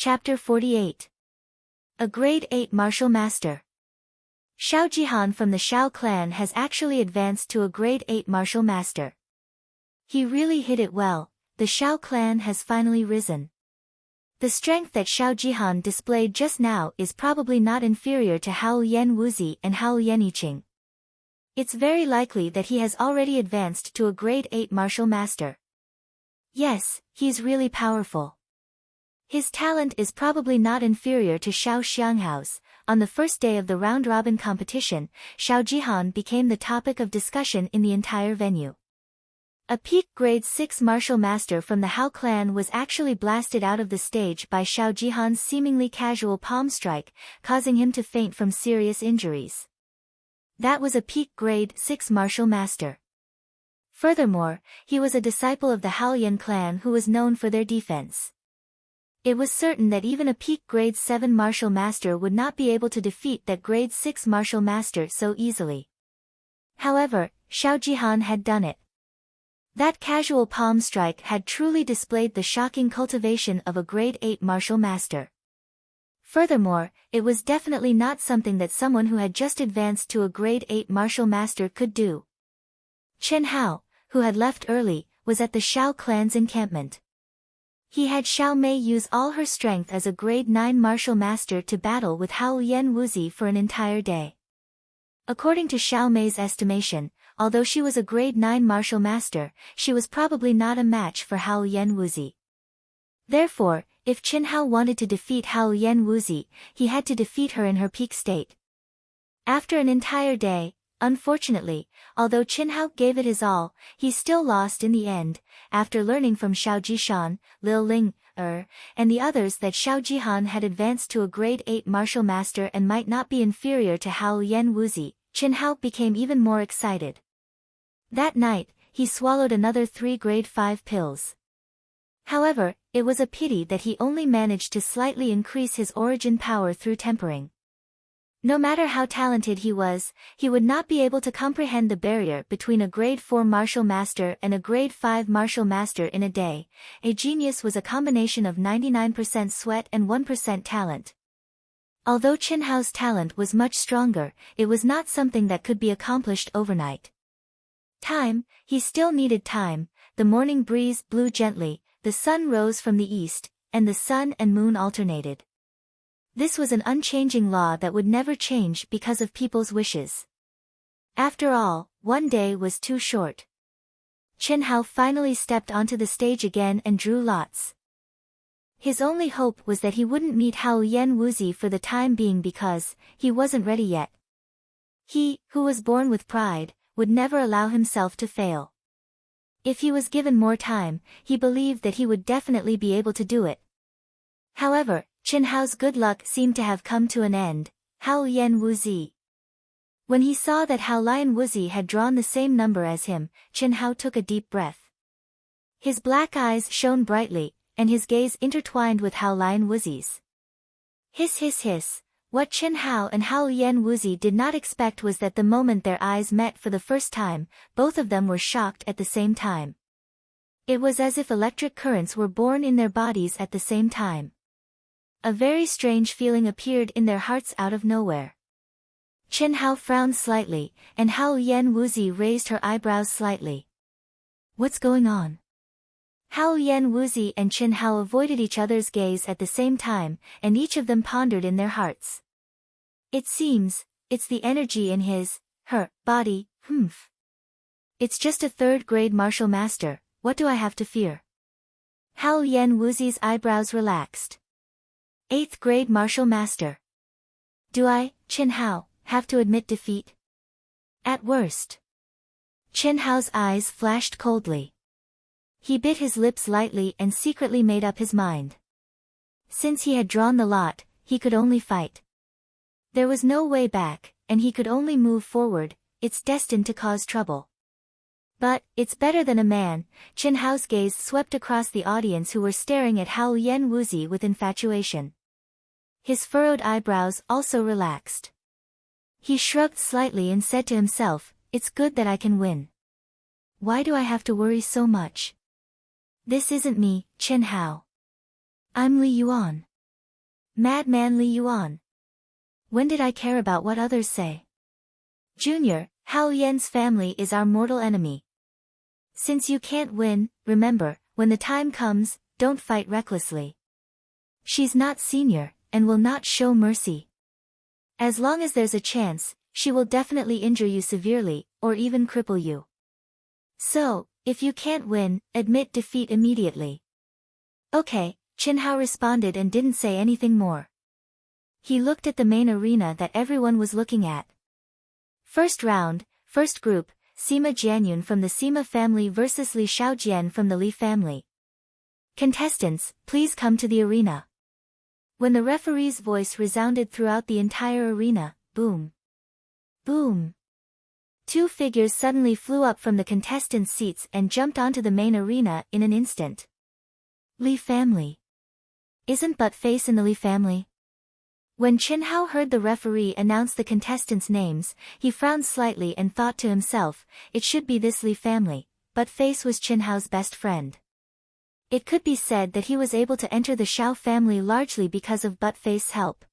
Chapter 48. A Grade 8 Martial Master. Xiao Jihan from the Xiao clan has actually advanced to a Grade 8 Martial Master. He really hit it well. The Xiao clan has finally risen. The strength that Xiao Jihan displayed just now is probably not inferior to Hao Yan Wuzi and Hao Yan Yiqing. It's very likely that he has already advanced to a Grade 8 Martial Master. Yes, he's really powerful. His talent is probably not inferior to Xiao Xianghao's. On the first day of the round-robin competition, Xiao Jihan became the topic of discussion in the entire venue. A peak Grade 6 martial master from the Hao clan was actually blasted out of the stage by Xiao Jihan's seemingly casual palm strike, causing him to faint from serious injuries. That was a peak Grade 6 martial master. Furthermore, he was a disciple of the Haoyan clan who was known for their defense. It was certain that even a peak Grade 7 martial master would not be able to defeat that Grade 6 martial master so easily. However, Xiao Jihan had done it. That casual palm strike had truly displayed the shocking cultivation of a Grade 8 martial master. Furthermore, it was definitely not something that someone who had just advanced to a Grade 8 martial master could do. Chen Hao, who had left early, was at the Xiao clan's encampment. He had Xiao Mei use all her strength as a Grade 9 martial master to battle with Hao Yan Wuzi for an entire day. According to Xiao Mei's estimation, although she was a Grade 9 martial master, she was probably not a match for Hao Yan Wuzi. Therefore, if Chen Hao wanted to defeat Hao Yan Wuzi, he had to defeat her in her peak state. After an entire day, unfortunately, although Chen Hao gave it his all, he still lost in the end. After learning from Xiao Jishan, Lil Ling, and the others that Xiao Jihan had advanced to a Grade 8 martial master and might not be inferior to Hao Yan Wuzi, Chen Hao became even more excited. That night, he swallowed another 3 Grade 5 pills. However, it was a pity that he only managed to slightly increase his origin power through tempering. No matter how talented he was, he would not be able to comprehend the barrier between a Grade 4 martial master and a Grade 5 martial master in a day. A genius was a combination of 99% sweat and 1% talent. Although Chen Hao's talent was much stronger, it was not something that could be accomplished overnight. He still needed time. The morning breeze blew gently, the sun rose from the east, and the sun and moon alternated. This was an unchanging law that would never change because of people's wishes. After all, one day was too short. Chen Hao finally stepped onto the stage again and drew lots. His only hope was that he wouldn't meet Hao Yan Wuzi for the time being because he wasn't ready yet. He, who was born with pride, would never allow himself to fail. If he was given more time, he believed that he would definitely be able to do it. However, Chen Hao's good luck seemed to have come to an end. Hao Yan Wuzi. When he saw that Hao Lian Wuzi had drawn the same number as him, Chen Hao took a deep breath. His black eyes shone brightly, and his gaze intertwined with Hao Lian Wuzi's. Hiss hiss hiss. What Chen Hao and Hao Yan Wuzi did not expect was that the moment their eyes met for the first time, both of them were shocked at the same time. It was as if electric currents were born in their bodies at the same time. A very strange feeling appeared in their hearts out of nowhere. Chen Hao frowned slightly, and Hao Yan Wuzi raised her eyebrows slightly. What's going on? Hao Yan Wuzi and Chen Hao avoided each other's gaze at the same time, and each of them pondered in their hearts. It seems, it's the energy in her body, It's just a 3rd grade martial master, what do I have to fear? Hao Yan Wuzi's eyebrows relaxed. 8th grade martial master. Do I, Chen Hao, have to admit defeat? At worst. Chen Hao's eyes flashed coldly. He bit his lips lightly and secretly made up his mind. Since he had drawn the lot, he could only fight. There was no way back, and he could only move forward. It's destined to cause trouble. But, it's better than a man. Chen Hao's gaze swept across the audience who were staring at Hao Yan Wuzi with infatuation. His furrowed eyebrows also relaxed. He shrugged slightly and said to himself, it's good that I can win. Why do I have to worry so much? This isn't me, Chen Hao. I'm Li Yuan. Madman Li Yuan. When did I care about what others say? Junior, Hao Yan's family is our mortal enemy. Since you can't win, remember, when the time comes, don't fight recklessly. She's not senior, and will not show mercy. As long as there's a chance, she will definitely injure you severely, or even cripple you. So, if you can't win, admit defeat immediately. Okay, Qin Hao responded and didn't say anything more. He looked at the main arena that everyone was looking at. First round, first group, Sima Jianyun from the Sima family versus Li Shaojian from the Li family. Contestants, please come to the arena. When the referee's voice resounded throughout the entire arena, boom. Boom. Two figures suddenly flew up from the contestants' seats and jumped onto the main arena in an instant. Li family. Isn't Butt Face in the Li family? When Qin Hao heard the referee announce the contestants' names, he frowned slightly and thought to himself, it should be this Li family. Butt Face was Qin Hao's best friend. It could be said that he was able to enter the Shao family largely because of Butt Face's help.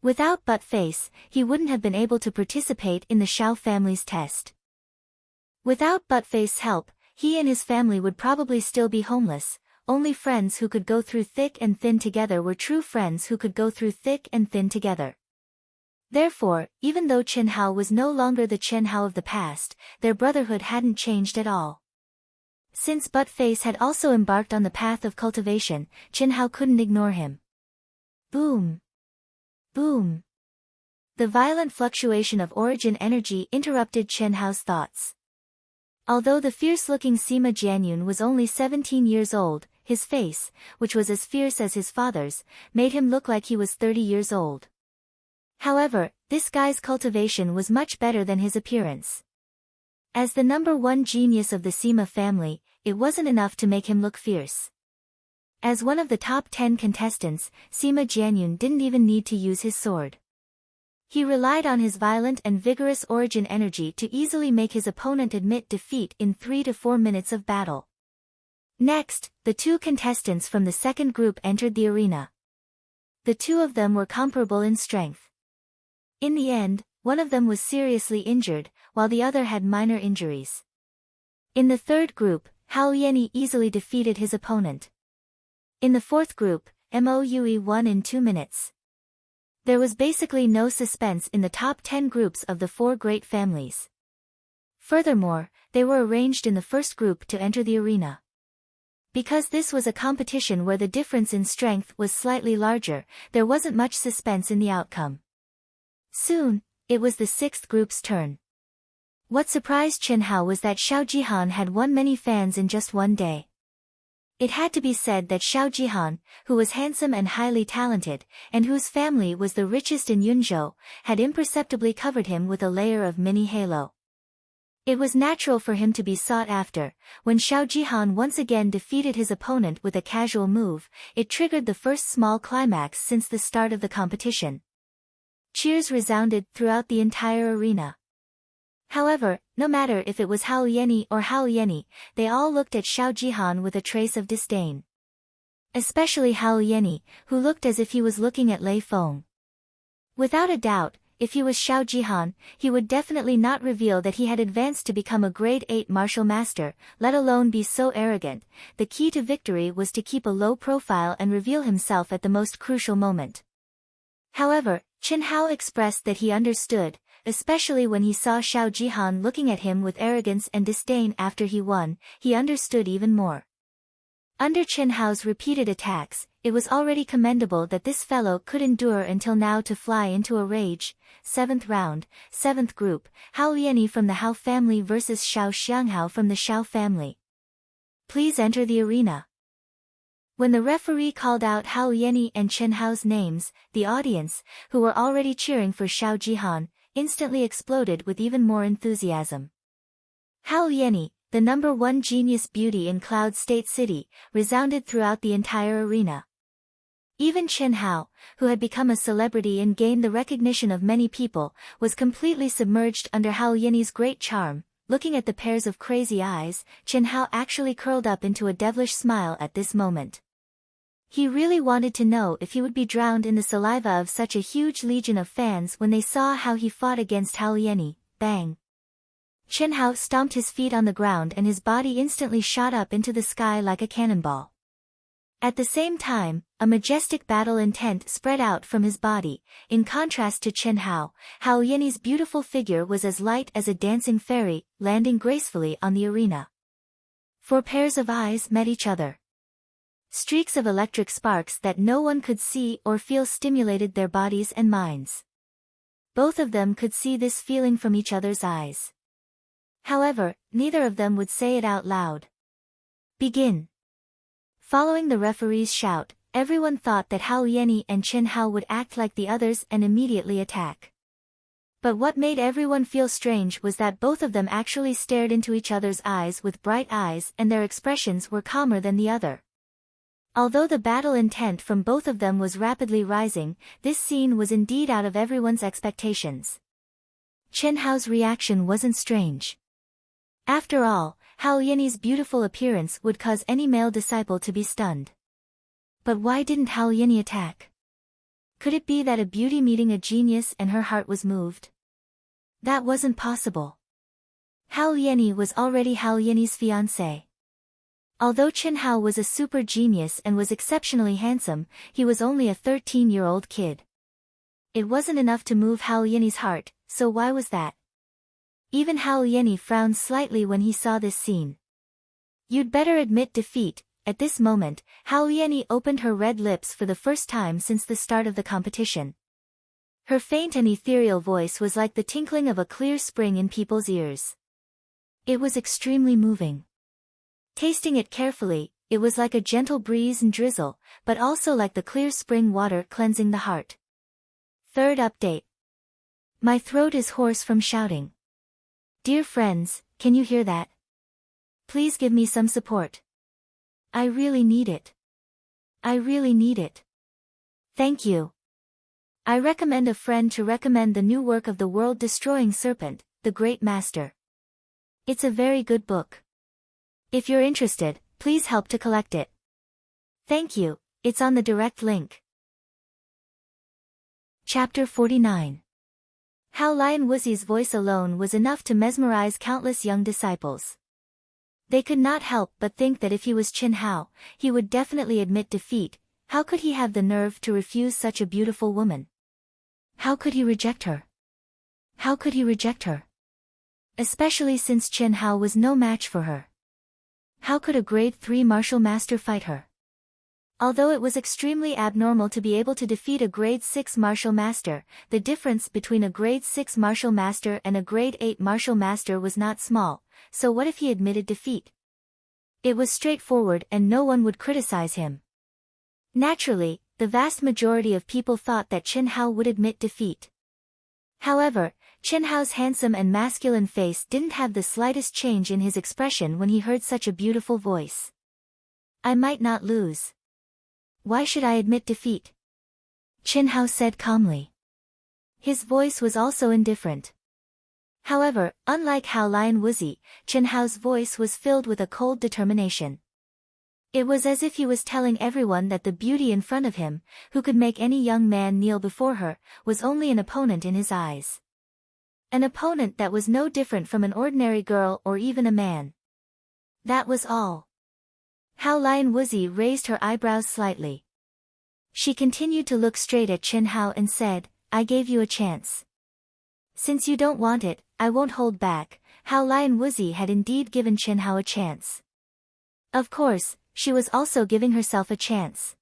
Without Butt Face, he wouldn't have been able to participate in the Shao family's test. Without Butt Face's help, he and his family would probably still be homeless. Only friends who could go through thick and thin together were true friends who could go through thick and thin together. Therefore, even though Qin Hao was no longer the Qin Hao of the past, their brotherhood hadn't changed at all. Since Butt Face had also embarked on the path of cultivation, Qin Hao couldn't ignore him. Boom. Boom. The violent fluctuation of origin energy interrupted Qin Hao's thoughts. Although the fierce-looking Sima Jianyun was only 17 years old, his face, which was as fierce as his father's, made him look like he was 30 years old. However, this guy's cultivation was much better than his appearance. As the number one genius of the Sima family, it wasn't enough to make him look fierce. As one of the top 10 contestants, Sima Jianyun didn't even need to use his sword. He relied on his violent and vigorous origin energy to easily make his opponent admit defeat in 3 to 4 minutes of battle. Next, the two contestants from the second group entered the arena. The two of them were comparable in strength. In the end, one of them was seriously injured, while the other had minor injuries. In the third group, Hao Yanni easily defeated his opponent. In the fourth group, Moue won in 2 minutes. There was basically no suspense in the top 10 groups of the 4 great families. Furthermore, they were arranged in the first group to enter the arena. Because this was a competition where the difference in strength was slightly larger, there wasn't much suspense in the outcome. Soon, it was the sixth group's turn. What surprised Qin Hao was that Xiao Jihan had won many fans in just one day. It had to be said that Xiao Jihan, who was handsome and highly talented, and whose family was the richest in Yunzhou, had imperceptibly covered him with a layer of mini halo. It was natural for him to be sought after. When Xiao Jihan once again defeated his opponent with a casual move, it triggered the first small climax since the start of the competition. Cheers resounded throughout the entire arena. However, no matter if it was Hao Yanni or Hao Yanni, they all looked at Xiao Jihan with a trace of disdain. Especially Hao Yanni, who looked as if he was looking at Lei Feng. Without a doubt, if he was Xiao Jihan, he would definitely not reveal that he had advanced to become a grade 8 martial master, let alone be so arrogant. The key to victory was to keep a low profile and reveal himself at the most crucial moment. However, Qin Hao expressed that he understood, especially when he saw Xiao Jihan looking at him with arrogance and disdain after he won. He understood even more. Under Qin Hao's repeated attacks, it was already commendable that this fellow could endure until now to fly into a rage. 7th round, 7th group, Hao Yanni from the Hao family versus Xiao Xianghao from the Xiao family. Please enter the arena. When the referee called out Hao Yanni and Qin Hao's names, the audience, who were already cheering for Xiao Jihan, instantly exploded with even more enthusiasm. Hao Yanni, the number one genius beauty in Cloud State City, resounded throughout the entire arena. Even Qin Hao, who had become a celebrity and gained the recognition of many people, was completely submerged under Hao Yanni's great charm. Looking at the pairs of crazy eyes, Qin Hao actually curled up into a devilish smile at this moment. He really wanted to know if he would be drowned in the saliva of such a huge legion of fans when they saw how he fought against Hao Lianyi. Bang! Chen Hao stomped his feet on the ground and his body instantly shot up into the sky like a cannonball. At the same time, a majestic battle intent spread out from his body. In contrast to Chen Hao, Hao Lianyi's beautiful figure was as light as a dancing fairy, landing gracefully on the arena. 4 pairs of eyes met each other. Streaks of electric sparks that no one could see or feel stimulated their bodies and minds. Both of them could see this feeling from each other's eyes. However, neither of them would say it out loud. Begin. Following the referee's shout, everyone thought that Hao Lianyi and Chen Hao would act like the others and immediately attack. But what made everyone feel strange was that both of them actually stared into each other's eyes with bright eyes and their expressions were calmer than the other. Although the battle intent from both of them was rapidly rising, this scene was indeed out of everyone's expectations. Chen Hao's reaction wasn't strange. After all, Hao Lianyi's beautiful appearance would cause any male disciple to be stunned. But why didn't Hao Lianyi attack? Could it be that a beauty meeting a genius and her heart was moved? That wasn't possible. Hao Lianyi was already Hao Lianyi's fiancé. Although Chen Hao was a super genius and was exceptionally handsome, he was only a 13-year-old kid. It wasn't enough to move Hao Lianyi's heart, so why was that? Even Hao Lianyi frowned slightly when he saw this scene. You'd better admit defeat. At this moment, Hao Lianyi opened her red lips for the first time since the start of the competition. Her faint and ethereal voice was like the tinkling of a clear spring in people's ears. It was extremely moving. Tasting it carefully, it was like a gentle breeze and drizzle, but also like the clear spring water cleansing the heart. Third update. My throat is hoarse from shouting. Dear friends, can you hear that? Please give me some support. I really need it. I really need it. Thank you. I recommend a friend to recommend the new work of the world-destroying serpent, the Great Master. It's a very good book. If you're interested, please help to collect it. Thank you, it's on the direct link. Chapter 49. How Lion Wuxi's voice alone was enough to mesmerize countless young disciples. They could not help but think that if he was Chen Hao, he would definitely admit defeat. How could he have the nerve to refuse such a beautiful woman? How could he reject her? How could he reject her? Especially since Chen Hao was no match for her. How could a grade 3 martial master fight her? Although it was extremely abnormal to be able to defeat a grade 6 martial master, the difference between a grade 6 martial master and a grade 8 martial master was not small, so what if he admitted defeat? It was straightforward and no one would criticize him. Naturally, the vast majority of people thought that Chen Hao would admit defeat. However, Chen Hao's handsome and masculine face didn't have the slightest change in his expression when he heard such a beautiful voice. I might not lose. Why should I admit defeat? Chen Hao said calmly. His voice was also indifferent. However, unlike Hao Lion Wuxi, Chen Hao's voice was filled with a cold determination. It was as if he was telling everyone that the beauty in front of him, who could make any young man kneel before her, was only an opponent in his eyes. An opponent that was no different from an ordinary girl or even a man. That was all. Hao Lion Wuxi raised her eyebrows slightly. She continued to look straight at Chen Hao and said, I gave you a chance. Since you don't want it, I won't hold back. Hao Lion Wuxi had indeed given Chen Hao a chance. Of course, she was also giving herself a chance.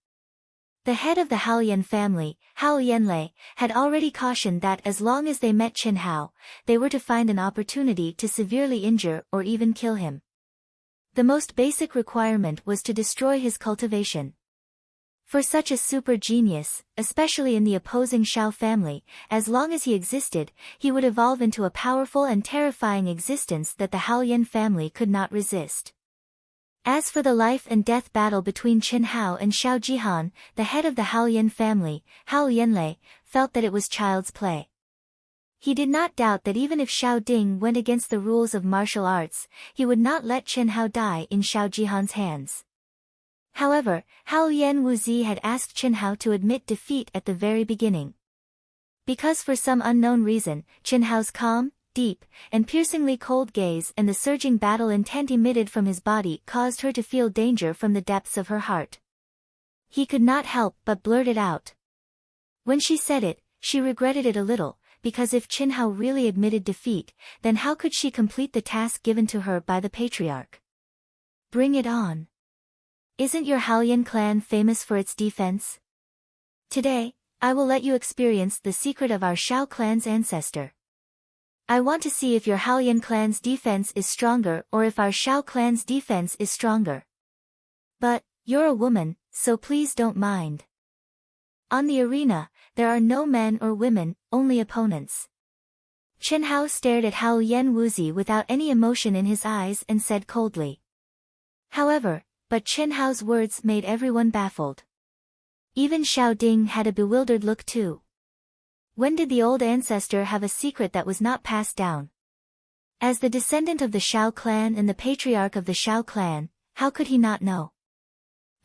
The head of the Haolian family, Hao Yanlei, had already cautioned that as long as they met Chen Hao, they were to find an opportunity to severely injure or even kill him. The most basic requirement was to destroy his cultivation. For such a super genius, especially in the opposing Shao family, as long as he existed, he would evolve into a powerful and terrifying existence that the Haolian family could not resist. As for the life and death battle between Chen Hao and Xiao Jihan, the head of the Haolian family, Hao Yanlei, felt that it was child's play. He did not doubt that even if Xiao Ding went against the rules of martial arts, he would not let Chen Hao die in Xiao Jihan's hands. However, Hao Yan Wuzi had asked Chen Hao to admit defeat at the very beginning. Because for some unknown reason, Chen Hao's calm, deep, and piercingly cold gaze and the surging battle intent emitted from his body caused her to feel danger from the depths of her heart. He could not help but blurt it out. When she said it, she regretted it a little, because if Chen Hao really admitted defeat, then how could she complete the task given to her by the patriarch? Bring it on. Isn't your Haoyan clan famous for its defense? Today, I will let you experience the secret of our Shao clan's ancestor. I want to see if your Haoyan clan's defense is stronger or if our Shao clan's defense is stronger. But, you're a woman, so please don't mind. On the arena, there are no men or women, only opponents. Chen Hao stared at Hao Yan Wuzi without any emotion in his eyes and said coldly. However, but Chen Hao's words made everyone baffled. Even Xiao Ding had a bewildered look too. When did the old ancestor have a secret that was not passed down? As the descendant of the Shao clan and the patriarch of the Shao clan, how could he not know?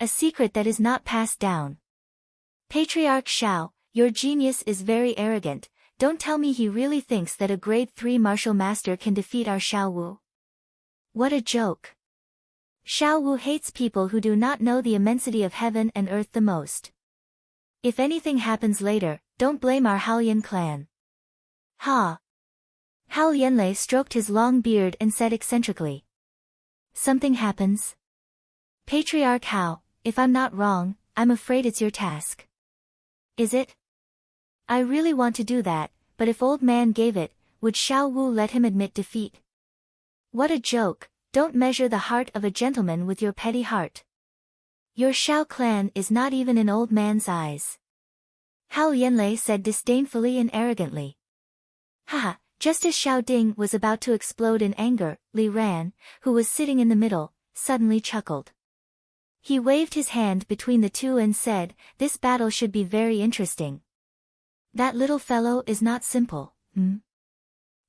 A secret that is not passed down. Patriarch Shao, your genius is very arrogant. Don't tell me he really thinks that a grade 3 martial master can defeat our Xiao Wu. What a joke. Xiao Wu hates people who do not know the immensity of heaven and earth the most. If anything happens later, don't blame our Haoyan clan. Ha! Hao Yanlei stroked his long beard and said eccentrically. Something happens? Patriarch Hao, if I'm not wrong, I'm afraid it's your task. Is it? I really want to do that, but if old man gave it, would Xiao Wu let him admit defeat? What a joke, don't measure the heart of a gentleman with your petty heart. Your Shao clan is not even in old man's eyes. Hao Yanlei said disdainfully and arrogantly. Haha, just as Xiao Ding was about to explode in anger, Li Ran, who was sitting in the middle, suddenly chuckled. He waved his hand between the two and said, this battle should be very interesting. That little fellow is not simple,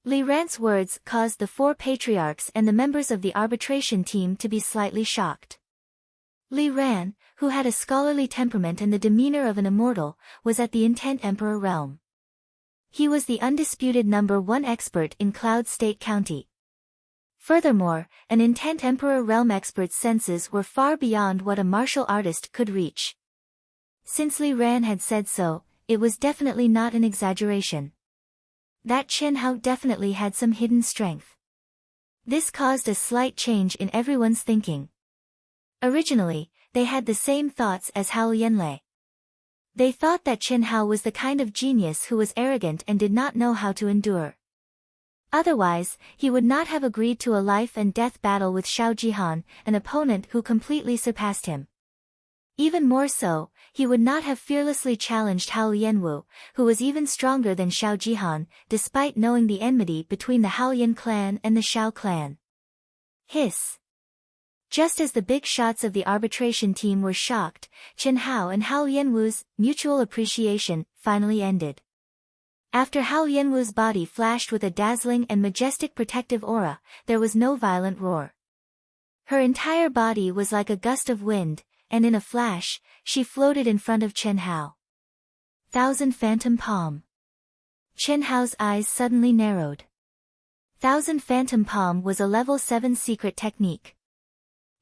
Li Ran's words caused the 4 patriarchs and the members of the arbitration team to be slightly shocked. Li Ran, who had a scholarly temperament and the demeanor of an immortal, was at the Intent Emperor realm. He was the undisputed #1 expert in Cloud State County. Furthermore, an Intent Emperor realm expert's senses were far beyond what a martial artist could reach. Since Li Ran had said so, it was definitely not an exaggeration. That Chen Hao definitely had some hidden strength. This caused a slight change in everyone's thinking. Originally, they had the same thoughts as Hao Yanlei. They thought that Chen Hao was the kind of genius who was arrogant and did not know how to endure. Otherwise, he would not have agreed to a life-and-death battle with Xiao Jihan, an opponent who completely surpassed him. Even more so, he would not have fearlessly challenged Hao Yanwu, who was even stronger than Xiao Jihan, despite knowing the enmity between the Haoyan clan and the Shao clan. Hiss. Just as the big shots of the arbitration team were shocked, Chen Hao and Hao Yanwu's mutual appreciation finally ended. After Hao Yanwu's body flashed with a dazzling and majestic protective aura, there was no violent roar. Her entire body was like a gust of wind, and in a flash, she floated in front of Chen Hao. Thousand Phantom Palm. Chen Hao's eyes suddenly narrowed. Thousand Phantom Palm was a level 7 secret technique.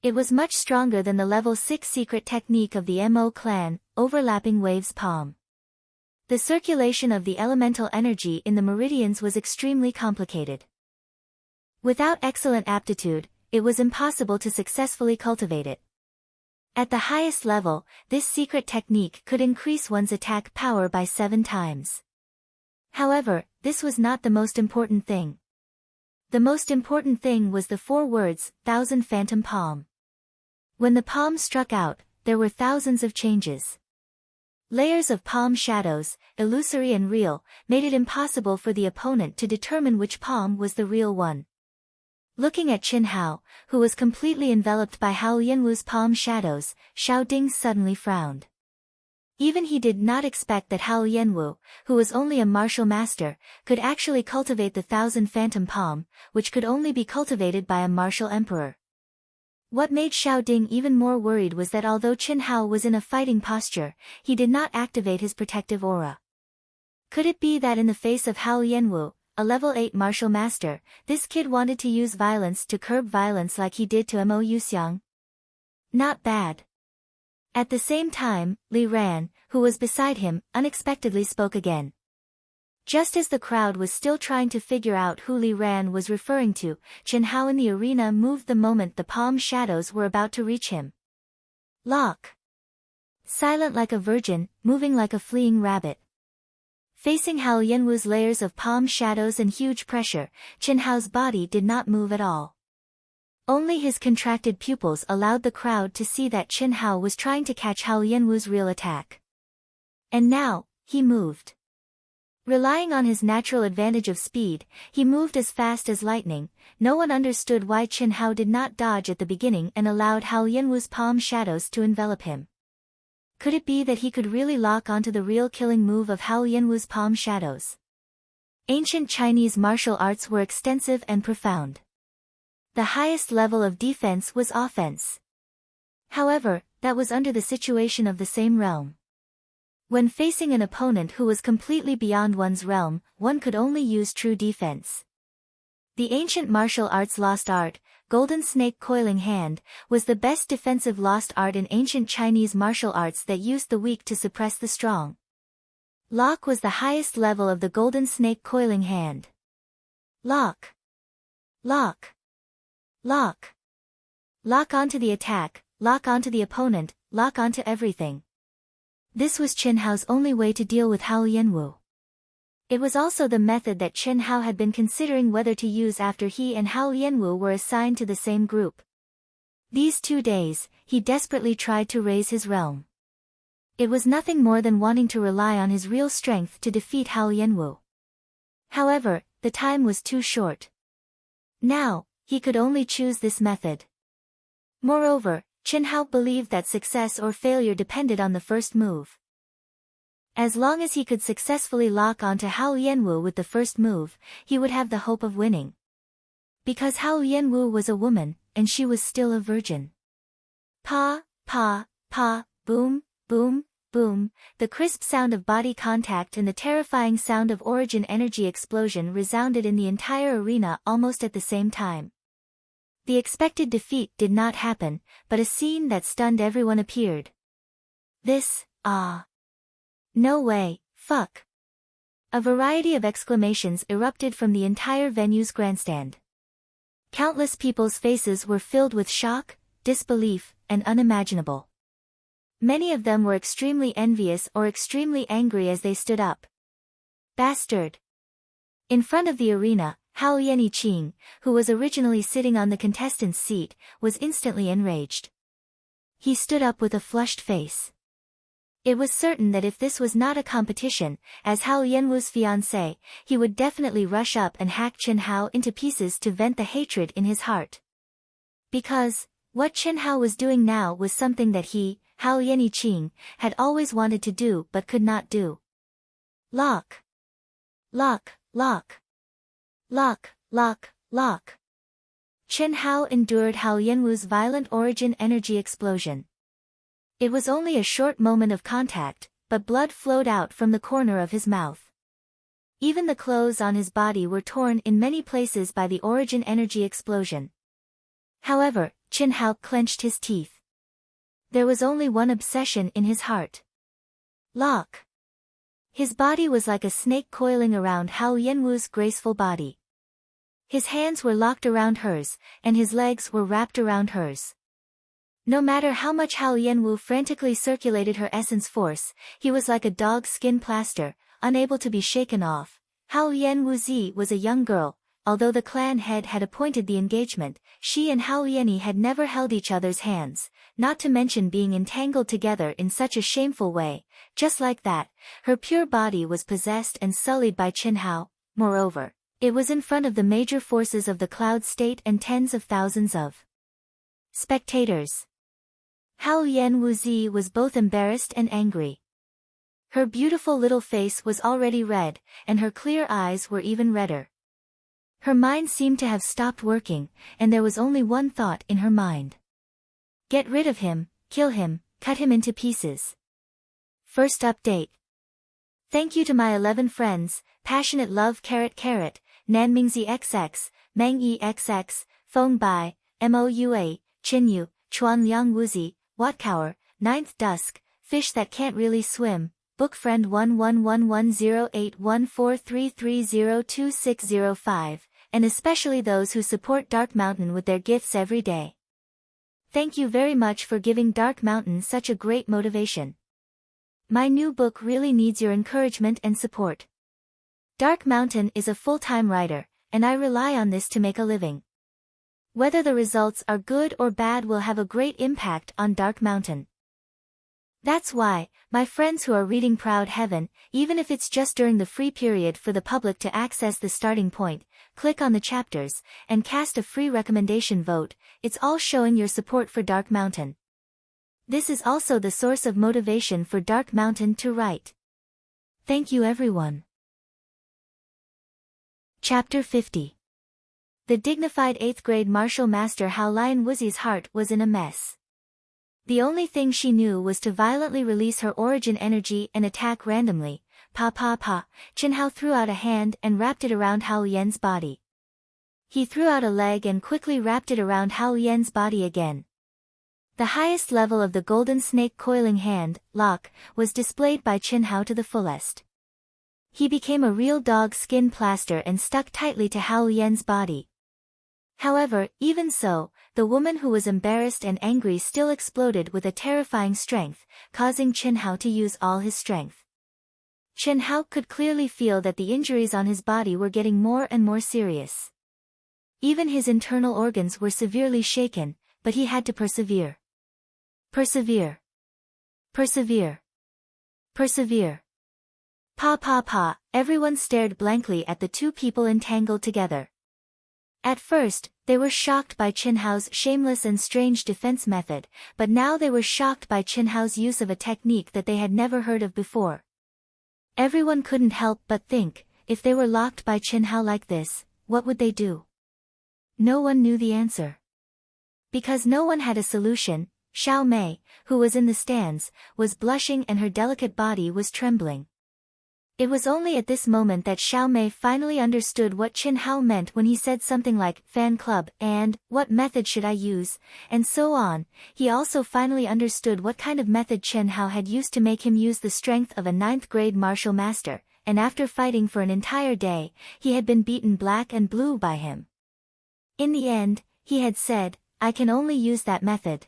It was much stronger than the level 6 secret technique of the Mo clan, Overlapping Waves Palm. The circulation of the elemental energy in the meridians was extremely complicated. Without excellent aptitude, it was impossible to successfully cultivate it. At the highest level, this secret technique could increase one's attack power by 7 times. However, this was not the most important thing. The most important thing was the 4 words, Thousand Phantom Palm. When the palm struck out, there were thousands of changes. Layers of palm shadows, illusory and real, made it impossible for the opponent to determine which palm was the real one. Looking at Chen Hao, who was completely enveloped by Hao Yanwu's palm shadows, Xiao Ding suddenly frowned. Even he did not expect that Hao Yanwu, who was only a martial master, could actually cultivate the Thousand Phantom Palm, which could only be cultivated by a martial emperor. What made Xiao Ding even more worried was that although Qin Hao was in a fighting posture, he did not activate his protective aura. Could it be that in the face of Hao Yanwu, a level 8 martial master, this kid wanted to use violence to curb violence like he did to Mo Yuxiang? Not bad. At the same time, Li Ran, who was beside him, unexpectedly spoke again. Just as the crowd was still trying to figure out who Li Ran was referring to, Qin Hao in the arena moved the moment the palm shadows were about to reach him. Lock. Silent like a virgin, moving like a fleeing rabbit. Facing Hao Yanwu's layers of palm shadows and huge pressure, Qin Hao's body did not move at all. Only his contracted pupils allowed the crowd to see that Qin Hao was trying to catch Hao Yanwu's real attack. And now, he moved. Relying on his natural advantage of speed, he moved as fast as lightning. No one understood why Qin Hao did not dodge at the beginning and allowed Hao Yanwu's palm shadows to envelop him. Could it be that he could really lock onto the real killing move of Hao Yanwu's palm shadows? Ancient Chinese martial arts were extensive and profound. The highest level of defense was offense. However, that was under the situation of the same realm. When facing an opponent who was completely beyond one's realm, one could only use true defense. The ancient martial arts lost art, Golden Snake Coiling Hand, was the best defensive lost art in ancient Chinese martial arts that used the weak to suppress the strong. Lock was the highest level of the Golden Snake Coiling Hand. Lock. Lock. Lock. Lock onto the attack, lock onto the opponent, lock onto everything. This was Qin Hao's only way to deal with Hao Yanwu. It was also the method that Qin Hao had been considering whether to use after he and Hao Yanwu were assigned to the same group. These 2 days, he desperately tried to raise his realm. It was nothing more than wanting to rely on his real strength to defeat Hao Yanwu. However, the time was too short. Now, he could only choose this method. Moreover, Qin Hao believed that success or failure depended on the first move. As long as he could successfully lock onto Hao Yanwu with the first move, he would have the hope of winning. Because Hao Yanwu was a woman, and she was still a virgin. Pa, pa, pa, boom, boom, boom, the crisp sound of body contact and the terrifying sound of origin energy explosion resounded in the entire arena almost at the same time. The expected defeat did not happen, but a scene that stunned everyone appeared. No way, fuck. A variety of exclamations erupted from the entire venue's grandstand. Countless people's faces were filled with shock, disbelief, and unimaginable. Many of them were extremely envious or extremely angry as they stood up. Bastard! In front of the arena, Hao Yanqing, who was originally sitting on the contestant's seat, was instantly enraged. He stood up with a flushed face. It was certain that if this was not a competition, as Hao Yanwu's fiancé, he would definitely rush up and hack Qin Hao into pieces to vent the hatred in his heart. Because, what Qin Hao was doing now was something that he, Hao Yanqing, had always wanted to do but could not do. Lock. Lock, lock. Lock, lock, lock. Qin Hao endured Hao Yanwu's violent origin energy explosion. It was only a short moment of contact, but blood flowed out from the corner of his mouth. Even the clothes on his body were torn in many places by the origin energy explosion. However, Qin Hao clenched his teeth. There was only one obsession in his heart. Lock. His body was like a snake coiling around Hao Yanwu's graceful body. His hands were locked around hers, and his legs were wrapped around hers. No matter how much Hao Yanwu frantically circulated her essence force, he was like a dog's skin plaster, unable to be shaken off. Hao Yanwu was a young girl. Although the clan head had appointed the engagement, she and Hao Yanni had never held each other's hands, not to mention being entangled together in such a shameful way. Just like that, her pure body was possessed and sullied by Qin Hao. Moreover, it was in front of the major forces of the Cloud State and tens of thousands of spectators. Hao Yanwu was both embarrassed and angry. Her beautiful little face was already red, and her clear eyes were even redder. Her mind seemed to have stopped working, and there was only one thought in her mind. Get rid of him, kill him, cut him into pieces. First update. Thank you to my 11 friends, Passionate Love Nanmingzi XX, Meng XX, Feng Bai, Moua, Chinyu, Chuan Liang Wuzi, Watkower, Ninth Dusk, Fish That Can't Really Swim, Book Friend 1111081433026005, and especially those who support Dark Mountain with their gifts every day. Thank you very much for giving Dark Mountain such a great motivation. My new book really needs your encouragement and support. Dark Mountain is a full-time writer, and I rely on this to make a living. Whether the results are good or bad will have a great impact on Dark Mountain. That's why, my friends who are reading Proud Heaven, even if it's just during the free period for the public to access the starting point, click on the chapters, and cast a free recommendation vote. It's all showing your support for Dark Mountain. This is also the source of motivation for Dark Mountain to write. Thank you everyone. Chapter 50. The dignified 8th grade martial master Hao Lian Wuzi's heart was in a mess. The only thing she knew was to violently release her origin energy and attack randomly. Qin Hao threw out a hand and wrapped it around Hao Yan's body. He threw out a leg and quickly wrapped it around Hao Yan's body again. The highest level of the golden snake coiling hand, lock, was displayed by Qin Hao to the fullest. He became a real dog skin plaster and stuck tightly to Hao Yan's body. However, even so, the woman who was embarrassed and angry still exploded with a terrifying strength, causing Qin Hao to use all his strength. Qin Hao could clearly feel that the injuries on his body were getting more and more serious. Even his internal organs were severely shaken, but he had to persevere. Persevere. Persevere. Persevere. Everyone stared blankly at the two people entangled together. At first, they were shocked by Qin Hao's shameless and strange defense method, but now they were shocked by Qin Hao's use of a technique that they had never heard of before. Everyone couldn't help but think, if they were locked by Qin Hao like this, what would they do? No one knew the answer. Because no one had a solution, Xiao Mei, who was in the stands, was blushing and her delicate body was trembling. It was only at this moment that Xiao Mei finally understood what Qin Hao meant when he said something like, fan club, and, what method should I use, and so on. He also finally understood what kind of method Qin Hao had used to make him use the strength of a 9th grade martial master, and after fighting for an entire day, he had been beaten black and blue by him. In the end, he had said, I can only use that method.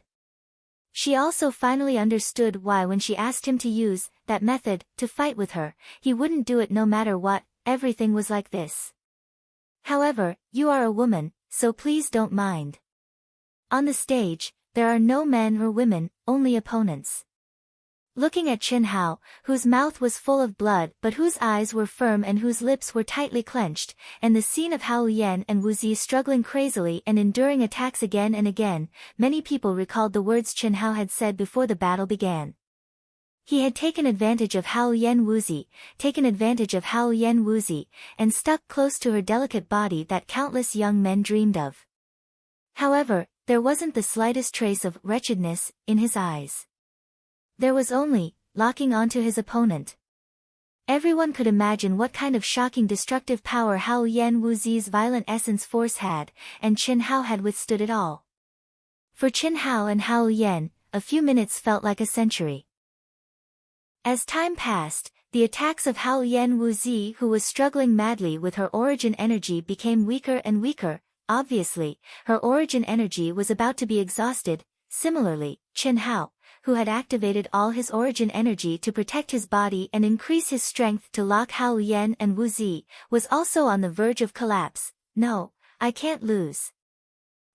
She also finally understood why when she asked him to use that method to fight with her, he wouldn't do it no matter what. Everything was like this. However, you are a woman, so please don't mind. On the stage, there are no men or women, only opponents. Looking at Qin Hao, whose mouth was full of blood but whose eyes were firm and whose lips were tightly clenched, and the scene of Hao Yan and Wu Zi struggling crazily and enduring attacks again and again, many people recalled the words Qin Hao had said before the battle began. He had taken advantage of Hao Yan Wu Zi, and stuck close to her delicate body that countless young men dreamed of. However, there wasn't the slightest trace of wretchedness in his eyes. There was only, locking onto his opponent. Everyone could imagine what kind of shocking destructive power Hao Yan Wu Zi's violent essence force had, and Qin Hao had withstood it all. For Qin Hao and Hao Yan, a few minutes felt like a century. As time passed, the attacks of Hao Yan Wu Zi, who was struggling madly with her origin energy, became weaker and weaker. Obviously, her origin energy was about to be exhausted. Similarly, Qin Hao, who had activated all his origin energy to protect his body and increase his strength to lock Hao Yan and Wu Zi, was also on the verge of collapse. No, I can't lose.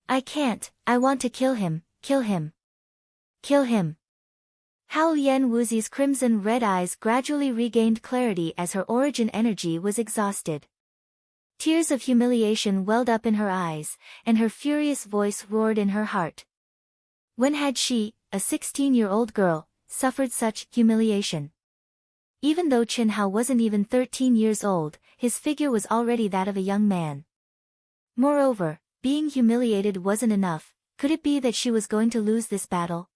I can't, I want to kill him, kill him. Kill him. Hao Yan Wu Zi's crimson red eyes gradually regained clarity as her origin energy was exhausted. Tears of humiliation welled up in her eyes, and her furious voice roared in her heart. When had she, a 16-year-old girl, suffered such humiliation? Even though Qin Hao wasn't even 13 years old, his figure was already that of a young man. Moreover, being humiliated wasn't enough. Could it be that she was going to lose this battle?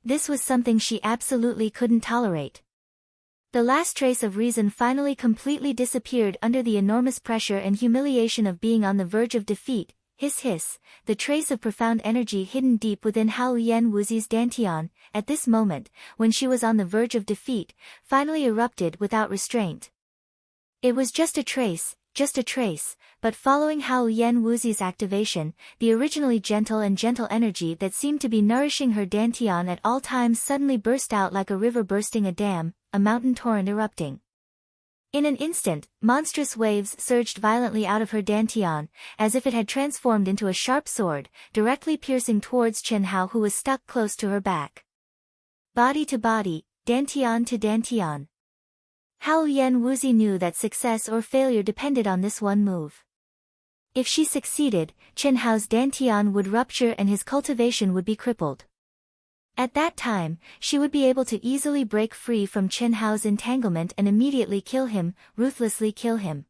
This was something she absolutely couldn't tolerate. The last trace of reason finally completely disappeared under the enormous pressure and humiliation of being on the verge of defeat. Hiss hiss, the trace of profound energy hidden deep within Hao Yen Wuzi's dantian, at this moment, when she was on the verge of defeat, finally erupted without restraint. It was just a trace, but following Hao Yen Wuzi's activation, the originally gentle energy that seemed to be nourishing her dantian at all times suddenly burst out like a river bursting a dam, a mountain torrent erupting. In an instant, monstrous waves surged violently out of her dantian, as if it had transformed into a sharp sword, directly piercing towards Chen Hao, who was stuck close to her back. Body to body, dantian to dantian. Hao Yen Wuzi knew that success or failure depended on this one move. If she succeeded, Chen Hao's dantian would rupture and his cultivation would be crippled. At that time, she would be able to easily break free from Chen Hao's entanglement and immediately kill him, ruthlessly kill him.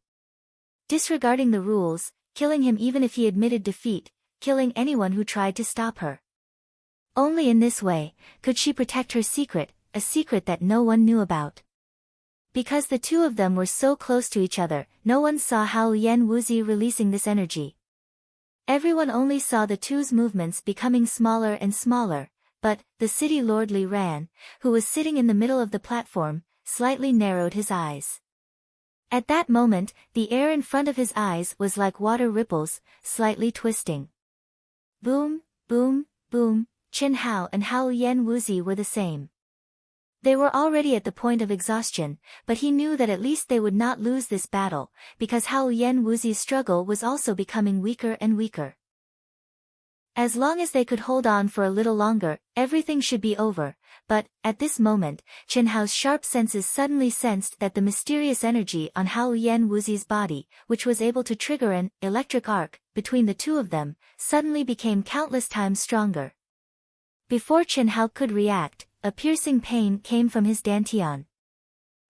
Disregarding the rules, killing him even if he admitted defeat, killing anyone who tried to stop her. Only in this way could she protect her secret, a secret that no one knew about. Because the two of them were so close to each other, no one saw Hao Yen Wuzi releasing this energy. Everyone only saw the two's movements becoming smaller and smaller. But, the city lord Li Ran, who was sitting in the middle of the platform, slightly narrowed his eyes. At that moment, the air in front of his eyes was like water ripples, slightly twisting. Boom, boom, boom, Chen Hao and Hao Yen Wuzi were the same. They were already at the point of exhaustion, but he knew that at least they would not lose this battle, because Hao Yen Wuzi's struggle was also becoming weaker and weaker. As long as they could hold on for a little longer, everything should be over, but, at this moment, Chen Hao's sharp senses suddenly sensed that the mysterious energy on Hao Yen Wuzi's body, which was able to trigger an electric arc between the two of them, suddenly became countless times stronger. Before Chen Hao could react, a piercing pain came from his dantian.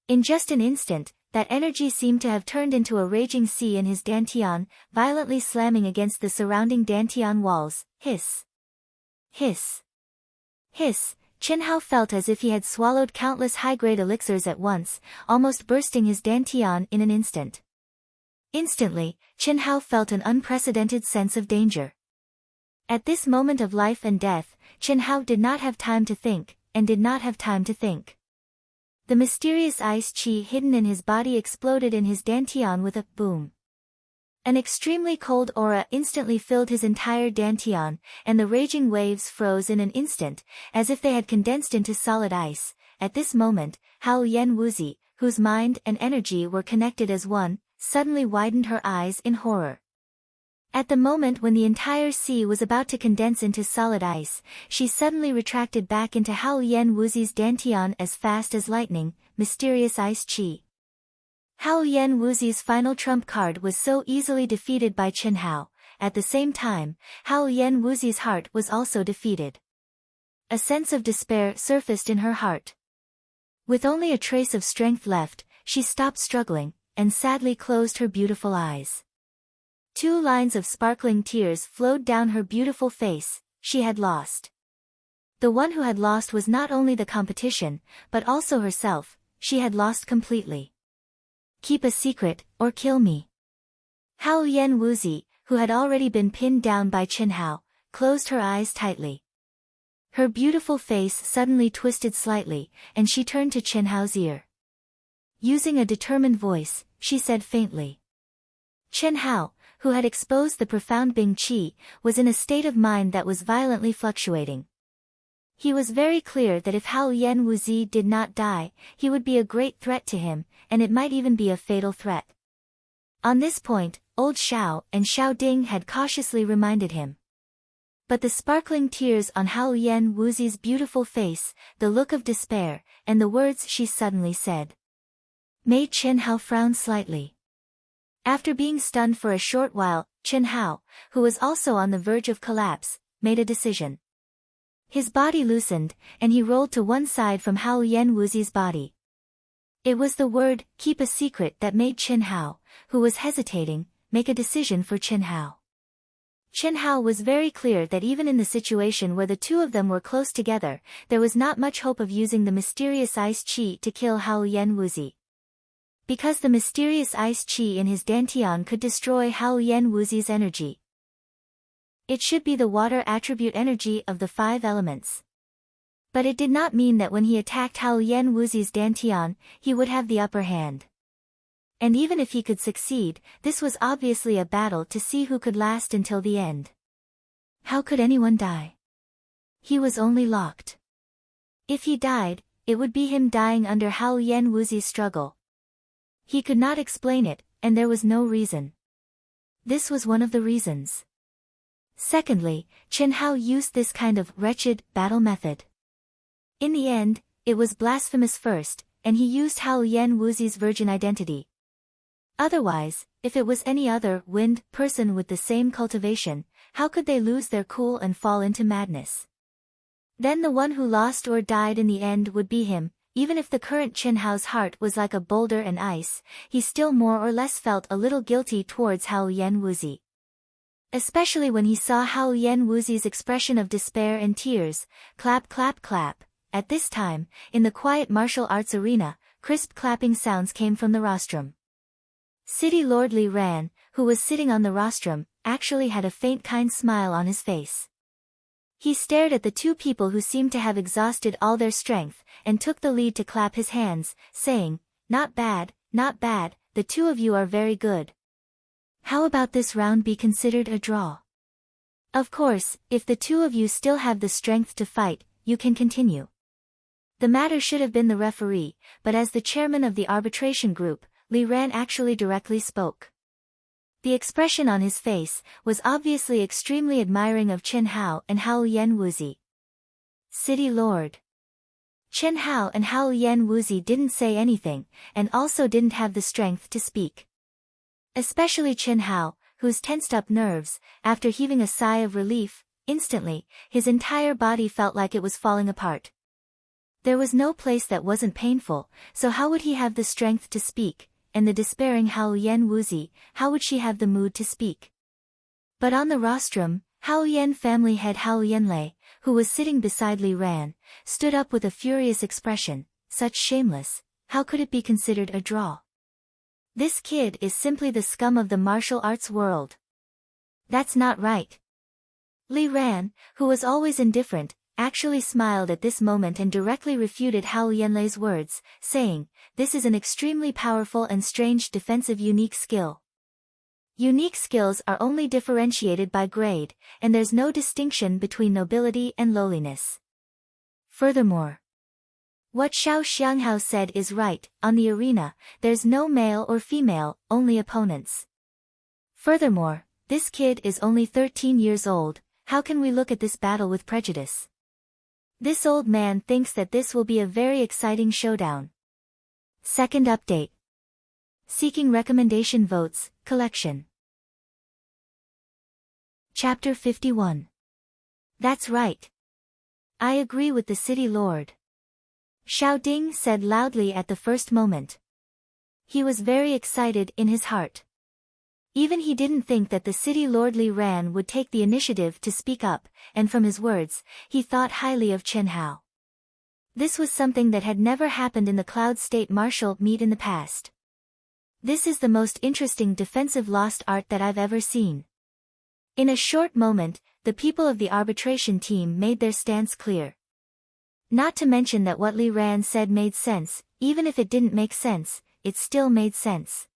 In just an instant, that energy seemed to have turned into a raging sea in his dantian, violently slamming against the surrounding dantian walls. Hiss! Hiss! Hiss! Chen Hao felt as if he had swallowed countless high-grade elixirs at once, almost bursting his dantian in an instant. Instantly, Chen Hao felt an unprecedented sense of danger. At this moment of life and death, Chen Hao did not have time to think, and did not have time to think. The mysterious ice chi hidden in his body exploded in his dantian with a boom. An extremely cold aura instantly filled his entire dantian, and the raging waves froze in an instant, as if they had condensed into solid ice. At this moment, Hao Yen Wuzi, whose mind and energy were connected as one, suddenly widened her eyes in horror. At the moment when the entire sea was about to condense into solid ice, she suddenly retracted back into Hao Yen Wuzi's dantian as fast as lightning, mysterious ice chi. Hao Yen Wuzi's final trump card was so easily defeated by Chen Hao. At the same time, Hao Yen Wuzi's heart was also defeated. A sense of despair surfaced in her heart. With only a trace of strength left, she stopped struggling, and sadly closed her beautiful eyes. 2 lines of sparkling tears flowed down her beautiful face. She had lost. The one who had lost was not only the competition, but also herself. She had lost completely. Keep a secret, or kill me. Hao Yen Wuzi, who had already been pinned down by Chen Hao, closed her eyes tightly. Her beautiful face suddenly twisted slightly, and she turned to Chen Hao's ear. Using a determined voice, she said faintly. Chen Hao, who had exposed the profound Bing Qi, was in a state of mind that was violently fluctuating. He was very clear that if Hao Yen Wuzi did not die, he would be a great threat to him, and it might even be a fatal threat. On this point, old Xiao and Xiao Ding had cautiously reminded him. But the sparkling tears on Hao Yen Wuzi's beautiful face, the look of despair, and the words she suddenly said, made Chen Hao frown slightly. After being stunned for a short while, Chen Hao, who was also on the verge of collapse, made a decision. His body loosened, and he rolled to one side from Hao Yen Wuzi's body. It was the word, keep a secret, that made Chen Hao, who was hesitating, make a decision for Chen Hao. Chen Hao was very clear that even in the situation where the two of them were close together, there was not much hope of using the mysterious ice chi to kill Hao Yen Wuzi. Because the mysterious ice chi in his dantian could destroy Hao Yen Wuzi's energy. It should be the water attribute energy of the 5 elements. But it did not mean that when he attacked Hao Yen Wuzi's dantian, he would have the upper hand. And even if he could succeed, this was obviously a battle to see who could last until the end. How could anyone die? He was only locked. If he died, it would be him dying under Hao Yen Wuzi's struggle. He could not explain it, and there was no reason. This was one of the reasons. Secondly, Chen Hao used this kind of wretched battle method. In the end, it was blasphemous first, and he used Hao Yen Wuzi's virgin identity. Otherwise, if it was any other wind person with the same cultivation, how could they lose their cool and fall into madness? Then the one who lost or died in the end would be him. Even if the current Chen Hao's heart was like a boulder and ice, he still more or less felt a little guilty towards Hao Yen Wuzi. Especially when he saw Hao Yen Wuzi's expression of despair and tears, clap clap clap. At this time, in the quiet martial arts arena, crisp clapping sounds came from the rostrum. City Lord Li Ran, who was sitting on the rostrum, actually had a faint kind smile on his face. He stared at the two people who seemed to have exhausted all their strength, and took the lead to clap his hands, saying, "Not bad, the two of you are very good. How about this round be considered a draw? Of course, if the two of you still have the strength to fight, you can continue." The matter should have been the referee, but as the chairman of the arbitration group, Li Ran actually directly spoke. The expression on his face was obviously extremely admiring of Chen Hao and Hao Yen Wuzi. City Lord. Chen Hao and Hao Yen Wuzi didn't say anything, and also didn't have the strength to speak. Especially Chen Hao, whose tensed-up nerves, after heaving a sigh of relief, instantly, his entire body felt like it was falling apart. There was no place that wasn't painful, so how would he have the strength to speak? And the despairing Hao Yen Wuzi, how would she have the mood to speak? But on the rostrum, Hao Yen family head Hao Yenlei, who was sitting beside Li Ran, stood up with a furious expression. Such shameless, how could it be considered a draw? This kid is simply the scum of the martial arts world. That's not right. Li Ran, who was always indifferent, actually smiled at this moment and directly refuted Hao Yenlei's words, saying, "This is an extremely powerful and strange defensive unique skill. Unique skills are only differentiated by grade, and there's no distinction between nobility and lowliness. Furthermore, what Xiao Xianghao said is right, on the arena, there's no male or female, only opponents. Furthermore, this kid is only 13 years old, how can we look at this battle with prejudice? This old man thinks that this will be a very exciting showdown." Second update. Seeking recommendation votes, collection. Chapter 51. That's right. I agree with the city lord. Xiao Ding said loudly at the first moment. He was very excited in his heart. Even he didn't think that the city lord Li Ran would take the initiative to speak up, and from his words, he thought highly of Chen Hao. This was something that had never happened in the Cloud State Martial meet in the past. This is the most interesting defensive lost art that I've ever seen. In a short moment, the people of the arbitration team made their stance clear. Not to mention that what Li Ran said made sense, even if it didn't make sense, it still made sense.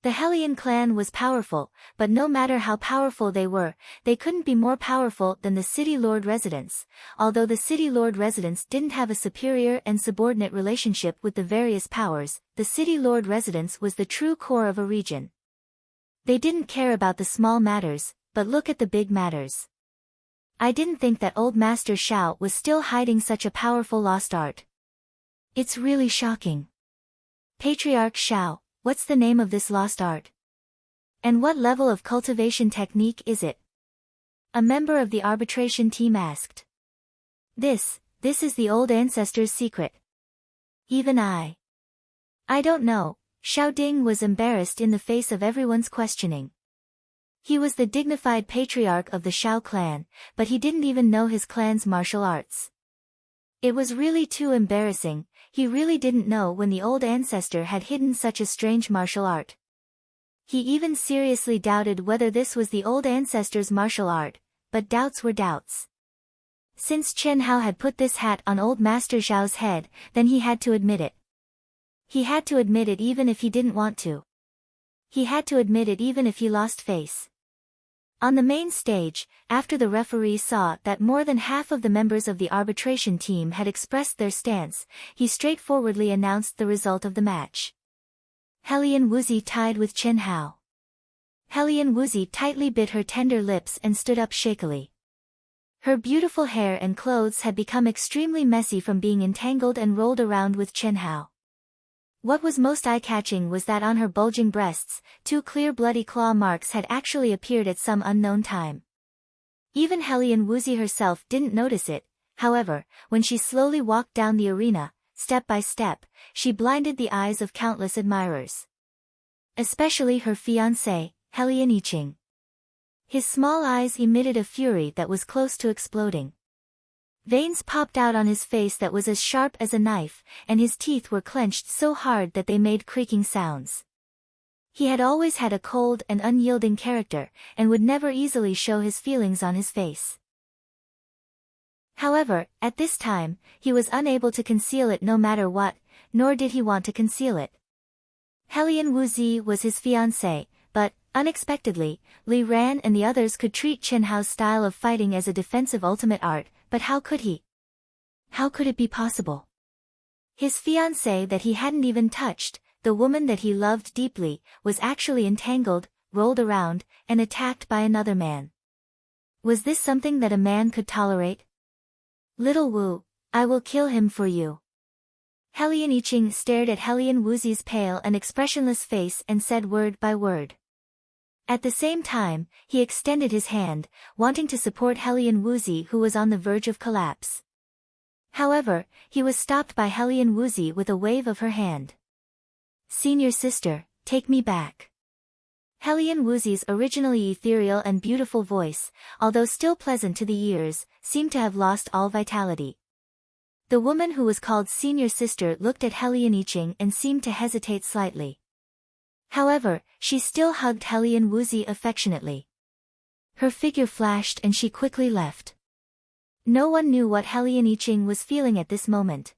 The Hellion clan was powerful, but no matter how powerful they were, they couldn't be more powerful than the city lord residents, although the city lord residents didn't have a superior and subordinate relationship with the various powers, the city lord residents was the true core of a region. They didn't care about the small matters, but look at the big matters. I didn't think that old Master Xiao was still hiding such a powerful lost art. It's really shocking. Patriarch Xiao, what's the name of this lost art? And what level of cultivation technique is it? A member of the arbitration team asked. This is the old ancestor's secret. Even I don't know. Xiao Ding was embarrassed in the face of everyone's questioning. He was the dignified patriarch of the Shao clan, but he didn't even know his clan's martial arts. It was really too embarrassing. He really didn't know when the old ancestor had hidden such a strange martial art. He even seriously doubted whether this was the old ancestor's martial art, but doubts were doubts. Since Chen Hao had put this hat on old Master Zhao's head, then he had to admit it. He had to admit it even if he didn't want to. He had to admit it even if he lost face. On the main stage, after the referee saw that more than half of the members of the arbitration team had expressed their stance, he straightforwardly announced the result of the match. Helian Wuzi tied with Chen Hao. Helian Wuzi tightly bit her tender lips and stood up shakily. Her beautiful hair and clothes had become extremely messy from being entangled and rolled around with Chen Hao. What was most eye-catching was that on her bulging breasts, 2 clear bloody claw marks had actually appeared at some unknown time. Even Helian Wuzi herself didn't notice it, however, when she slowly walked down the arena, step by step, she blinded the eyes of countless admirers. Especially her fiancé, Helian Yiqing. His small eyes emitted a fury that was close to exploding. Veins popped out on his face that was as sharp as a knife, and his teeth were clenched so hard that they made creaking sounds. He had always had a cold and unyielding character, and would never easily show his feelings on his face. However, at this time, he was unable to conceal it no matter what, nor did he want to conceal it. Helian Wuzi was his fiancée, but, unexpectedly, Li Ran and the others could treat Chen Hao's style of fighting as a defensive ultimate art, but how could he? How could it be possible? His fiancée that he hadn't even touched, the woman that he loved deeply, was actually entangled, rolled around, and attacked by another man. Was this something that a man could tolerate? Little Wu, I will kill him for you. Helian Yiqing stared at Helian Wuzi's pale and expressionless face and said word by word. At the same time, he extended his hand, wanting to support Helian Wuzi who was on the verge of collapse. However, he was stopped by Helian Wuzi with a wave of her hand. Senior sister, take me back. Helian Wuzi's originally ethereal and beautiful voice, although still pleasant to the ears, seemed to have lost all vitality. The woman who was called senior sister looked at Helian Yiqing and seemed to hesitate slightly. However, she still hugged Helian Wuzi affectionately. Her figure flashed and she quickly left. No one knew what Helian Yiqing was feeling at this moment.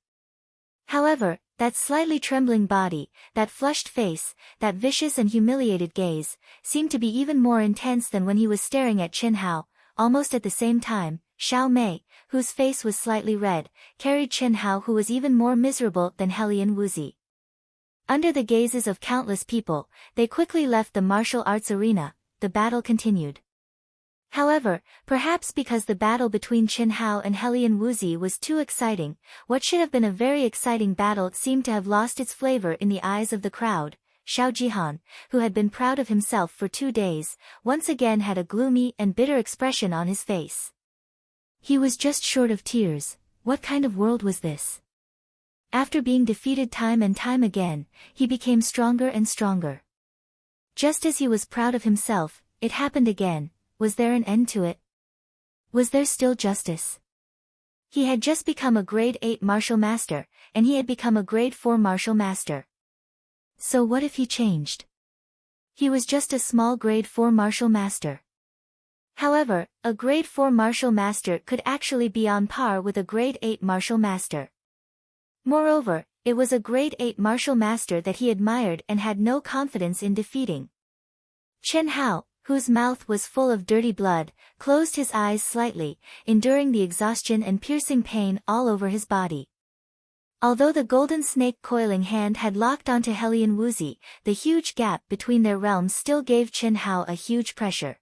However, that slightly trembling body, that flushed face, that vicious and humiliated gaze, seemed to be even more intense than when he was staring at Chen Hao. Almost at the same time, Xiao Mei, whose face was slightly red, carried Chen Hao who was even more miserable than Helian Wuzi. Under the gazes of countless people, they quickly left the martial arts arena. The battle continued. However, perhaps because the battle between Chen Hao and Helian Wuzi was too exciting, what should have been a very exciting battle seemed to have lost its flavor in the eyes of the crowd. Xiao Jihan, who had been proud of himself for 2 days, once again had a gloomy and bitter expression on his face. He was just short of tears. What kind of world was this? After being defeated time and time again, he became stronger and stronger. Just as he was proud of himself, it happened again. Was there an end to it? Was there still justice? He had just become a grade 8 martial master, and he had become a grade 4 martial master. So what if he changed? He was just a small grade 4 martial master. However, a grade 4 martial master could actually be on par with a grade 8 martial master. Moreover, it was a grade 8 martial master that he admired and had no confidence in defeating. Chen Hao, whose mouth was full of dirty blood, closed his eyes slightly, enduring the exhaustion and piercing pain all over his body. Although the golden snake coiling hand had locked onto Helian Wuzi, the huge gap between their realms still gave Chen Hao a huge pressure.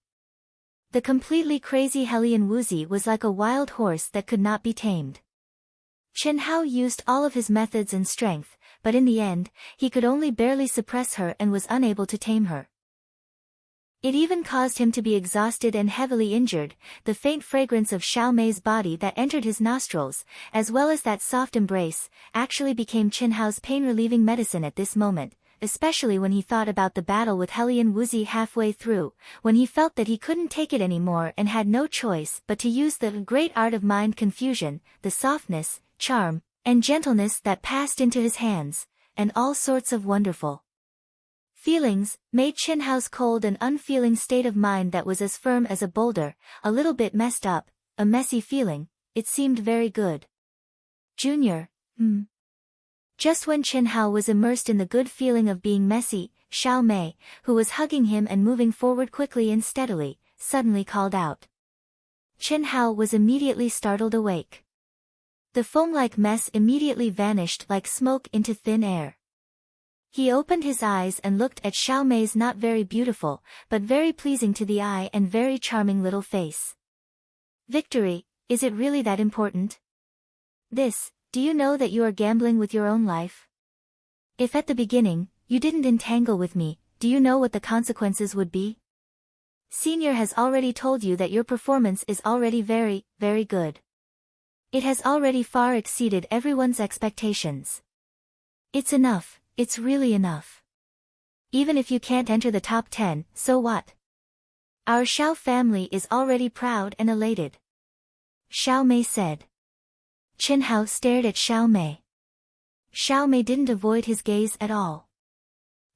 The completely crazy Helian Wuzi was like a wild horse that could not be tamed. Chen Hao used all of his methods and strength, but in the end, he could only barely suppress her and was unable to tame her. It even caused him to be exhausted and heavily injured. The faint fragrance of Xiao Mei's body that entered his nostrils, as well as that soft embrace, actually became Chen Hao's pain-relieving medicine at this moment. especially when he thought about the battle with Helian Woozy halfway through, when he felt that he couldn't take it anymore and had no choice but to use the great art of mind confusion, the softness, charm, and gentleness that passed into his hands, and all sorts of wonderful feelings, made Qin Hao's cold and unfeeling state of mind that was as firm as a boulder, a little bit messed up, a messy feeling. It seemed very good. Junior, Just when Qin Hao was immersed in the good feeling of being messy, Xiao Mei, who was hugging him and moving forward quickly and steadily, suddenly called out. Qin Hao was immediately startled awake. The foam-like mess immediately vanished like smoke into thin air. He opened his eyes and looked at Xiao Mei's not very beautiful, but very pleasing to the eye and very charming little face. Victory, is it really that important? Do you know that you are gambling with your own life? If at the beginning, you didn't entangle with me, do you know what the consequences would be? Senior has already told you that your performance is already very, very good. It has already far exceeded everyone's expectations. It's enough, it's really enough. Even if you can't enter the top 10, so what? Our Xiao family is already proud and elated. Xiao Mei said. Qin Hao stared at Xiao Mei. Xiao Mei didn't avoid his gaze at all.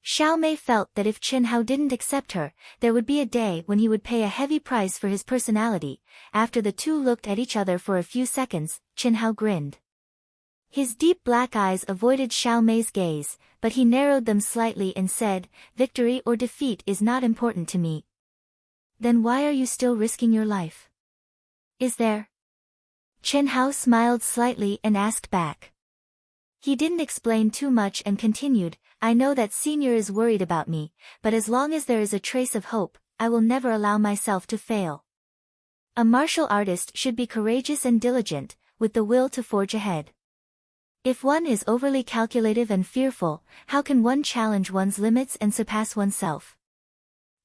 Xiao Mei felt that if Qin Hao didn't accept her, there would be a day when he would pay a heavy price for his personality. After the two looked at each other for a few seconds, Qin Hao grinned. His deep black eyes avoided Xiao Mei's gaze, but he narrowed them slightly and said, "Victory or defeat is not important to me." Then why are you still risking your life? Is there? Qin Hao smiled slightly and asked back. He didn't explain too much and continued, "I know that Senior is worried about me, but as long as there is a trace of hope, I will never allow myself to fail. A martial artist should be courageous and diligent, with the will to forge ahead. If one is overly calculative and fearful, how can one challenge one's limits and surpass oneself?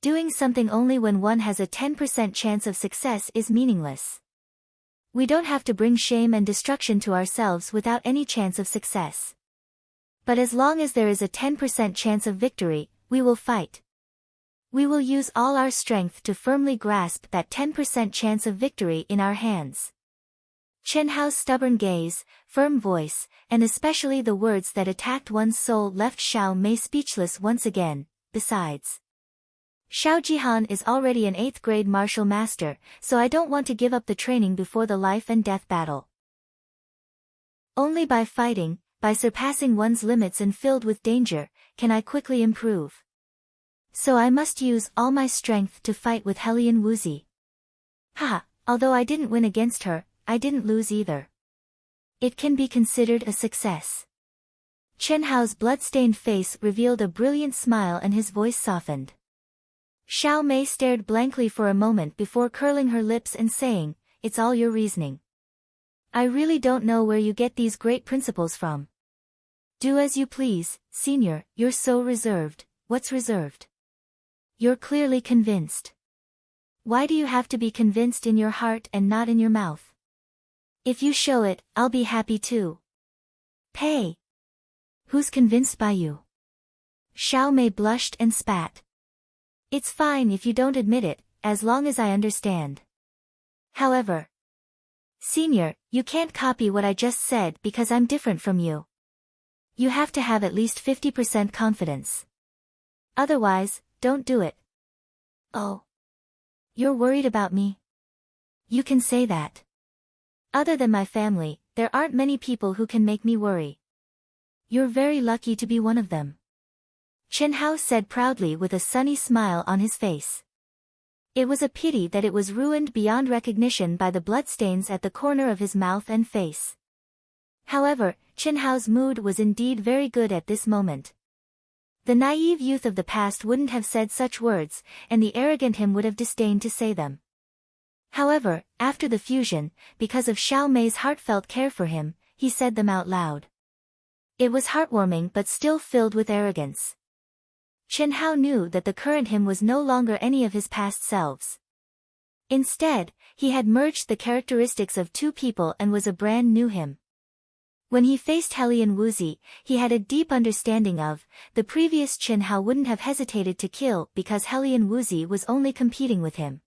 Doing something only when one has a 10% chance of success is meaningless. We don't have to bring shame and destruction to ourselves without any chance of success. But as long as there is a 10% chance of victory, we will fight. We will use all our strength to firmly grasp that 10% chance of victory in our hands." Qin Hao's stubborn gaze, firm voice, and especially the words that attacked one's soul left Xiao Mei speechless once again. Besides, Xiao Jihan is already an 8th grade martial master, so I don't want to give up the training before the life and death battle. Only by fighting, by surpassing one's limits and filled with danger, can I quickly improve. So I must use all my strength to fight with Helian Woozy. Haha, although I didn't win against her, I didn't lose either. It can be considered a success. Qin Hao's blood-stained face revealed a brilliant smile and his voice softened. Xiao Mei stared blankly for a moment before curling her lips and saying, "It's all your reasoning. I really don't know where you get these great principles from. Do as you please, Senior, you're so reserved. What's reserved? You're clearly convinced. Why do you have to be convinced in your heart and not in your mouth? If you show it, I'll be happy too. Pay. Who's convinced by you?" Xiao Mei blushed and spat. "It's fine if you don't admit it, as long as I understand. However, Senior, you can't copy what I just said because I'm different from you. You have to have at least 50% confidence. Otherwise, don't do it." "Oh. You're worried about me? You can say that. Other than my family, there aren't many people who can make me worry. You're very lucky to be one of them," Qin Hao said proudly with a sunny smile on his face. It was a pity that it was ruined beyond recognition by the bloodstains at the corner of his mouth and face. However, Qin Hao's mood was indeed very good at this moment. The naive youth of the past wouldn't have said such words, and the arrogant him would have disdained to say them. However, after the fusion, because of Xiao Mei's heartfelt care for him, he said them out loud. It was heartwarming but still filled with arrogance. Qin Hao knew that the current him was no longer any of his past selves. Instead, he had merged the characteristics of two people and was a brand new him. When he faced Hellion Woozy, he had a deep understanding of, the previous Chin Hao wouldn't have hesitated to kill because Hellion Woozy was only competing with him.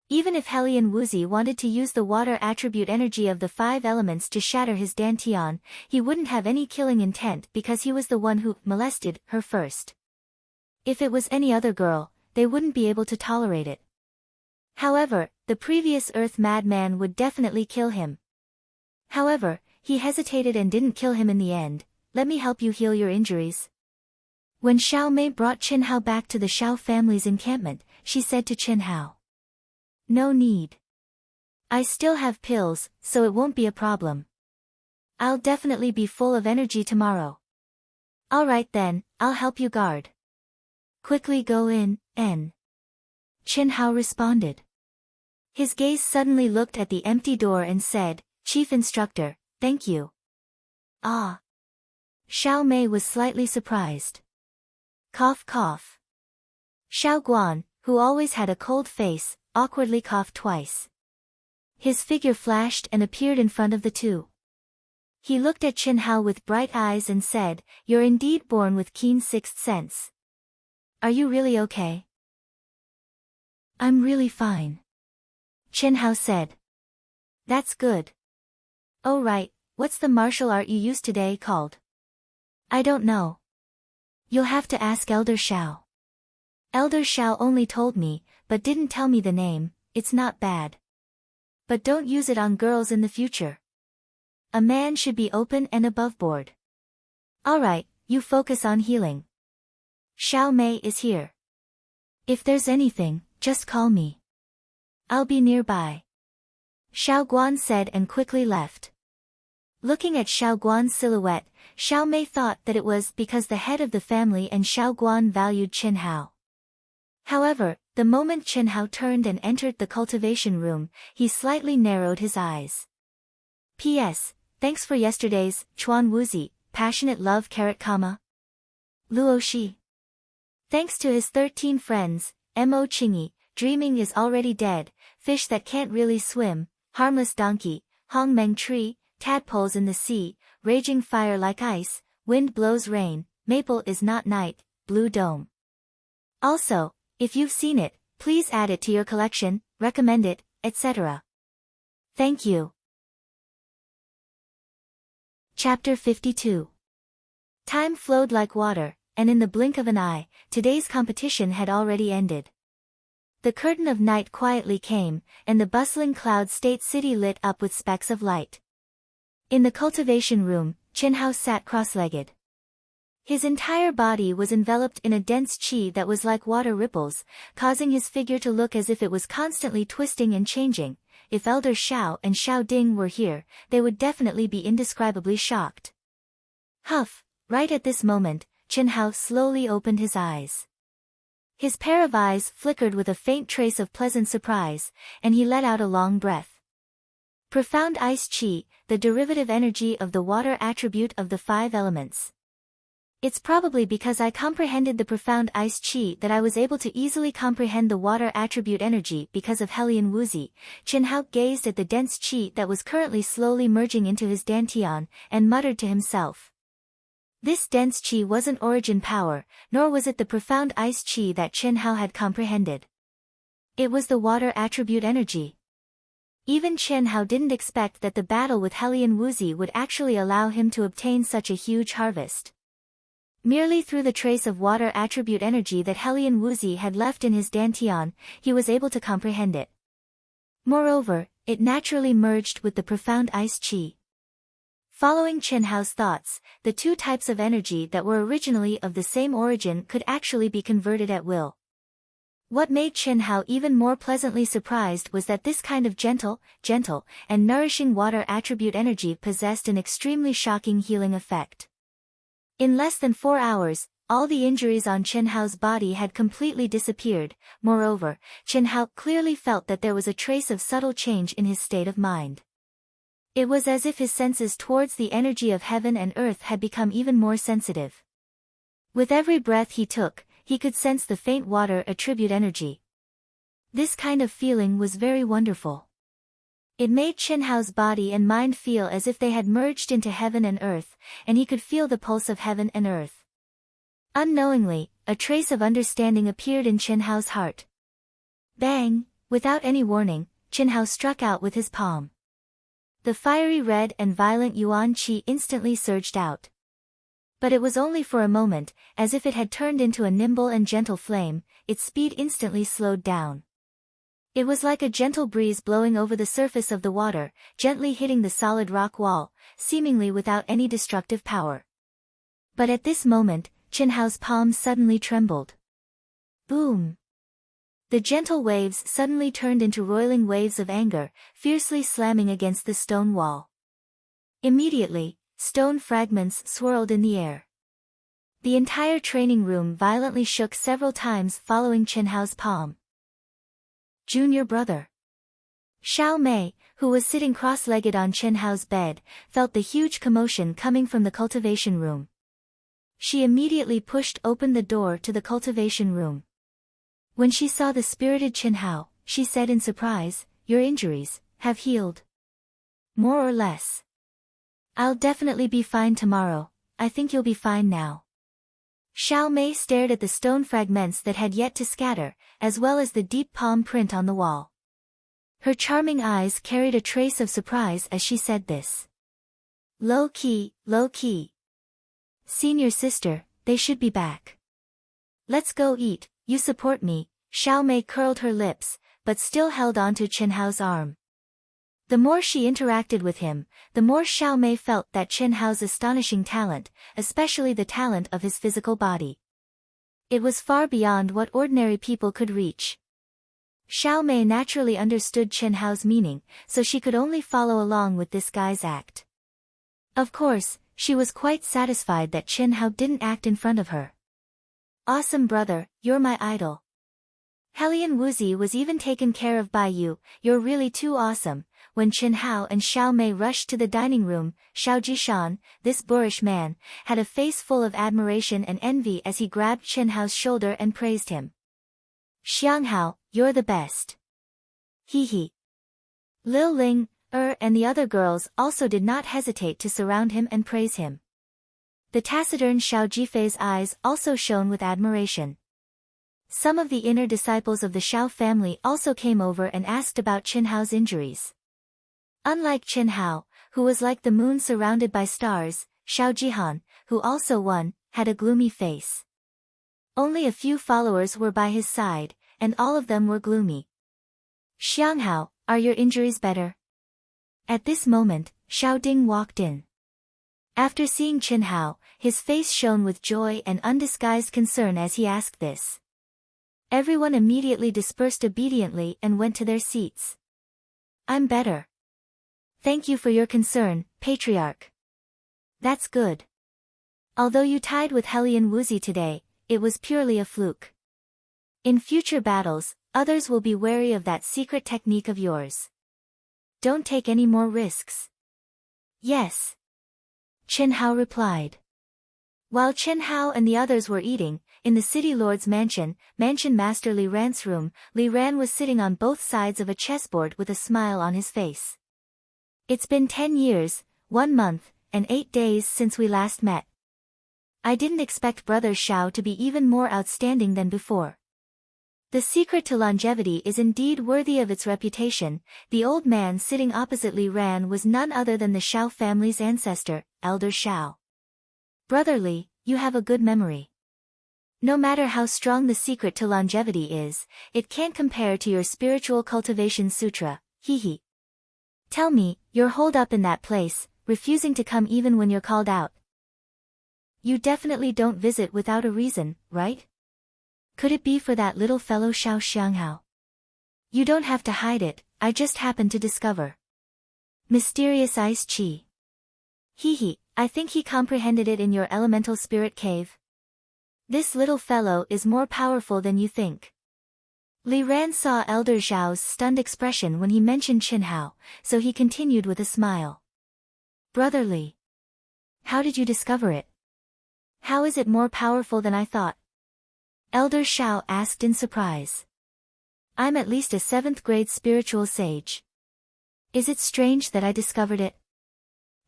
Even if Hellion Woozy wanted to use the water attribute energy of the 5 elements to shatter his Dantian, he wouldn't have any killing intent because he was the one who molested her first. If it was any other girl, they wouldn't be able to tolerate it. However, the previous Earth madman would definitely kill him. However, he hesitated and didn't kill him in the end. Let me help you heal your injuries. When Xiao Mei brought Chin Hao back to the Xiao family's encampment, she said to Chin Hao, "No need. I still have pills, so it won't be a problem. I'll definitely be full of energy tomorrow." "Alright then, I'll help you guard." "Quickly go in, N." Chin Hao responded. His gaze suddenly looked at the empty door and said, "Chief Instructor, thank you." "Ah." Xiao Mei was slightly surprised. Cough cough. Xiao Guan, who always had a cold face, awkwardly coughed twice. His figure flashed and appeared in front of the two. He looked at Chin Hao with bright eyes and said, "You're indeed born with keen sixth sense. Are you really okay?" "I'm really fine," Chin Hao said. "That's good. Oh right, what's the martial art you used today called?" "I don't know. You'll have to ask Elder Xiao. Elder Xiao only told me, but didn't tell me the name. It's not bad. But don't use it on girls in the future. A man should be open and aboveboard. Alright, you focus on healing. Xiao Mei is here. If there's anything, just call me. I'll be nearby." Xiao Guan said and quickly left. Looking at Xiao Guan's silhouette, Xiao Mei thought that it was because the head of the family and Xiao Guan valued Chin Hao. However, the moment Chin Hao turned and entered the cultivation room, he slightly narrowed his eyes. "P.S. Thanks for yesterday's, Chuan Wuzi, passionate love carrot comma. Luo Shi. Thanks to his 13 friends, Mo Chingy, dreaming is already dead, fish that can't really swim, harmless donkey, Hong Meng tree, tadpoles in the sea, raging fire like ice, wind blows rain, maple is not night, blue dome. Also, if you've seen it, please add it to your collection, recommend it, etc. Thank you." Chapter 52. Time flowed like water, and in the blink of an eye, today's competition had already ended. The curtain of night quietly came, and the bustling cloud state city lit up with specks of light. In the cultivation room, Chin Hao sat cross-legged. His entire body was enveloped in a dense qi that was like water ripples, causing his figure to look as if it was constantly twisting and changing. If Elder Xiao and Xiao Ding were here, they would definitely be indescribably shocked. Huff! Right at this moment, Chin Hao slowly opened his eyes. His pair of eyes flickered with a faint trace of pleasant surprise, and he let out a long breath. Profound Ice Qi, the derivative energy of the water attribute of the 5 elements. It's probably because I comprehended the profound Ice Qi that I was able to easily comprehend the water attribute energy because of Hellion Wuzi. Chin Hao gazed at the dense Qi that was currently slowly merging into his Dantian, and muttered to himself. This dense Qi wasn't origin power, nor was it the profound Ice Qi that Chin Hao had comprehended. It was the water attribute energy. Even Chin Hao didn't expect that the battle with Hellion Wuzi would actually allow him to obtain such a huge harvest. Merely through the trace of water attribute energy that Hellion Wuzi had left in his Dantian, he was able to comprehend it. Moreover, it naturally merged with the profound Ice Qi. Following Chin Hao's thoughts, the 2 types of energy that were originally of the same origin could actually be converted at will. What made Chin Hao even more pleasantly surprised was that this kind of gentle, and nourishing water attribute energy possessed an extremely shocking healing effect. In less than 4 hours, all the injuries on Chin Hao's body had completely disappeared. Moreover, Chin Hao clearly felt that there was a trace of subtle change in his state of mind. It was as if his senses towards the energy of heaven and earth had become even more sensitive. With every breath he took, he could sense the faint water attribute energy. This kind of feeling was very wonderful. It made Chen Hao's body and mind feel as if they had merged into heaven and earth, and he could feel the pulse of heaven and earth. Unknowingly, a trace of understanding appeared in Chen Hao's heart. Bang! Without any warning, Chen Hao struck out with his palm. The fiery red and violent yuan qi instantly surged out. But it was only for a moment, as if it had turned into a nimble and gentle flame, its speed instantly slowed down. It was like a gentle breeze blowing over the surface of the water, gently hitting the solid rock wall, seemingly without any destructive power. But at this moment, Chen Hao's palm suddenly trembled. Boom! The gentle waves suddenly turned into roiling waves of anger, fiercely slamming against the stone wall. Immediately, stone fragments swirled in the air. The entire training room violently shook several times following Chen Hao's palm. Junior brother. Xiao Mei, who was sitting cross-legged on Chen Hao's bed, felt the huge commotion coming from the cultivation room. She immediately pushed open the door to the cultivation room. When she saw the spirited Chen Hao, she said in surprise, "Your injuries have healed." "More or less. I'll definitely be fine tomorrow. I think you'll be fine now." Xiao Mei stared at the stone fragments that had yet to scatter, as well as the deep palm print on the wall. Her charming eyes carried a trace of surprise as she said this. Low key. Senior sister, they should be back. Let's go eat, you support me. Xiao Mei curled her lips, but still held on to Chen Hao's arm. The more she interacted with him, the more Xiao Mei felt that Chen Hao's astonishing talent, especially the talent of his physical body. It was far beyond what ordinary people could reach. Xiao Mei naturally understood Chen Hao's meaning, so she could only follow along with this guy's act. Of course, she was quite satisfied that Chen Hao didn't act in front of her. Awesome brother, you're my idol. Helian Wuzi was even taken care of by you, you're really too awesome. When Chen Hao and Xiao Mei rushed to the dining room, Xiao Jishan, this boorish man, had a face full of admiration and envy as he grabbed Chen Hao's shoulder and praised him. Xiang Hao, you're the best. Hee. Lil Ling, and the other girls also did not hesitate to surround him and praise him. The taciturn Xiao Jifei's eyes also shone with admiration. Some of the inner disciples of the Xiao family also came over and asked about Chen Hao's injuries. Unlike Chen Hao, who was like the moon surrounded by stars, Xiao Jihan, who also won, had a gloomy face. Only a few followers were by his side, and all of them were gloomy. Xiang Hao, are your injuries better? At this moment, Xiao Ding walked in. After seeing Chen Hao, his face shone with joy and undisguised concern as he asked this. Everyone immediately dispersed obediently and went to their seats. I'm better. Thank you for your concern, Patriarch. That's good. Although you tied with Helian Wuzi today, it was purely a fluke. In future battles, others will be wary of that secret technique of yours. Don't take any more risks. Yes. Chen Hao replied. While Chen Hao and the others were eating, in the city lord's mansion master Li Ran's room, Li Ran was sitting on both sides of a chessboard with a smile on his face. It's been 10 years, 1 month, and 8 days since we last met. I didn't expect Brother Xiao to be even more outstanding than before. The secret to longevity is indeed worthy of its reputation. The old man sitting opposite Li Ran was none other than the Xiao family's ancestor, Elder Xiao. Brother Li, you have a good memory. No matter how strong the secret to longevity is, it can't compare to your spiritual cultivation sutra, hee. Tell me, you're holed up in that place, refusing to come even when you're called out. You definitely don't visit without a reason, right? Could it be for that little fellow Xiao Xianghao? You don't have to hide it, I just happened to discover. Mysterious ice chi. Hee, I think he comprehended it in your elemental spirit cave. This little fellow is more powerful than you think. Li Ran saw Elder Zhao's stunned expression when he mentioned Chen Hao, so he continued with a smile. Brother Li. How did you discover it? How is it more powerful than I thought? Elder Xiao asked in surprise. I'm at least a 7th grade spiritual sage. Is it strange that I discovered it?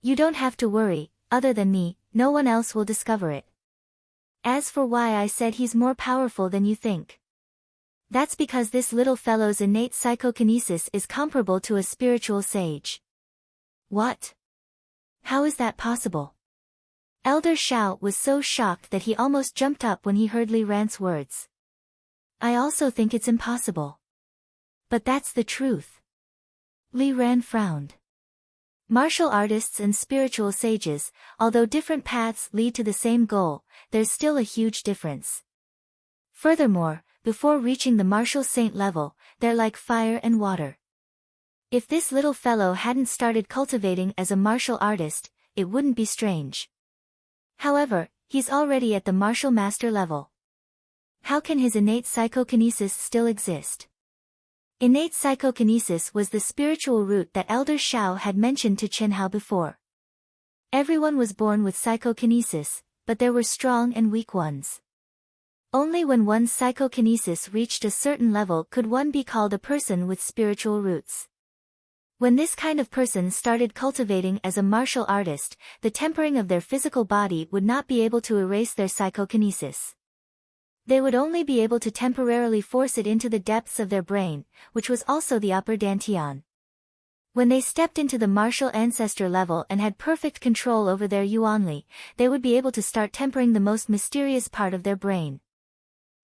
You don't have to worry, other than me, no one else will discover it. As for why I said he's more powerful than you think. That's because this little fellow's innate psychokinesis is comparable to a spiritual sage. What? How is that possible? Elder Shao was so shocked that he almost jumped up when he heard Li Ran's words. I also think it's impossible. But that's the truth. Li Ran frowned. Martial artists and spiritual sages, although different paths lead to the same goal, there's still a huge difference. Furthermore, before reaching the martial saint level, they're like fire and water. If this little fellow hadn't started cultivating as a martial artist, it wouldn't be strange. However, he's already at the martial master level. How can his innate psychokinesis still exist? Innate psychokinesis was the spiritual root that Elder Shao had mentioned to Chen Hao before. Everyone was born with psychokinesis, but there were strong and weak ones. Only when one's psychokinesis reached a certain level could one be called a person with spiritual roots. When this kind of person started cultivating as a martial artist, the tempering of their physical body would not be able to erase their psychokinesis. They would only be able to temporarily force it into the depths of their brain, which was also the upper dantian. When they stepped into the martial ancestor level and had perfect control over their yuanli, they would be able to start tempering the most mysterious part of their brain.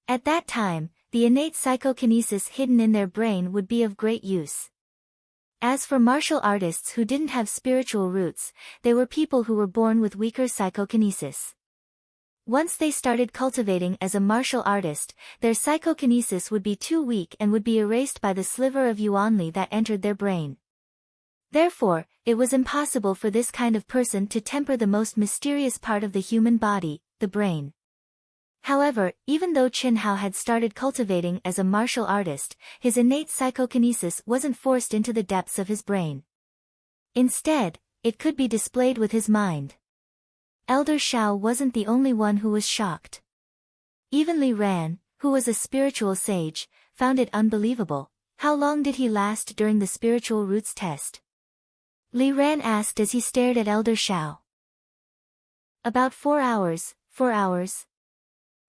At that time, the innate psychokinesis hidden in their brain would be of great use. As for martial artists who didn't have spiritual roots, they were people who were born with weaker psychokinesis. Once they started cultivating as a martial artist, their psychokinesis would be too weak and would be erased by the sliver of yuanli that entered their brain. Therefore, it was impossible for this kind of person to temper the most mysterious part of the human body, the brain. However, even though Chen Hao had started cultivating as a martial artist, his innate psychokinesis wasn't forced into the depths of his brain. Instead, it could be displayed with his mind. Elder Shao wasn't the only one who was shocked. Even Li Ran, who was a spiritual sage, found it unbelievable. How long did he last during the spiritual roots test? Li Ran asked as he stared at Elder Shao. About 4 hours, 4 hours.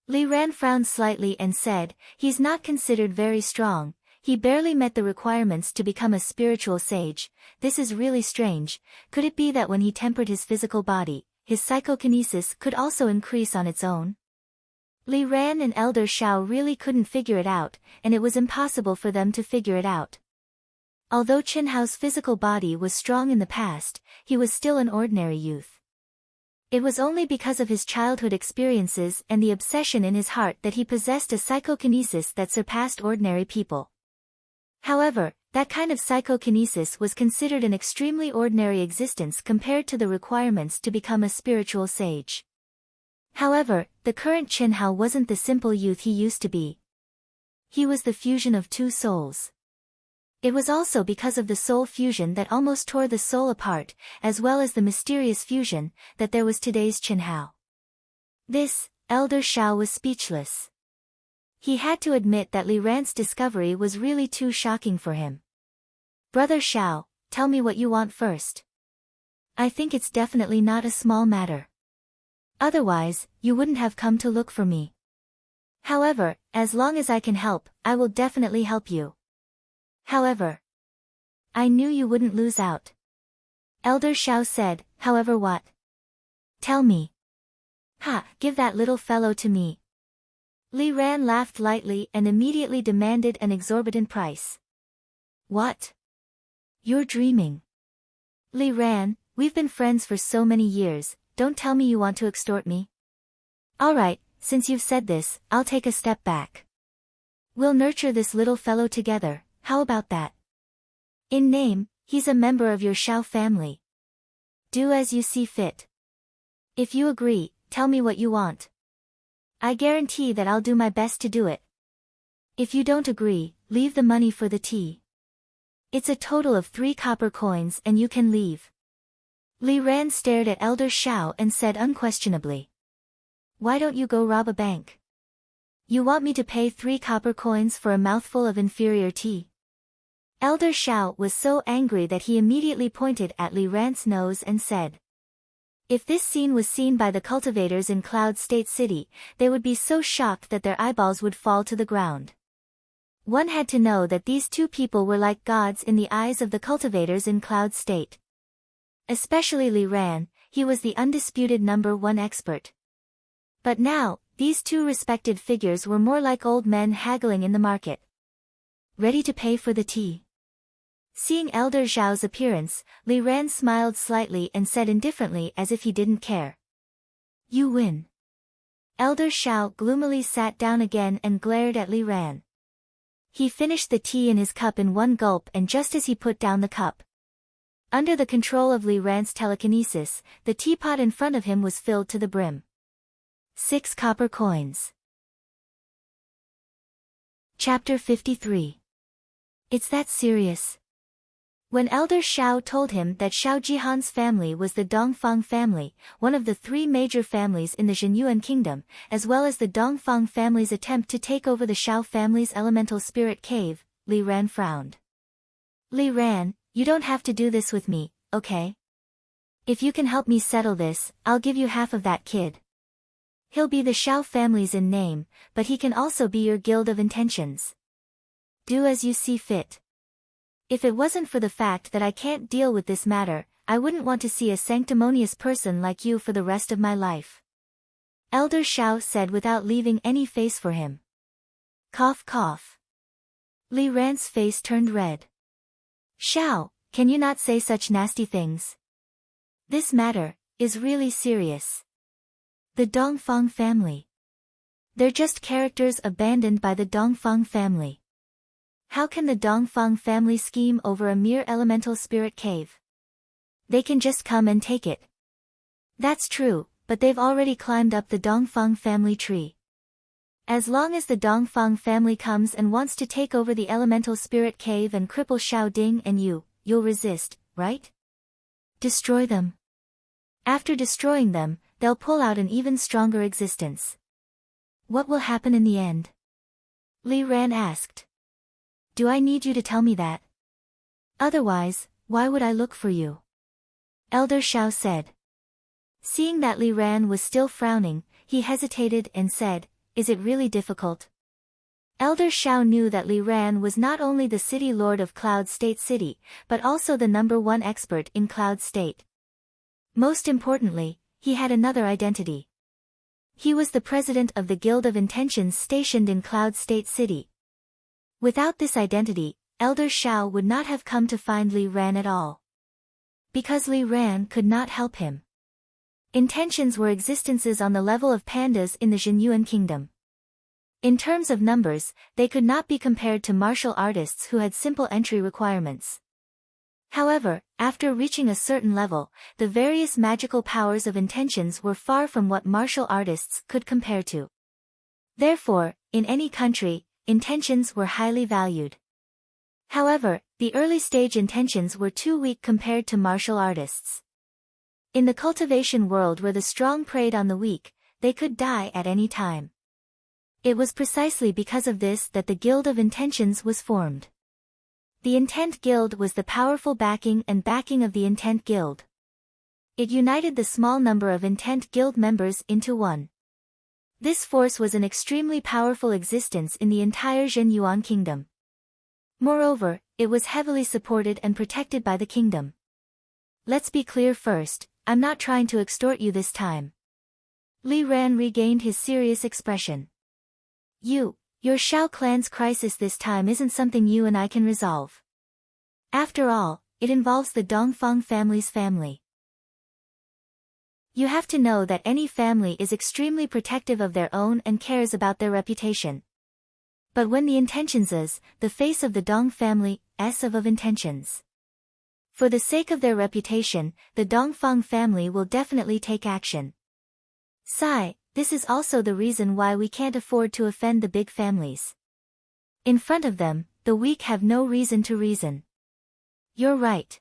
Li Ran frowned slightly and said, he's not considered very strong, he barely met the requirements to become a spiritual sage. This is really strange. Could it be that when he tempered his physical body, his psychokinesis could also increase on its own? Li Ran and Elder Shao really couldn't figure it out, and it was impossible for them to figure it out. Although Chen Hao's physical body was strong in the past, he was still an ordinary youth. It was only because of his childhood experiences and the obsession in his heart that he possessed a psychokinesis that surpassed ordinary people. However, that kind of psychokinesis was considered an extremely ordinary existence compared to the requirements to become a spiritual sage. However, the current Chen Hao wasn't the simple youth he used to be. He was the fusion of two souls. It was also because of the soul fusion that almost tore the soul apart, as well as the mysterious fusion, that there was today's Chen Hao. This, Elder Shao was speechless. He had to admit that Li Ran's discovery was really too shocking for him. Brother Shao, tell me what you want first. I think it's definitely not a small matter. Otherwise, you wouldn't have come to look for me. However, as long as I can help, I will definitely help you. However, I knew you wouldn't lose out. Elder Shao said, however what? Tell me. Ha, give that little fellow to me. Li Ran laughed lightly and immediately demanded an exorbitant price. What? You're dreaming. Li Ran, we've been friends for so many years, don't tell me you want to extort me. Alright, since you've said this, I'll take a step back. We'll nurture this little fellow together, how about that? In name, he's a member of your Shao family. Do as you see fit. If you agree, tell me what you want. I guarantee that I'll do my best to do it. If you don't agree, leave the money for the tea. It's a total of 3 copper coins and you can leave. Li Ran stared at Elder Shao and said unquestionably. Why don't you go rob a bank? You want me to pay 3 copper coins for a mouthful of inferior tea? Elder Shao was so angry that he immediately pointed at Li Ran's nose and said, "If this scene was seen by the cultivators in Cloud State City, they would be so shocked that their eyeballs would fall to the ground." One had to know that these two people were like gods in the eyes of the cultivators in Cloud State. Especially Li Ran, he was the undisputed #1 expert. But now, these two respected figures were more like old men haggling in the market. "Ready to pay for the tea?" Seeing Elder Zhao's appearance, Li Ran smiled slightly and said indifferently as if he didn't care, "You win." Elder Zhao gloomily sat down again and glared at Li Ran. He finished the tea in his cup in one gulp, and just as he put down the cup, under the control of Li Ran's telekinesis, the teapot in front of him was filled to the brim. 6 copper coins. Chapter 53. It's that serious? When Elder Shao told him that Shao Jihan's family was the Dongfang family, one of the 3 major families in the Zhenyuan kingdom, as well as the Dongfang family's attempt to take over the Shao family's elemental spirit cave, Li Ran frowned. "Li Ran, you don't have to do this with me, okay? If you can help me settle this, I'll give you half of that kid. He'll be the Shao family's in name, but he can also be your guild of intentions. Do as you see fit. If it wasn't for the fact that I can't deal with this matter, I wouldn't want to see a sanctimonious person like you for the rest of my life." Elder Shao said without leaving any face for him. Cough cough. Li Ran's face turned red. "Shao, can you not say such nasty things? This matter is really serious. The Dongfang family. They're just characters abandoned by the Dongfang family. How can the Dongfang family scheme over a mere elemental spirit cave? They can just come and take it." "That's true, but they've already climbed up the Dongfang family tree. As long as the Dongfang family comes and wants to take over the elemental spirit cave and cripple Shao Ding and you'll resist, right? Destroy them. After destroying them, they'll pull out an even stronger existence. What will happen in the end?" Li Ran asked. "Do I need you to tell me that? Otherwise, why would I look for you?" Elder Shao said. Seeing that Li Ran was still frowning, he hesitated and said, "Is it really difficult?" Elder Shao knew that Li Ran was not only the city lord of Cloud State City, but also the #1 expert in Cloud State. Most importantly, he had another identity. He was the president of the Guild of Intentions stationed in Cloud State City. Without this identity, Elder Shao would not have come to find Li Ran at all. Because Li Ran could not help him. Intentions were existences on the level of pandas in the Zhenyuan kingdom. In terms of numbers, they could not be compared to martial artists who had simple entry requirements. However, after reaching a certain level, the various magical powers of intentions were far from what martial artists could compare to. Therefore, in any country, intentions were highly valued. However, the early-stage intentions were too weak compared to martial artists. In the cultivation world where the strong preyed on the weak, they could die at any time. It was precisely because of this that the Guild of Intentions was formed. The Intent Guild was the powerful backing of the Intent Guild. It united the small number of Intent Guild members into one. This force was an extremely powerful existence in the entire Zhenyuan kingdom. Moreover, it was heavily supported and protected by the kingdom. Let's be clear first, I'm not trying to extort you this time. Li Ran regained his serious expression. Your Shao clan's crisis this time isn't something you and I can resolve. After all, it involves the Dongfang family's family. You have to know that any family is extremely protective of their own and cares about their reputation. But when the intentions is, the face of the Dong family, of intentions. For the sake of their reputation, the Dongfang family will definitely take action. Sigh, this is also the reason why we can't afford to offend the big families. In front of them, the weak have no reason to reason. You're right.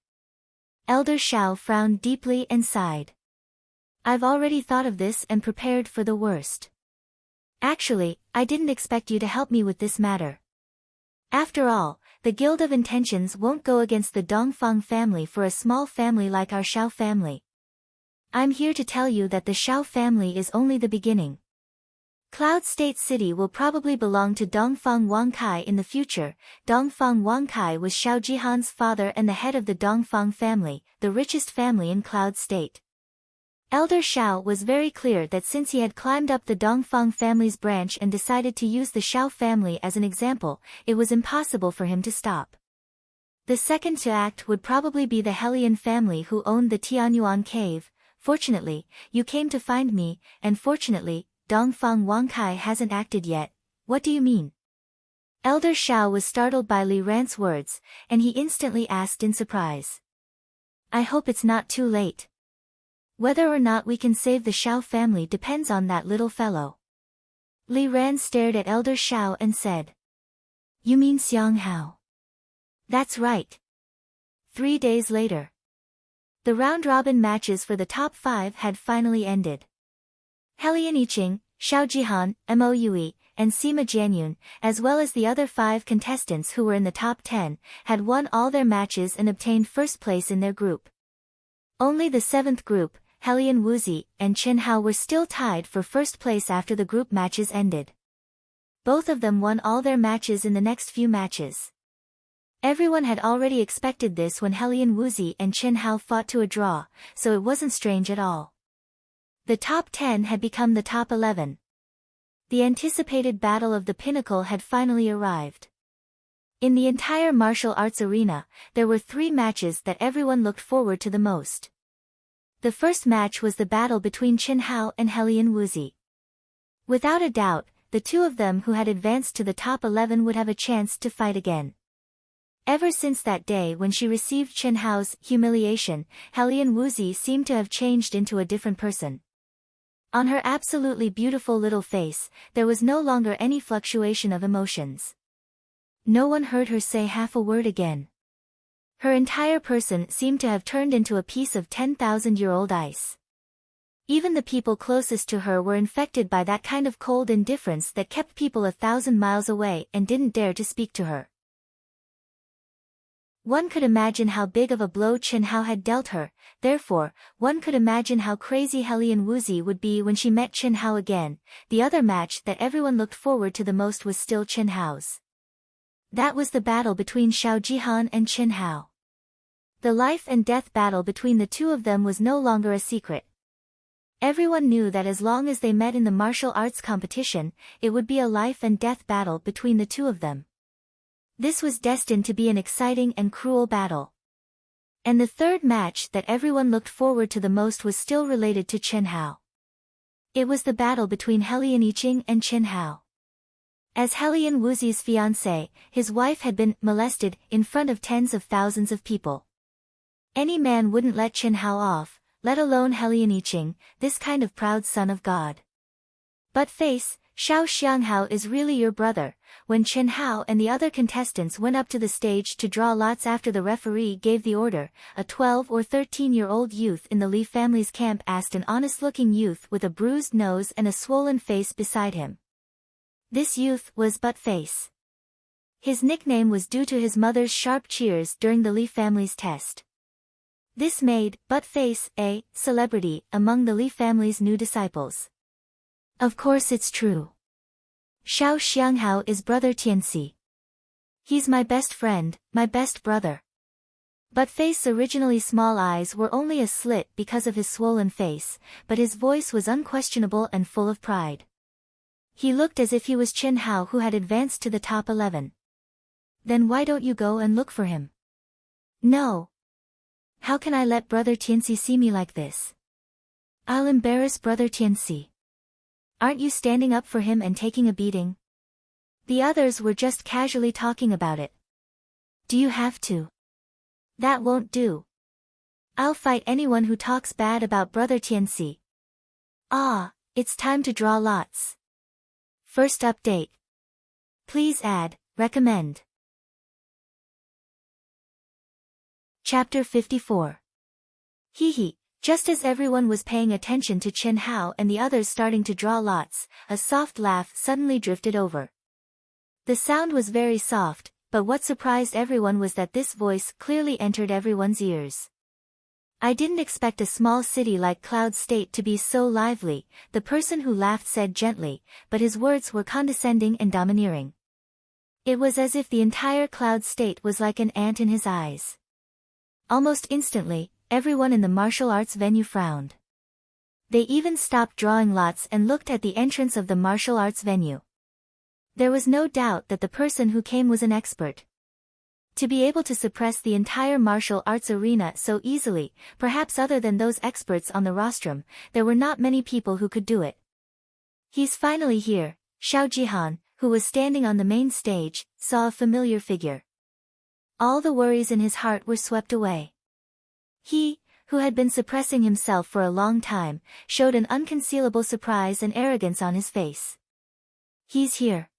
Elder Shao frowned deeply and sighed. I've already thought of this and prepared for the worst. Actually, I didn't expect you to help me with this matter. After all, the Guild of Intentions won't go against the Dongfang family for a small family like our Shao family. I'm here to tell you that the Shao family is only the beginning. Cloud State City will probably belong to Dongfang Wangkai in the future. Dongfang Wangkai was Shao Jihan's father and the head of the Dongfang family, the richest family in Cloud State. Elder Shao was very clear that since he had climbed up the Dongfang family's branch and decided to use the Shao family as an example, it was impossible for him to stop. The second to act would probably be the Helian family who owned the Tianyuan cave. Fortunately, you came to find me, and fortunately, Dongfang Wangkai hasn't acted yet. What do you mean? Elder Shao was startled by Li Ran's words, and he instantly asked in surprise. I hope it's not too late. Whether or not we can save the Shao family depends on that little fellow. Li Ran stared at Elder Shao and said. You mean Xiang Hao? That's right. 3 days later. The round-robin matches for the top 5 had finally ended. Helian Yiqing, Shao Jihan, Moue, and Sima Jianyun, as well as the other 5 contestants who were in the top 10, had won all their matches and obtained first place in their group. Only the 7th group, Helian Wuzi and Qin Hao, were still tied for first place after the group matches ended. Both of them won all their matches in the next few matches. Everyone had already expected this when Helian Wuzi and Qin Hao fought to a draw, so it wasn't strange at all. The top 10 had become the top 11. The anticipated battle of the pinnacle had finally arrived. In the entire martial arts arena, there were 3 matches that everyone looked forward to the most. The first match was the battle between Qin Hao and Helian Wuzi. Without a doubt, the two of them who had advanced to the top 11 would have a chance to fight again. Ever since that day when she received Qin Hao's humiliation, Helian Wuzi seemed to have changed into a different person. On her absolutely beautiful little face, there was no longer any fluctuation of emotions. No one heard her say half a word again. Her entire person seemed to have turned into a piece of 10,000-year-old ice. Even the people closest to her were infected by that kind of cold indifference that kept people 1,000 miles away and didn't dare to speak to her. One could imagine how big of a blow Qin Hao had dealt her, therefore, one could imagine how crazy Helian Wuzi would be when she met Qin Hao again. The other match that everyone looked forward to the most was still Qin Hao's. That was the battle between Shao Jihan and Qin Hao. The life and death battle between the two of them was no longer a secret. Everyone knew that as long as they met in the martial arts competition, it would be a life and death battle between the two of them. This was destined to be an exciting and cruel battle. And the third match that everyone looked forward to the most was still related to Qin Hao. It was the battle between Helian Yiqing and Qin Hao. As Helian Wuzi's fiancé, his wife had been molested in front of tens of thousands of people. Any man wouldn't let Qin Hao off, let alone Helian Yiqing, this kind of proud son of God. But face, Shao Xianghao is really your brother. When Qin Hao and the other contestants went up to the stage to draw lots after the referee gave the order, a 12 or 13-year-old youth in the Li family's camp asked an honest-looking youth with a bruised nose and a swollen face beside him. This youth was Butt Face. His nickname was due to his mother's sharp cheers during the Li family's test. This made Butt Face a celebrity among the Li family's new disciples. Of course it's true. Shao Xianghao is brother Tianxi. He's my best friend, my best brother. Butt Face's originally small eyes were only a slit because of his swollen face, but his voice was unquestionable and full of pride. He looked as if he was Qin Hao who had advanced to the top 11. Then why don't you go and look for him? No. How can I let brother Tianxi see me like this? I'll embarrass brother Tianxi. Aren't you standing up for him and taking a beating? The others were just casually talking about it. Do you have to? That won't do. I'll fight anyone who talks bad about brother Tianxi. Ah, it's time to draw lots. First update. Please add, recommend. Chapter 54. Hee. Just as everyone was paying attention to Qin Hao and the others starting to draw lots, a soft laugh suddenly drifted over. The sound was very soft, but what surprised everyone was that this voice clearly entered everyone's ears. I didn't expect a small city like Cloud State to be so lively, the person who laughed said gently, but his words were condescending and domineering. It was as if the entire Cloud State was like an ant in his eyes. Almost instantly, everyone in the martial arts venue frowned. They even stopped drawing lots and looked at the entrance of the martial arts venue. There was no doubt that the person who came was an expert. To be able to suppress the entire martial arts arena so easily, perhaps other than those experts on the rostrum, there were not many people who could do it. He's finally here, Xiao Jihan, who was standing on the main stage, saw a familiar figure. All the worries in his heart were swept away. He, who had been suppressing himself for a long time, showed an unconcealable surprise and arrogance on his face. He's here.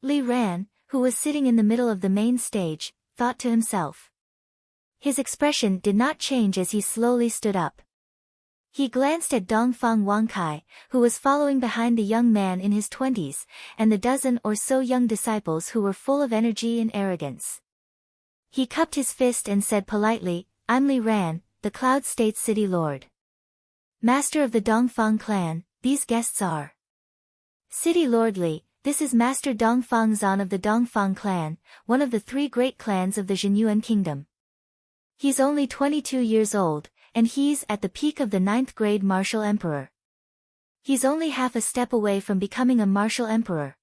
Li Ran, who was sitting in the middle of the main stage, thought to himself. His expression did not change as he slowly stood up. He glanced at Dongfang Wangkai, who was following behind the young man in his 20s, and the dozen or so young disciples who were full of energy and arrogance. He cupped his fist and said politely, "I'm Li Ran, the Cloud State City Lord. Master of the Dongfang clan, these guests are." "City Lord Li, this is Master Dongfang Zan of the Dongfang clan, one of the 3 great clans of the Zhenyuan kingdom. He's only 22 years old, and he's at the peak of the 9th grade martial emperor. He's only half a step away from becoming a martial emperor.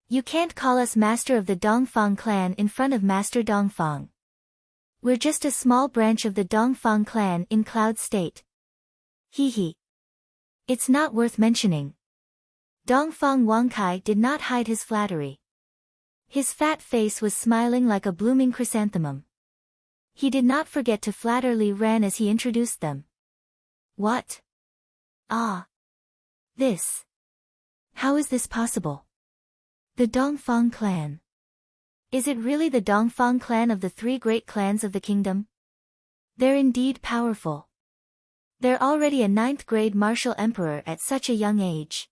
You can't call us Master of the Dongfang clan in front of Master Dongfang. We're just a small branch of the Dongfang clan in Cloud State. Hee. It's not worth mentioning." Dongfang Wangkai did not hide his flattery. His fat face was smiling like a blooming chrysanthemum. He did not forget to flatter Li Ran as he introduced them. "What? Ah. This. How is this possible? The Dongfang clan. Is it really the Dongfang clan of the 3 great clans of the kingdom? They're indeed powerful. They're already a 9th grade martial emperor at such a young age.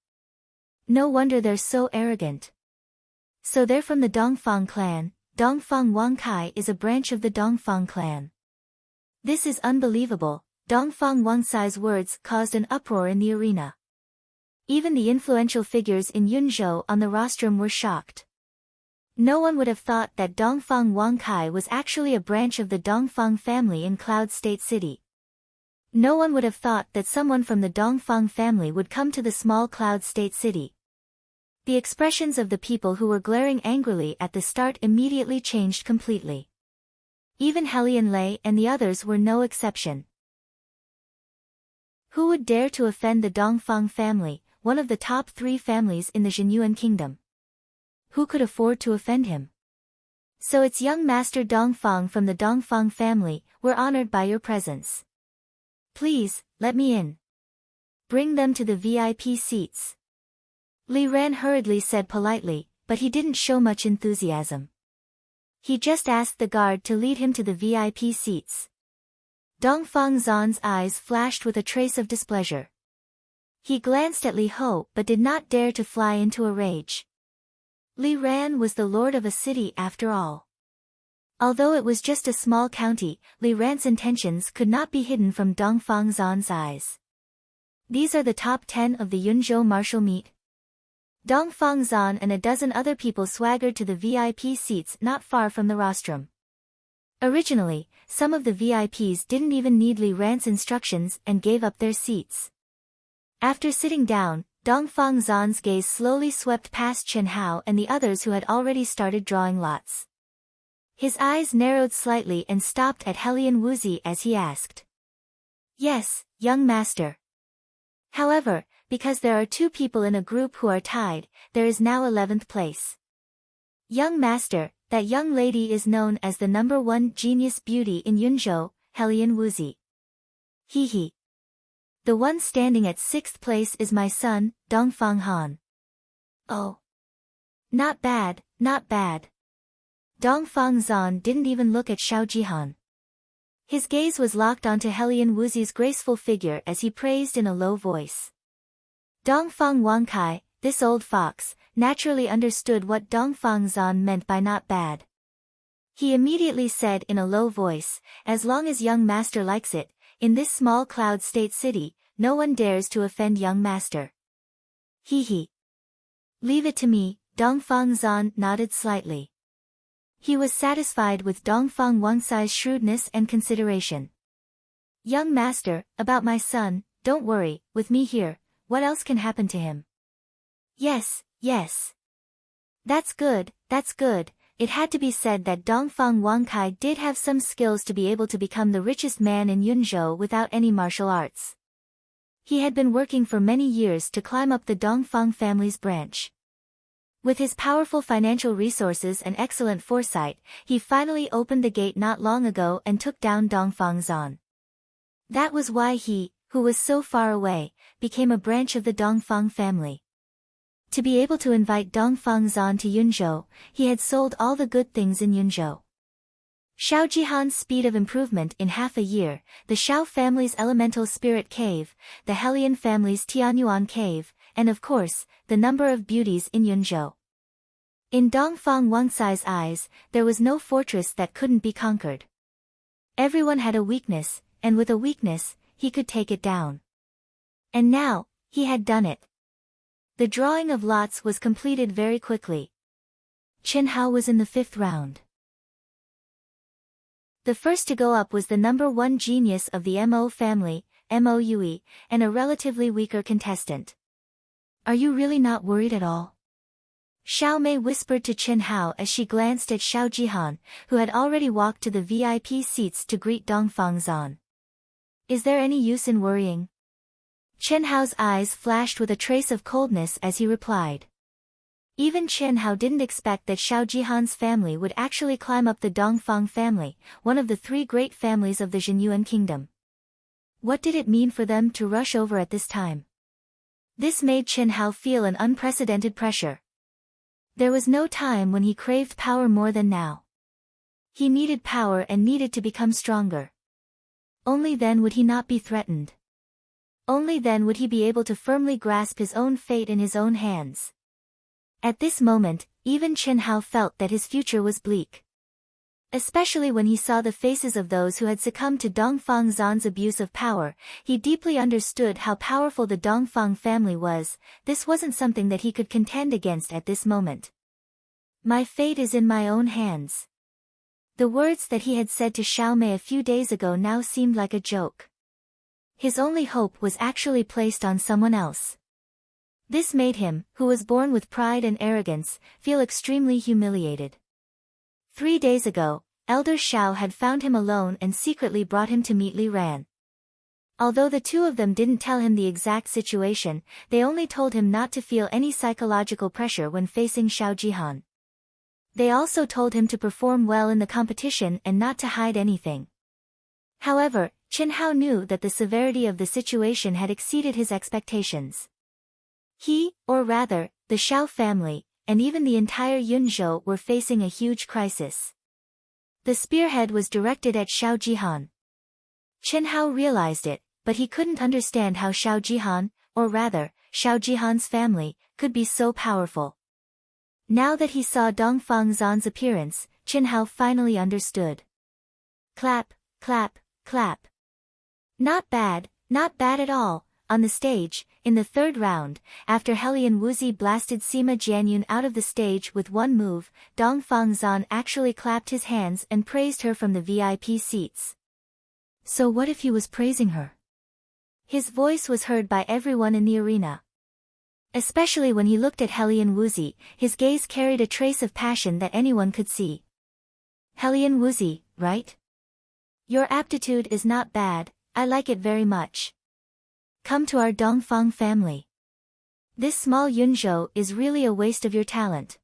No wonder they're so arrogant. So they're from the Dongfang clan. Dongfang Wangkai is a branch of the Dongfang clan. This is unbelievable." Dongfang Wangcai's words caused an uproar in the arena. Even the influential figures in Yunzhou on the rostrum were shocked. No one would have thought that Dongfang Wangkai was actually a branch of the Dongfang family in Cloud State City. No one would have thought that someone from the Dongfang family would come to the small Cloud State City. The expressions of the people who were glaring angrily at the start immediately changed completely. Even Helian Lei and the others were no exception. Who would dare to offend the Dongfang family, one of the top 3 families in the Zhenyuan kingdom? Who could afford to offend him? So it's young Master Dongfang from the Dongfang family. We're honored by your presence. Please, let me in. Bring them to the VIP seats." Li Ran hurriedly said politely, but he didn't show much enthusiasm. He just asked the guard to lead him to the VIP seats. Dongfang Zan's eyes flashed with a trace of displeasure. He glanced at Li Ho but did not dare to fly into a rage. Li Ran was the lord of a city after all. Although it was just a small county, Li Ran's intentions could not be hidden from Dongfang Zan's eyes. These are the top 10 of the Yunzhou martial meet. Dongfang Zan and a dozen other people swaggered to the VIP seats not far from the rostrum. Originally, some of the VIPs didn't even need Li Ran's instructions and gave up their seats. After sitting down, Dongfang Zan's gaze slowly swept past Chen Hao and the others who had already started drawing lots. His eyes narrowed slightly and stopped at Helian Wuzi as he asked. "Yes, young master. However, because there are 2 people in a group who are tied, there is now 11th place. Young master, that young lady is known as the number 1 genius beauty in Yunzhou, Helian Wuzi. Hee. The one standing at 6th place is my son, Dongfang Han." "Oh. Not bad, not bad." Dongfang Zan didn't even look at Xiao Jihan. His gaze was locked onto Helian Wuzi's graceful figure as he praised in a low voice. "Dongfang Wangkai, this old fox, naturally understood what Dongfang Zan meant by not bad. He immediately said in a low voice, "As long as young master likes it, in this small cloud state city, no one dares to offend young master." He. "Leave it to me," Dongfang Zan nodded slightly. He was satisfied with Dongfang Wangsai's shrewdness and consideration. "Young master, about my son, don't worry, with me here, what else can happen to him?" Yes. That's good. It had to be said that Dongfang Wangkai did have some skills to be able to become the richest man in Yunzhou without any martial arts. He had been working for many years to climb up the Dongfang family's branch. With his powerful financial resources and excellent foresight, he finally opened the gate not long ago and took down Dongfang Zan. That was why he, who was so far away, became a branch of the Dongfang family. To be able to invite Dongfang Zan to Yunzhou, he had sold all the good things in Yunzhou. Xiao Jihan's speed of improvement in half a year, the Xiao family's elemental spirit cave, the Helian family's Tianyuan cave, and of course, the number of beauties in Yunzhou. In Dongfang Wangsai's eyes, there was no fortress that couldn't be conquered. Everyone had a weakness, and with a weakness, he could take it down. And now, he had done it. The drawing of lots was completed very quickly. Chen Hao was in the 5th round. The first to go up was the number 1 genius of the Mo family, Mo Yue, and a relatively weaker contestant. "Are you really not worried at all?" Xiao Mei whispered to Chen Hao as she glanced at Xiao Jihan, who had already walked to the VIP seats to greet Dongfang Zan. "Is there any use in worrying?" Chen Hao's eyes flashed with a trace of coldness as he replied. Even Chen Hao didn't expect that Xiao Jihan's family would actually climb up the Dongfang family, one of the 3 great families of the Zhenyuan kingdom. What did it mean for them to rush over at this time? This made Chen Hao feel an unprecedented pressure. There was no time when he craved power more than now. He needed power and needed to become stronger. Only then would he not be threatened. Only then would he be able to firmly grasp his own fate in his own hands. At this moment, even Chen Hao felt that his future was bleak. Especially when he saw the faces of those who had succumbed to Dongfang Zan's abuse of power, he deeply understood how powerful the Dongfang family was. This wasn't something that he could contend against at this moment. "My fate is in my own hands." The words that he had said to Xiao Mei a few days ago now seemed like a joke. His only hope was actually placed on someone else. This made him, who was born with pride and arrogance, feel extremely humiliated. 3 days ago, Elder Xiao had found him alone and secretly brought him to meet Li Ran. Although the 2 of them didn't tell him the exact situation, they only told him not to feel any psychological pressure when facing Xiao Jihan. They also told him to perform well in the competition and not to hide anything. However, Chen Hao knew that the severity of the situation had exceeded his expectations. He, or rather, the Xiao family, and even the entire Yunzhou were facing a huge crisis. The spearhead was directed at Xiao Jihan. Chen Hao realized it, but he couldn't understand how Xiao Jihan, or rather, Xiao Jihan's family, could be so powerful. Now that he saw Dongfang Zan's appearance, Chen Hao finally understood. Clap, clap, clap. Not bad at all. On the stage, in the 3rd round, after Helian Wuzi blasted Sima Jianyun out of the stage with one move, Dongfang Zan actually clapped his hands and praised her from the VIP seats. So what if he was praising her? His voice was heard by everyone in the arena. Especially when he looked at Helian Wuzi, his gaze carried a trace of passion that anyone could see. "Helian Wuzi, right? Your aptitude is not bad, I like it very much. Come to our Dongfang family. This small Yunzhou is really a waste of your talent."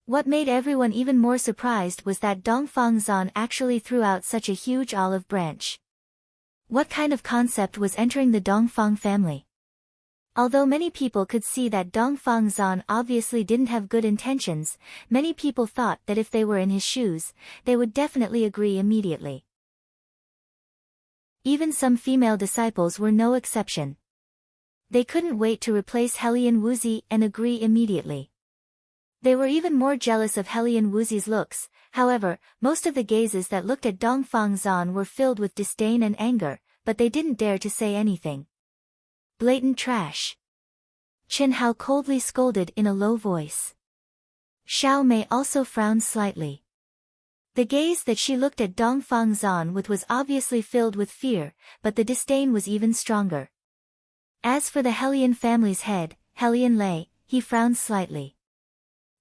What made everyone even more surprised was that Dongfang Zan actually threw out such a huge olive branch. What kind of concept was entering the Dongfang family? Although many people could see that Dongfang Zan obviously didn't have good intentions, many people thought that if they were in his shoes, they would definitely agree immediately. Even some female disciples were no exception. They couldn't wait to replace Helian Wuzi and agree immediately. They were even more jealous of Helian Wuzi's looks. However, most of the gazes that looked at Dongfang Zan were filled with disdain and anger, but they didn't dare to say anything. Blatant trash. Chen Hao coldly scolded in a low voice. Xiao Mei also frowned slightly. The gaze that she looked at Dongfang Zan with was obviously filled with fear, but the disdain was even stronger. As for the Helian family's head, Helian Lei, he frowned slightly.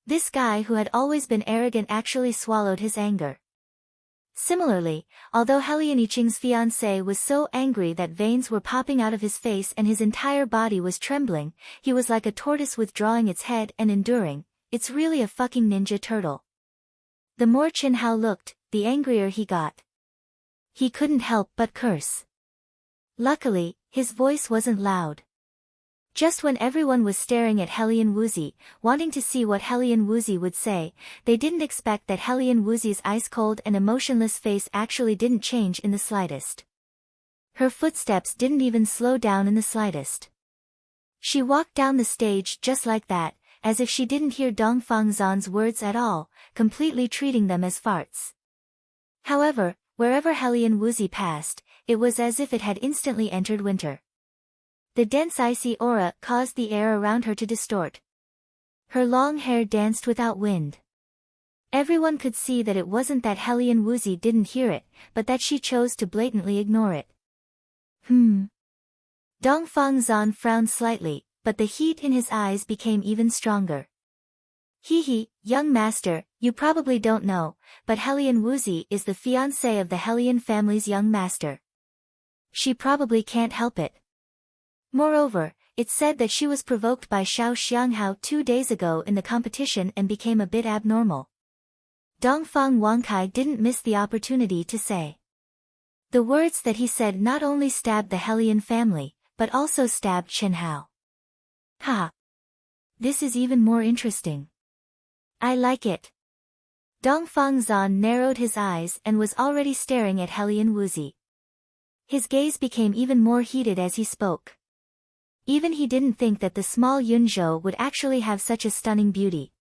This guy who had always been arrogant actually swallowed his anger. Similarly, although Helian Yiqing's fiancé was so angry that veins were popping out of his face and his entire body was trembling, he was like a tortoise withdrawing its head and enduring. It's really a fucking ninja turtle. The more Chen Hao looked, the angrier he got. He couldn't help but curse. Luckily, his voice wasn't loud. Just when everyone was staring at Helian Wuzi, wanting to see what Helian Wuzi would say, they didn't expect that Helian Wuzi's ice-cold and emotionless face actually didn't change in the slightest. Her footsteps didn't even slow down in the slightest. She walked down the stage just like that, as if she didn't hear Dongfang Zan's words at all, completely treating them as farts. However, wherever Helian Wuzi passed, it was as if it had instantly entered winter. The dense icy aura caused the air around her to distort. Her long hair danced without wind. Everyone could see that it wasn't that Helian Wuzi didn't hear it, but that she chose to blatantly ignore it. Dongfang Zan frowned slightly, but the heat in his eyes became even stronger. He, young master, you probably don't know, but Helian Wuzi is the fiancé of the Helian family's young master. She probably can't help it. Moreover, it's said that she was provoked by Xiao Xianghao 2 days ago in the competition and became a bit abnormal. Dongfang Wangkai didn't miss the opportunity to say. The words that he said not only stabbed the Helian family, but also stabbed Chen Hao. Ha! This is even more interesting. I like it. Dongfang Zan narrowed his eyes and was already staring at Helian Wuzi. His gaze became even more heated as he spoke. Even he didn't think that the small Yunzhou would actually have such a stunning beauty.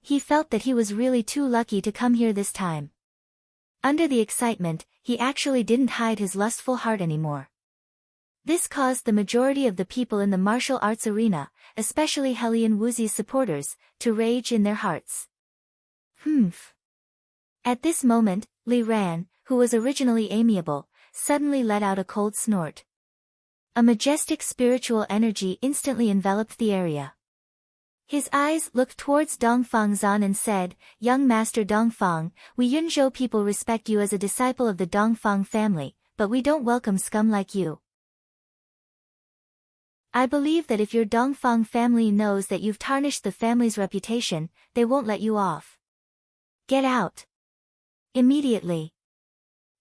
He felt that he was really too lucky to come here this time. Under the excitement, he actually didn't hide his lustful heart anymore. This caused the majority of the people in the martial arts arena, especially Helian Wuzi's supporters, to rage in their hearts. At this moment, Li Ran, who was originally amiable, suddenly let out a cold snort. A majestic spiritual energy instantly enveloped the area. His eyes looked towards Dongfang Zan and said, "Young Master Dongfang, we Yunzhou people respect you as a disciple of the Dongfang family, but we don't welcome scum like you. I believe that if your Dongfang family knows that you've tarnished the family's reputation, they won't let you off. Get out. Immediately."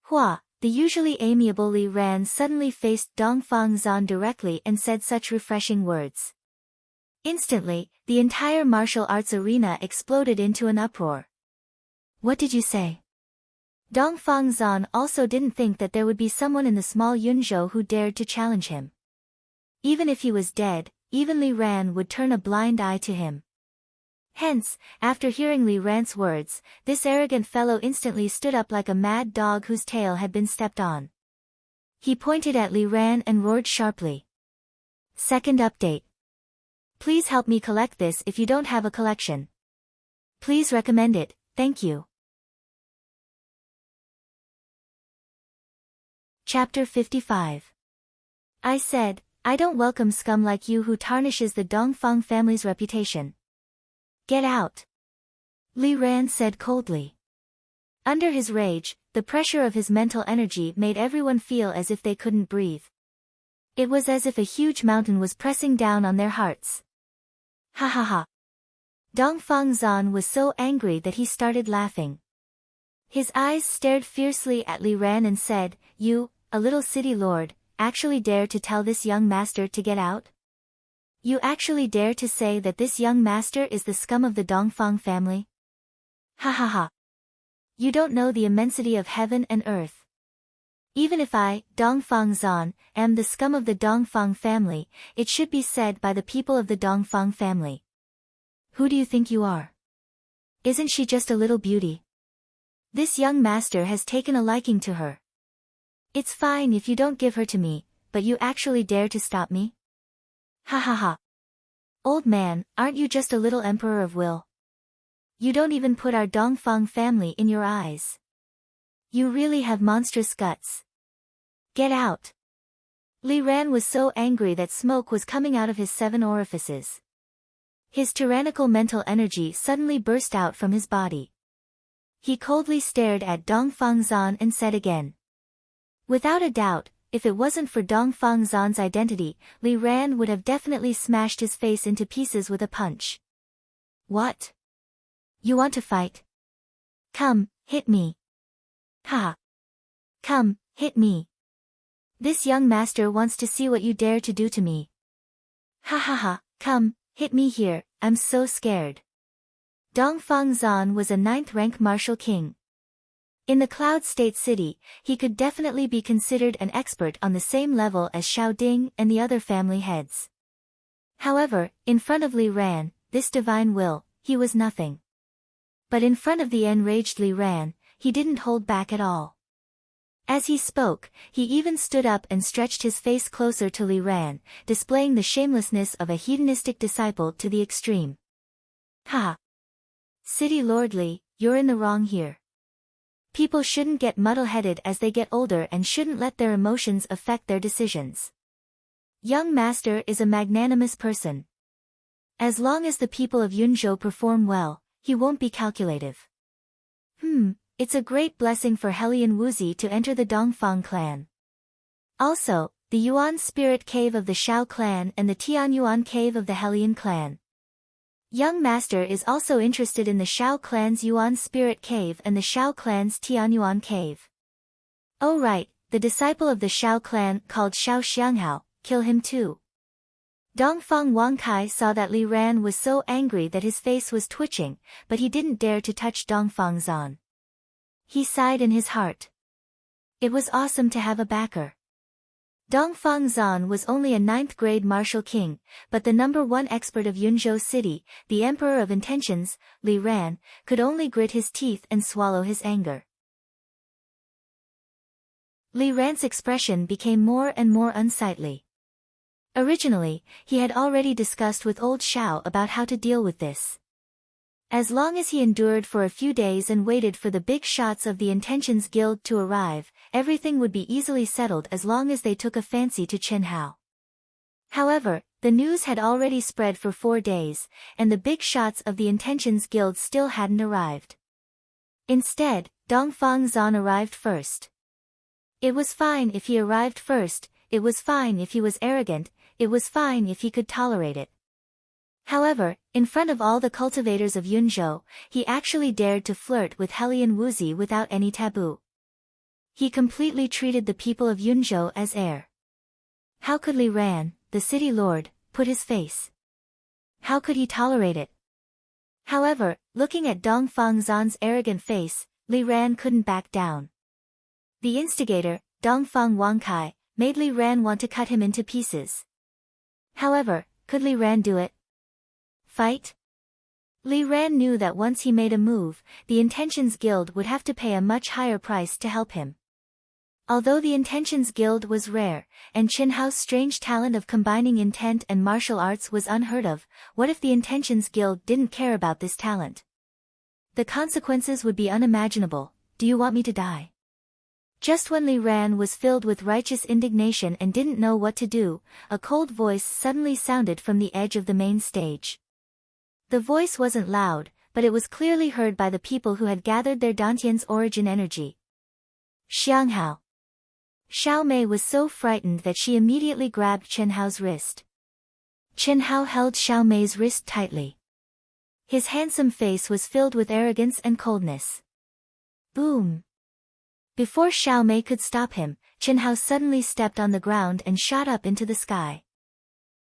Hua, the usually amiable Li Ran suddenly faced Dongfang Zan directly and said such refreshing words. Instantly, the entire martial arts arena exploded into an uproar. What did you say? Dongfang Zan also didn't think that there would be someone in the small Yunzhou who dared to challenge him. Even if he was dead, even Li Ran would turn a blind eye to him. Hence, after hearing Li Ran's words, this arrogant fellow instantly stood up like a mad dog whose tail had been stepped on. He pointed at Li Ran and roared sharply. Second update. Please help me collect this if you don't have a collection. Please recommend it, thank you. Chapter 55. I said, I don't welcome scum like you who tarnishes the Dongfang family's reputation. Get out. Li Ran said coldly. Under his rage, the pressure of his mental energy made everyone feel as if they couldn't breathe. It was as if a huge mountain was pressing down on their hearts. Ha ha ha. Dongfang Zan was so angry that he started laughing. His eyes stared fiercely at Li Ran and said, "You, a little city lord, actually dare to tell this young master to get out? You actually dare to say that this young master is the scum of the Dongfang family? Ha ha ha. You don't know the immensity of heaven and earth. Even if I, Dongfang Zan, am the scum of the Dongfang family, it should be said by the people of the Dongfang family. Who do you think you are? Isn't she just a little beauty? This young master has taken a liking to her. It's fine if you don't give her to me, but you actually dare to stop me? Ha ha ha. Old man, aren't you just a little emperor of will? You don't even put our Dongfang family in your eyes. You really have monstrous guts. Get out. Li Ran was so angry that smoke was coming out of his 7 orifices. His tyrannical mental energy suddenly burst out from his body. He coldly stared at Dongfang Zan and said again. Without a doubt, if it wasn't for Dongfang Zan's identity, Li Ran would have definitely smashed his face into pieces with a punch. What? You want to fight? Come, hit me. Ha! Come, hit me. This young master wants to see what you dare to do to me. Ha ha ha, come, hit me here, I'm so scared. Dongfang Zan was a 9th-rank martial king. In the Cloud State City, he could definitely be considered an expert on the same level as Xiao Ding and the other family heads. However, in front of Li Ran, this divine will, he was nothing. But in front of the enraged Li Ran, he didn't hold back at all. As he spoke, he even stood up and stretched his face closer to Li Ran, displaying the shamelessness of a hedonistic disciple to the extreme. Ha! City Lord Li, you're in the wrong here. People shouldn't get muddle-headed as they get older and shouldn't let their emotions affect their decisions. Young Master is a magnanimous person. As long as the people of Yunzhou perform well, he won't be calculative. It's a great blessing for Hellion Wuzi to enter the Dongfang clan. Also, the Yuan Spirit Cave of the Shao clan and the Tianyuan Cave of the Hellion clan. Young Master is also interested in the Shao clan's Yuan Spirit Cave and the Shao clan's Tianyuan Cave. Oh right, the disciple of the Shao clan called Shao Xianghao, kill him too. Dongfang Wangkai saw that Li Ran was so angry that his face was twitching, but he didn't dare to touch Dongfang Zan. He sighed in his heart. It was awesome to have a backer. Dongfang Zan was only a 9th-grade martial king, but the #1 expert of Yunzhou City, the Emperor of Intentions, Li Ran, could only grit his teeth and swallow his anger. Li Ran's expression became more and more unsightly. Originally, he had already discussed with old Xiao about how to deal with this. As long as he endured for a few days and waited for the big shots of the Intentions Guild to arrive, everything would be easily settled as long as they took a fancy to Chen Hao. However, the news had already spread for 4 days, and the big shots of the Intentions Guild still hadn't arrived. Instead, Dongfang Zan arrived first. It was fine if he arrived first, it was fine if he was arrogant, it was fine if he could tolerate it. However, in front of all the cultivators of Yunzhou, he actually dared to flirt with Hellion Wuzi without any taboo. He completely treated the people of Yunzhou as air. How could Li Ran, the city lord, put his face? How could he tolerate it? However, looking at Dongfang Zan's arrogant face, Li Ran couldn't back down. The instigator, Dongfang Wangkai, made Li Ran want to cut him into pieces. However, could Li Ran do it? Fight? Li Ran knew that once he made a move, the Intentions Guild would have to pay a much higher price to help him. Although the Intentions Guild was rare, and Chen Hao's strange talent of combining intent and martial arts was unheard of, what if the Intentions Guild didn't care about this talent? The consequences would be unimaginable. Do you want me to die? Just when Li Ran was filled with righteous indignation and didn't know what to do, a cold voice suddenly sounded from the edge of the main stage. The voice wasn't loud, but it was clearly heard by the people who had gathered their Dantian's origin energy. Xianghao. Xiao Mei was so frightened that she immediately grabbed Chen Hao's wrist. Chen Hao held Xiao Mei's wrist tightly. His handsome face was filled with arrogance and coldness. Boom! Before Xiao Mei could stop him, Chen Hao suddenly stepped on the ground and shot up into the sky.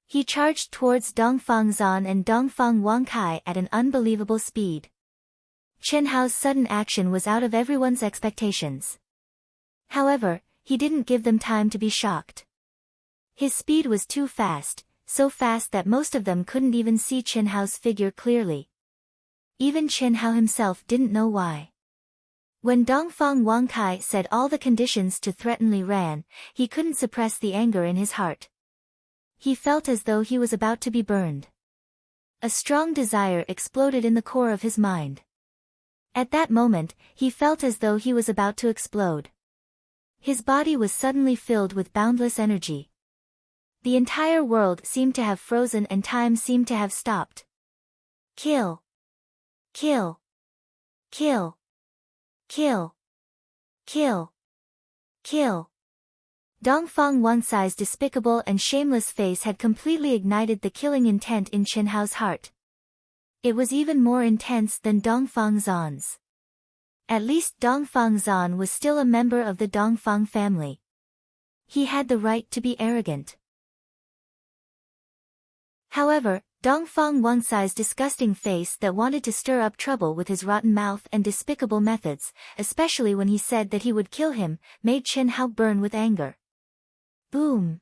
He charged towards Dongfang Zan and Dongfang Wangkai at an unbelievable speed. Chen Hao's sudden action was out of everyone's expectations. However, he didn't give them time to be shocked. His speed was too fast, so fast that most of them couldn't even see Qin Hao's figure clearly. Even Qin Hao himself didn't know why. When Dongfang Wangkai said all the conditions to threaten Li Ran, he couldn't suppress the anger in his heart. He felt as though he was about to be burned. A strong desire exploded in the core of his mind. At that moment, he felt as though he was about to explode. His body was suddenly filled with boundless energy. The entire world seemed to have frozen and time seemed to have stopped. Kill. Kill. Kill. Kill. Kill. Kill. Dongfang Wangcai's despicable and shameless face had completely ignited the killing intent in Qin Hao's heart. It was even more intense than Dongfang Zan's. At least Dongfang Zan was still a member of the Dongfang family. He had the right to be arrogant. However, Dongfang Wangcai's disgusting face that wanted to stir up trouble with his rotten mouth and despicable methods, especially when he said that he would kill him, made Qin Hao burn with anger. Boom.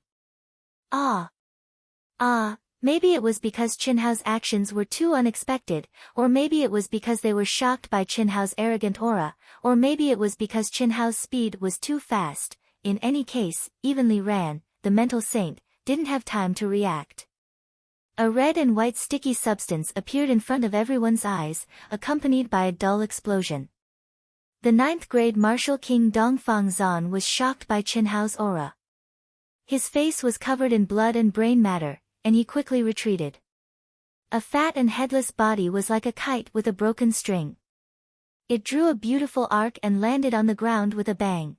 Maybe it was because Qin Hao's actions were too unexpected, or maybe it was because they were shocked by Qin Hao's arrogant aura, or maybe it was because Qin Hao's speed was too fast. In any case, even Li Ran, the mental saint, didn't have time to react. A red and white sticky substance appeared in front of everyone's eyes, accompanied by a dull explosion. The 9th grade martial king Dongfang Zan was shocked by Qin Hao's aura. His face was covered in blood and brain matter, and he quickly retreated. A fat and headless body was like a kite with a broken string. It drew a beautiful arc and landed on the ground with a bang.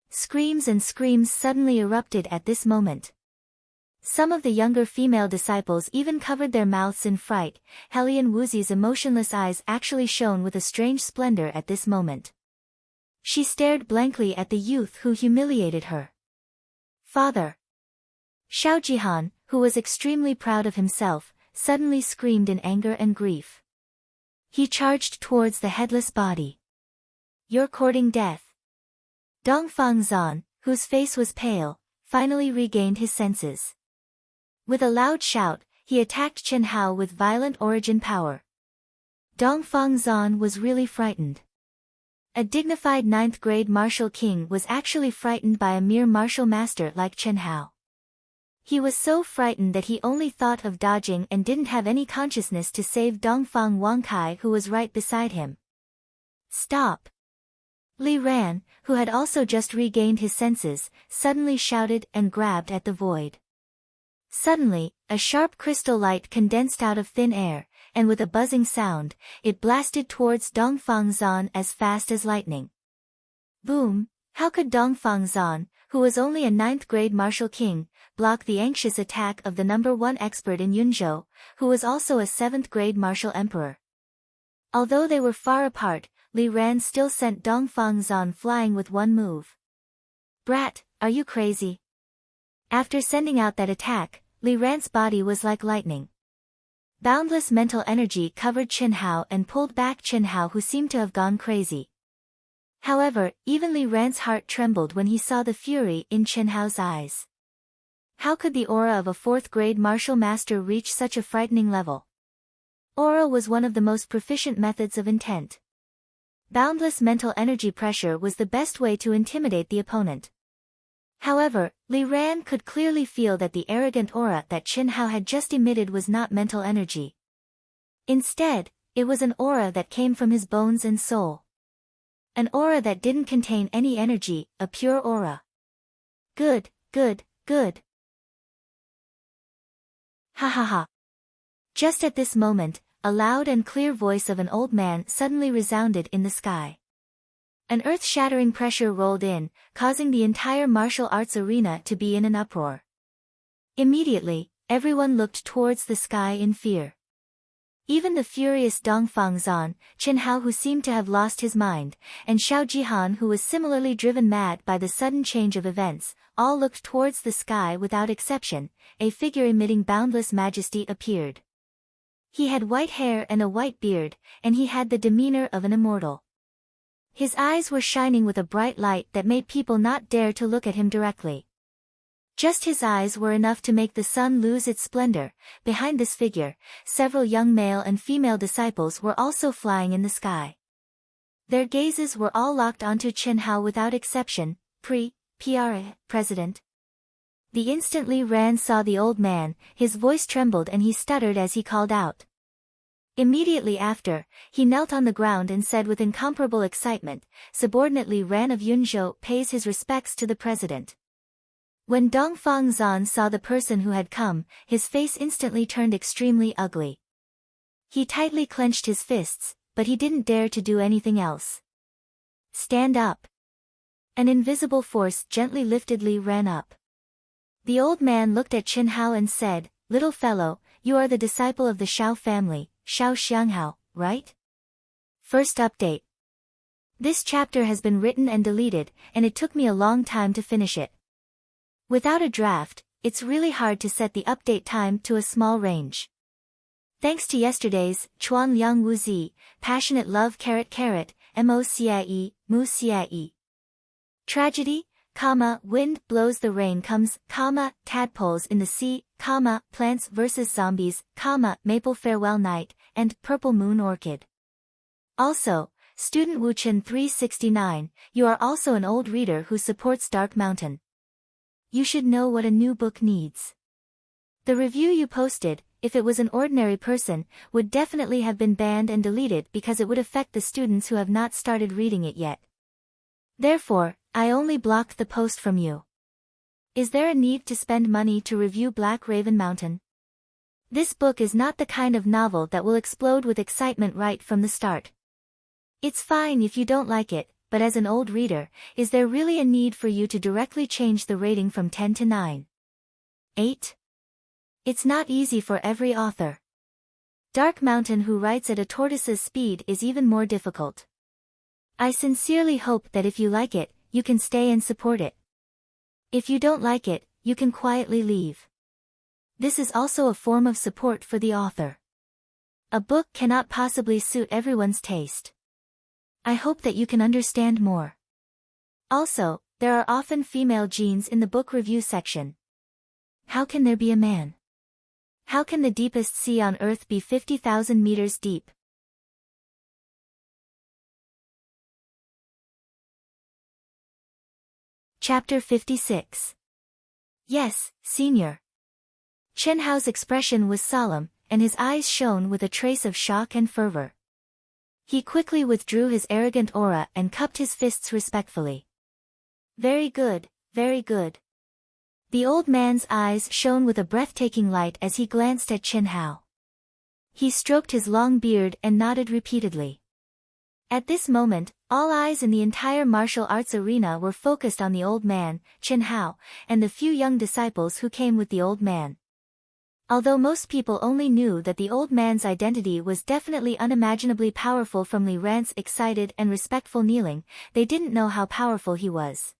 Screams and screams suddenly erupted at this moment. Some of the younger female disciples even covered their mouths in fright. Helian Wuzi's emotionless eyes actually shone with a strange splendor at this moment. She stared blankly at the youth who humiliated her. Father! Xiao Jihan, who was extremely proud of himself, suddenly screamed in anger and grief. He charged towards the headless body. You're courting death. Dongfang Zan, whose face was pale, finally regained his senses. With a loud shout, he attacked Qin Hao with violent origin power. Dongfang Zan was really frightened. A dignified 9th grade martial king was actually frightened by a mere martial master like Qin Hao. He was so frightened that he only thought of dodging and didn't have any consciousness to save Dongfang Wangkai, who was right beside him. Stop! Li Ran, who had also just regained his senses, suddenly shouted and grabbed at the void. Suddenly, a sharp crystal light condensed out of thin air, and with a buzzing sound, it blasted towards Dongfang Zan as fast as lightning. Boom! How could Dongfang Zan, who was only a 9th grade martial king, block the anxious attack of the #1 expert in Yunzhou, who was also a 7th grade martial emperor? Although they were far apart, Li Ran still sent Dongfang Zan flying with one move. Brat, are you crazy? After sending out that attack, Li Ran's body was like lightning. Boundless mental energy covered Qin Hao and pulled back Qin Hao, who seemed to have gone crazy. However, even Li Ran's heart trembled when he saw the fury in Qin Hao's eyes. How could the aura of a 4th grade martial master reach such a frightening level? Aura was one of the most proficient methods of intent. Boundless mental energy pressure was the best way to intimidate the opponent. However, Li Ran could clearly feel that the arrogant aura that Qin Hao had just emitted was not mental energy. Instead, it was an aura that came from his bones and soul. An aura that didn't contain any energy, a pure aura. Good, good, good. Ha ha ha. Just at this moment, a loud and clear voice of an old man suddenly resounded in the sky. An earth-shattering pressure rolled in, causing the entire martial arts arena to be in an uproar. Immediately, everyone looked towards the sky in fear. Even the furious Dongfang Zan, Qin Hao, who seemed to have lost his mind, and Xiao Jihan, who was similarly driven mad by the sudden change of events, all looked towards the sky without exception. A figure emitting boundless majesty appeared. He had white hair and a white beard, and he had the demeanor of an immortal. His eyes were shining with a bright light that made people not dare to look at him directly. Just his eyes were enough to make the sun lose its splendor. Behind this figure, several young male and female disciples were also flying in the sky. Their gazes were all locked onto Chen Hao without exception. President. The instant Li Ran saw the old man, his voice trembled and he stuttered as he called out. Immediately after, he knelt on the ground and said with incomparable excitement, "Subordinate Li Ran of Yunzhou pays his respects to the president." When Dongfang Zan saw the person who had come, his face instantly turned extremely ugly. He tightly clenched his fists, but he didn't dare to do anything else. "Stand up." An invisible force gently lifted Li Ran up. The old man looked at Chen Hao and said, "Little fellow, you are the disciple of the Shao family, Shao Xianghao, right?" First update. This chapter has been written and deleted, and it took me a long time to finish it. Without a draft, it's really hard to set the update time to a small range. Thanks to yesterday's Chuan Liang Wu Zi, Passionate Love MOCIE, Mu CIE. Tragedy, wind blows the rain comes, tadpoles in the sea, plants vs zombies, maple farewell night, and purple moon orchid. Also, Student Wuchen 369, you are also an old reader who supports Dark Mountain. You should know what a new book needs. The review you posted, if it was an ordinary person, would definitely have been banned and deleted because it would affect the students who have not started reading it yet. Therefore, I only blocked the post from you. Is there a need to spend money to review Black Raven Mountain? This book is not the kind of novel that will explode with excitement right from the start. It's fine if you don't like it, but as an old reader, is there really a need for you to directly change the rating from 10 to 9? 8? It's not easy for every author. Dark Mountain who writes at a tortoise's speed is even more difficult. I sincerely hope that if you like it, you can stay and support it. If you don't like it, you can quietly leave. This is also a form of support for the author. A book cannot possibly suit everyone's taste. I hope that you can understand more. Also, there are often female genes in the book review section. How can there be a man? How can the deepest sea on Earth be 50,000 meters deep? Chapter 56. Yes, Senior. Chen Hao's expression was solemn, and his eyes shone with a trace of shock and fervor. He quickly withdrew his arrogant aura and cupped his fists respectfully. Very good, very good. The old man's eyes shone with a breathtaking light as he glanced at Chen Hao. He stroked his long beard and nodded repeatedly. At this moment, all eyes in the entire martial arts arena were focused on the old man, Chen Hao, and the few young disciples who came with the old man. Although most people only knew that the old man's identity was definitely unimaginably powerful from Li Ran's excited and respectful kneeling, they didn't know how powerful he was.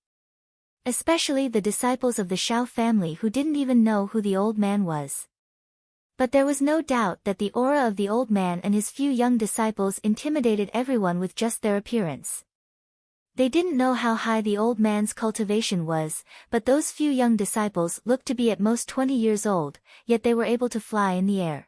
Especially the disciples of the Shao family who didn't even know who the old man was. But there was no doubt that the aura of the old man and his few young disciples intimidated everyone with just their appearance. They didn't know how high the old man's cultivation was, but those few young disciples looked to be at most 20 years old, yet they were able to fly in the air.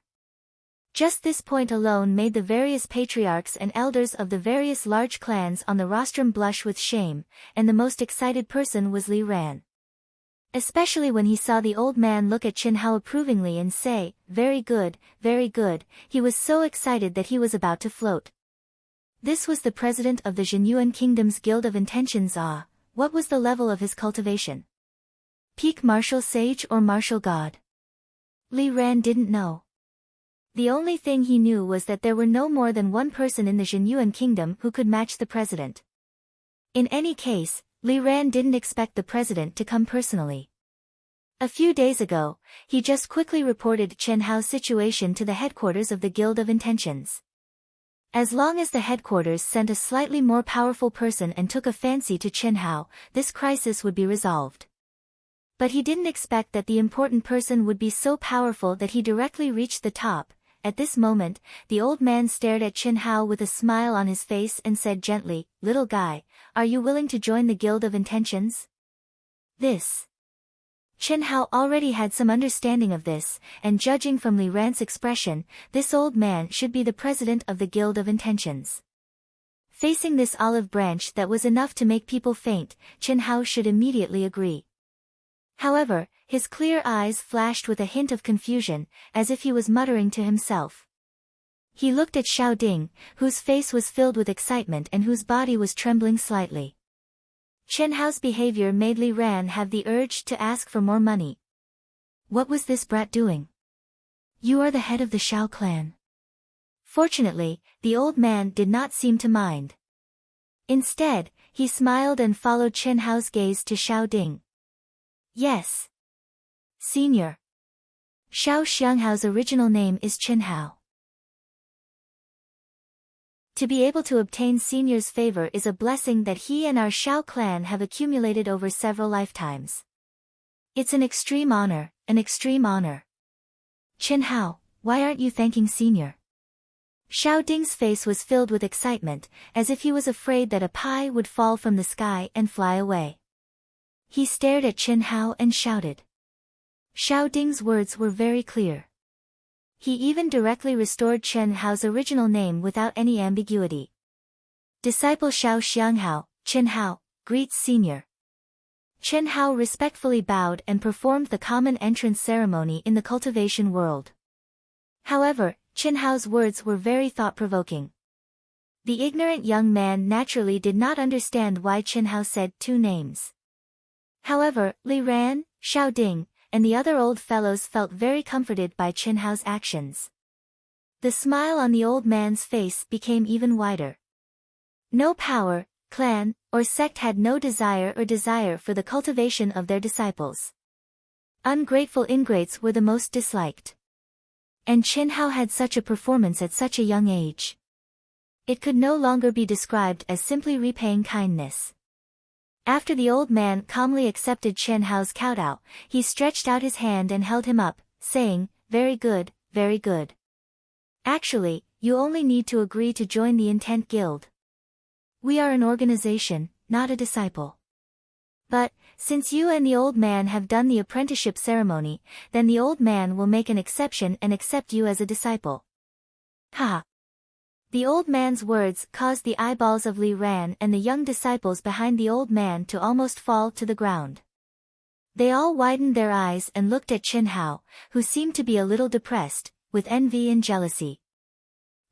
Just this point alone made the various patriarchs and elders of the various large clans on the rostrum blush with shame, and the most excited person was Li Ran. Especially when he saw the old man look at Chen Hao approvingly and say, very good, he was so excited that he was about to float. This was the president of the Zhenyuan Kingdom's Guild of Intentions. What was the level of his cultivation? Peak martial sage or martial god? Li Ran didn't know. The only thing he knew was that there were no more than one person in the Zhenyuan Kingdom who could match the president. In any case, Li Ran didn't expect the president to come personally. A few days ago, he just quickly reported Chen Hao's situation to the headquarters of the Guild of Intentions. As long as the headquarters sent a slightly more powerful person and took a fancy to Chen Hao, this crisis would be resolved. But he didn't expect that the important person would be so powerful that he directly reached the top. At this moment, the old man stared at Chen Hao with a smile on his face and said gently, "Little guy, are you willing to join the Guild of Intentions?" This Chen Hao already had some understanding of this, and judging from Li Ran's expression, this old man should be the president of the Guild of Intentions. Facing this olive branch that was enough to make people faint, Chen Hao should immediately agree. However, his clear eyes flashed with a hint of confusion, as if he was muttering to himself. He looked at Xiao Ding, whose face was filled with excitement and whose body was trembling slightly. Chen Hao's behavior made Li Ran have the urge to ask for more money. What was this brat doing? You are the head of the Xiao clan. Fortunately, the old man did not seem to mind. Instead, he smiled and followed Chen Hao's gaze to Xiao Ding. Yes. Senior. Xiao Xianghao's original name is Chen Hao. To be able to obtain Senior's favor is a blessing that he and our Xiao clan have accumulated over several lifetimes. It's an extreme honor, an extreme honor. Chen Hao, why aren't you thanking Senior? Xiao Ding's face was filled with excitement, as if he was afraid that a pie would fall from the sky and fly away. He stared at Chen Hao and shouted. Xiao Ding's words were very clear. He even directly restored Chen Hao's original name without any ambiguity. Disciple Xiao Xianghao, Chen Hao, greets Senior. Chen Hao respectfully bowed and performed the common entrance ceremony in the cultivation world. However, Chen Hao's words were very thought-provoking. The ignorant young man naturally did not understand why Chen Hao said two names. However, Li Ran, Xiao Ding, and the other old fellows felt very comforted by Chen Hao's actions. The smile on the old man's face became even wider. No power, clan, or sect had no desire for the cultivation of their disciples. Ungrateful ingrates were the most disliked. And Chen Hao had such a performance at such a young age. It could no longer be described as simply repaying kindness. After the old man calmly accepted Chen Hao's kowtow, he stretched out his hand and held him up, saying, very good, very good. Actually, you only need to agree to join the Intent Guild. We are an organization, not a disciple. But, since you and the old man have done the apprenticeship ceremony, then the old man will make an exception and accept you as a disciple. Ha! The old man's words caused the eyeballs of Li Ran and the young disciples behind the old man to almost fall to the ground. They all widened their eyes and looked at Chen Hao, who seemed to be a little depressed, with envy and jealousy.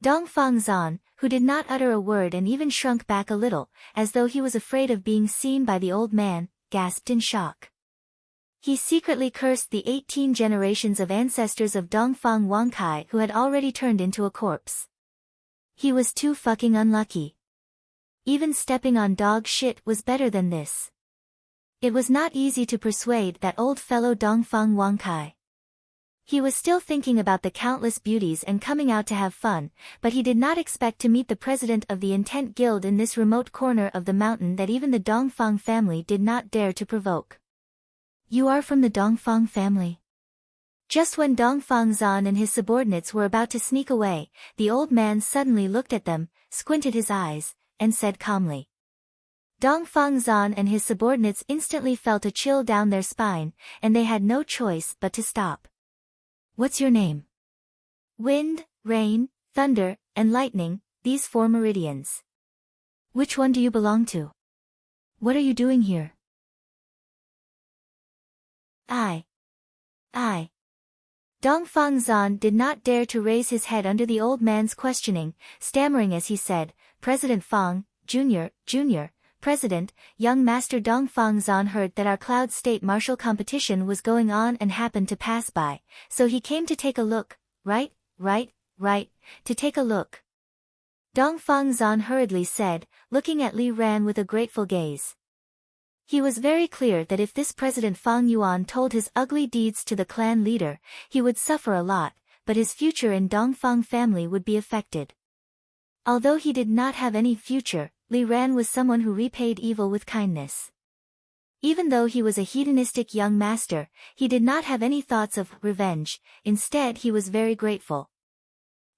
Dongfang Zan, who did not utter a word and even shrunk back a little, as though he was afraid of being seen by the old man, gasped in shock. He secretly cursed the 18 generations of ancestors of Dongfang Wangkai who had already turned into a corpse. He was too fucking unlucky. Even stepping on dog shit was better than this. It was not easy to persuade that old fellow Dongfang Wangkai. He was still thinking about the countless beauties and coming out to have fun, but he did not expect to meet the president of the Intent Guild in this remote corner of the mountain that even the Dongfang family did not dare to provoke. You are from the Dongfang family? Just when Dongfang Zan and his subordinates were about to sneak away, the old man suddenly looked at them, squinted his eyes, and said calmly. Dongfang Zan and his subordinates instantly felt a chill down their spine, and they had no choice but to stop. What's your name? Wind, rain, thunder, and lightning, these 4 meridians. Which one do you belong to? What are you doing here? I. Dongfang Zan did not dare to raise his head under the old man's questioning, stammering as he said, President Fang, Jr., President, young Master Dongfang Zan heard that our Cloud State Martial competition was going on and happened to pass by, so he came to take a look, right, to take a look. Dongfang Zan hurriedly said, looking at Li Ran with a grateful gaze. He was very clear that if this President Fang Yuan told his ugly deeds to the clan leader, he would suffer a lot, but his future in Dongfang family would be affected. Although he did not have any future, Li Ran was someone who repaid evil with kindness. Even though he was a hedonistic young master, he did not have any thoughts of revenge, instead he was very grateful.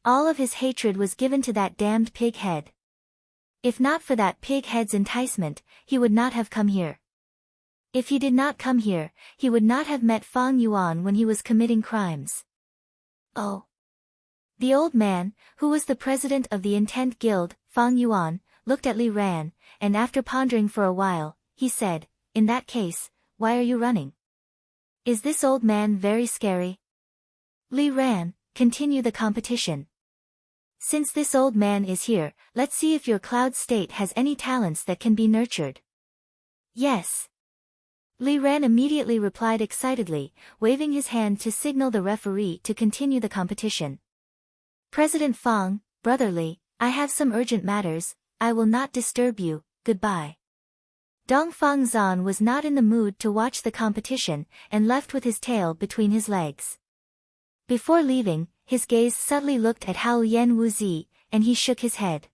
All of his hatred was given to that damned pig head. If not for that pig head's enticement, he would not have come here. If he did not come here, he would not have met Fang Yuan when he was committing crimes. Oh. The old man, who was the president of the Intent Guild, Fang Yuan, looked at Li Ran, and after pondering for a while, he said, "In that case, why are you running? Is this old man very scary?" Li Ran, continue the competition. Since this old man is here, let's see if your cloud state has any talents that can be nurtured. Yes. Li Ran immediately replied excitedly, waving his hand to signal the referee to continue the competition. President Fang, Brother Li, I have some urgent matters, I will not disturb you, goodbye. Dongfang Zan was not in the mood to watch the competition, and left with his tail between his legs. Before leaving, his gaze subtly looked at Hao Yan Wuzi, and he shook his head.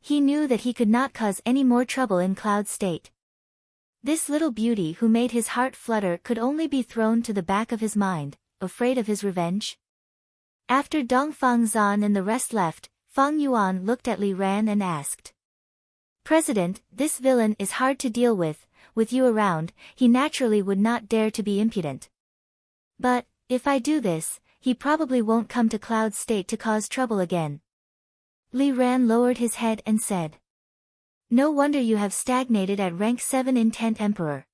He knew that he could not cause any more trouble in Cloud State. This little beauty who made his heart flutter could only be thrown to the back of his mind, afraid of his revenge. After Dongfang Zan and the rest left, Fang Yuan looked at Li Ran and asked. President, this villain is hard to deal with you around, he naturally would not dare to be impudent. But, if I do this, he probably won't come to Cloud State to cause trouble again. Li Ran lowered his head and said. No wonder you have stagnated at rank 7 Intent Emperor.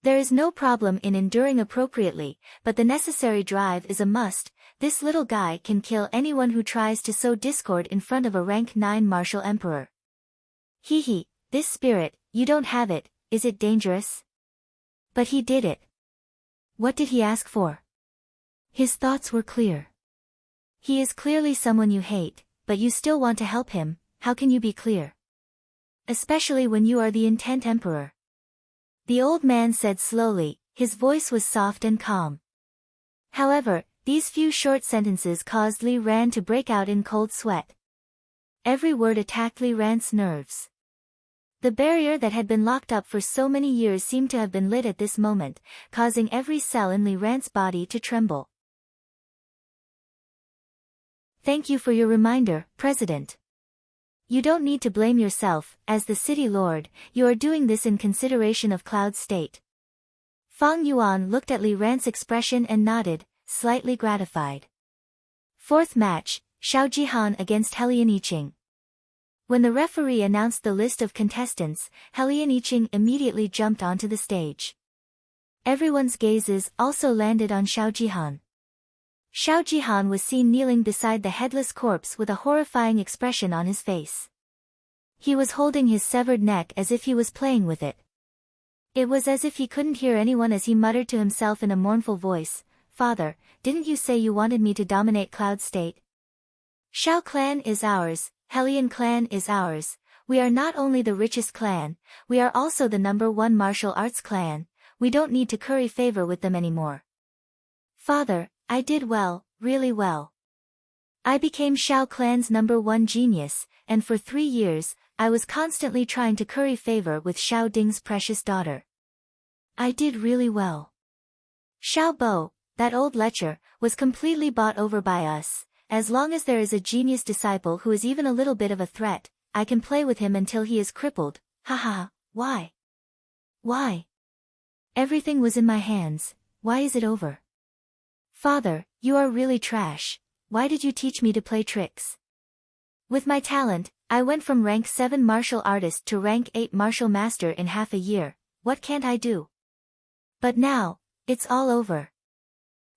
There is no problem in enduring appropriately, but the necessary drive is a must. This little guy can kill anyone who tries to sow discord in front of a rank 9 Martial Emperor. Hee, this spirit, you don't have it, is it dangerous? But he did it. What did he ask for? His thoughts were clear. He is clearly someone you hate, but you still want to help him, how can you be clear? Especially when you are the Intent Emperor. The old man said slowly, his voice was soft and calm. However, these few short sentences caused Li Ran to break out in cold sweat. Every word attacked Li Ran's nerves. The barrier that had been locked up for so many years seemed to have been lit at this moment, causing every cell in Li Ran's body to tremble. Thank you for your reminder, President. You don't need to blame yourself, as the city lord, you are doing this in consideration of Cloud State. Fang Yuan looked at Li Ran's expression and nodded, slightly gratified. Fourth match, Xiao Jihan against Helian Yiqing. When the referee announced the list of contestants, Helian Yiqing immediately jumped onto the stage. Everyone's gazes also landed on Xiao Jihan. Xiao Jihan was seen kneeling beside the headless corpse with a horrifying expression on his face. He was holding his severed neck as if he was playing with it. It was as if he couldn't hear anyone as he muttered to himself in a mournful voice, Father, didn't you say you wanted me to dominate Cloud State? Xiao clan is ours, Helian clan is ours, we are not only the richest clan, we are also the #1 martial arts clan, we don't need to curry favor with them anymore. Father, I did well, really well. I became Xiao clan's #1 genius, and for 3 years, I was constantly trying to curry favor with Xiao Ding's precious daughter. I did really well. Xiao Bo, that old lecher, was completely bought over by us. As long as there is a genius disciple who is even a little bit of a threat, I can play with him until he is crippled. Haha, why? Why? Everything was in my hands, why is it over? Father, you are really trash, why did you teach me to play tricks? With my talent, I went from rank 7 martial artist to rank 8 martial master in half a year, what can't I do? But now, it's all over.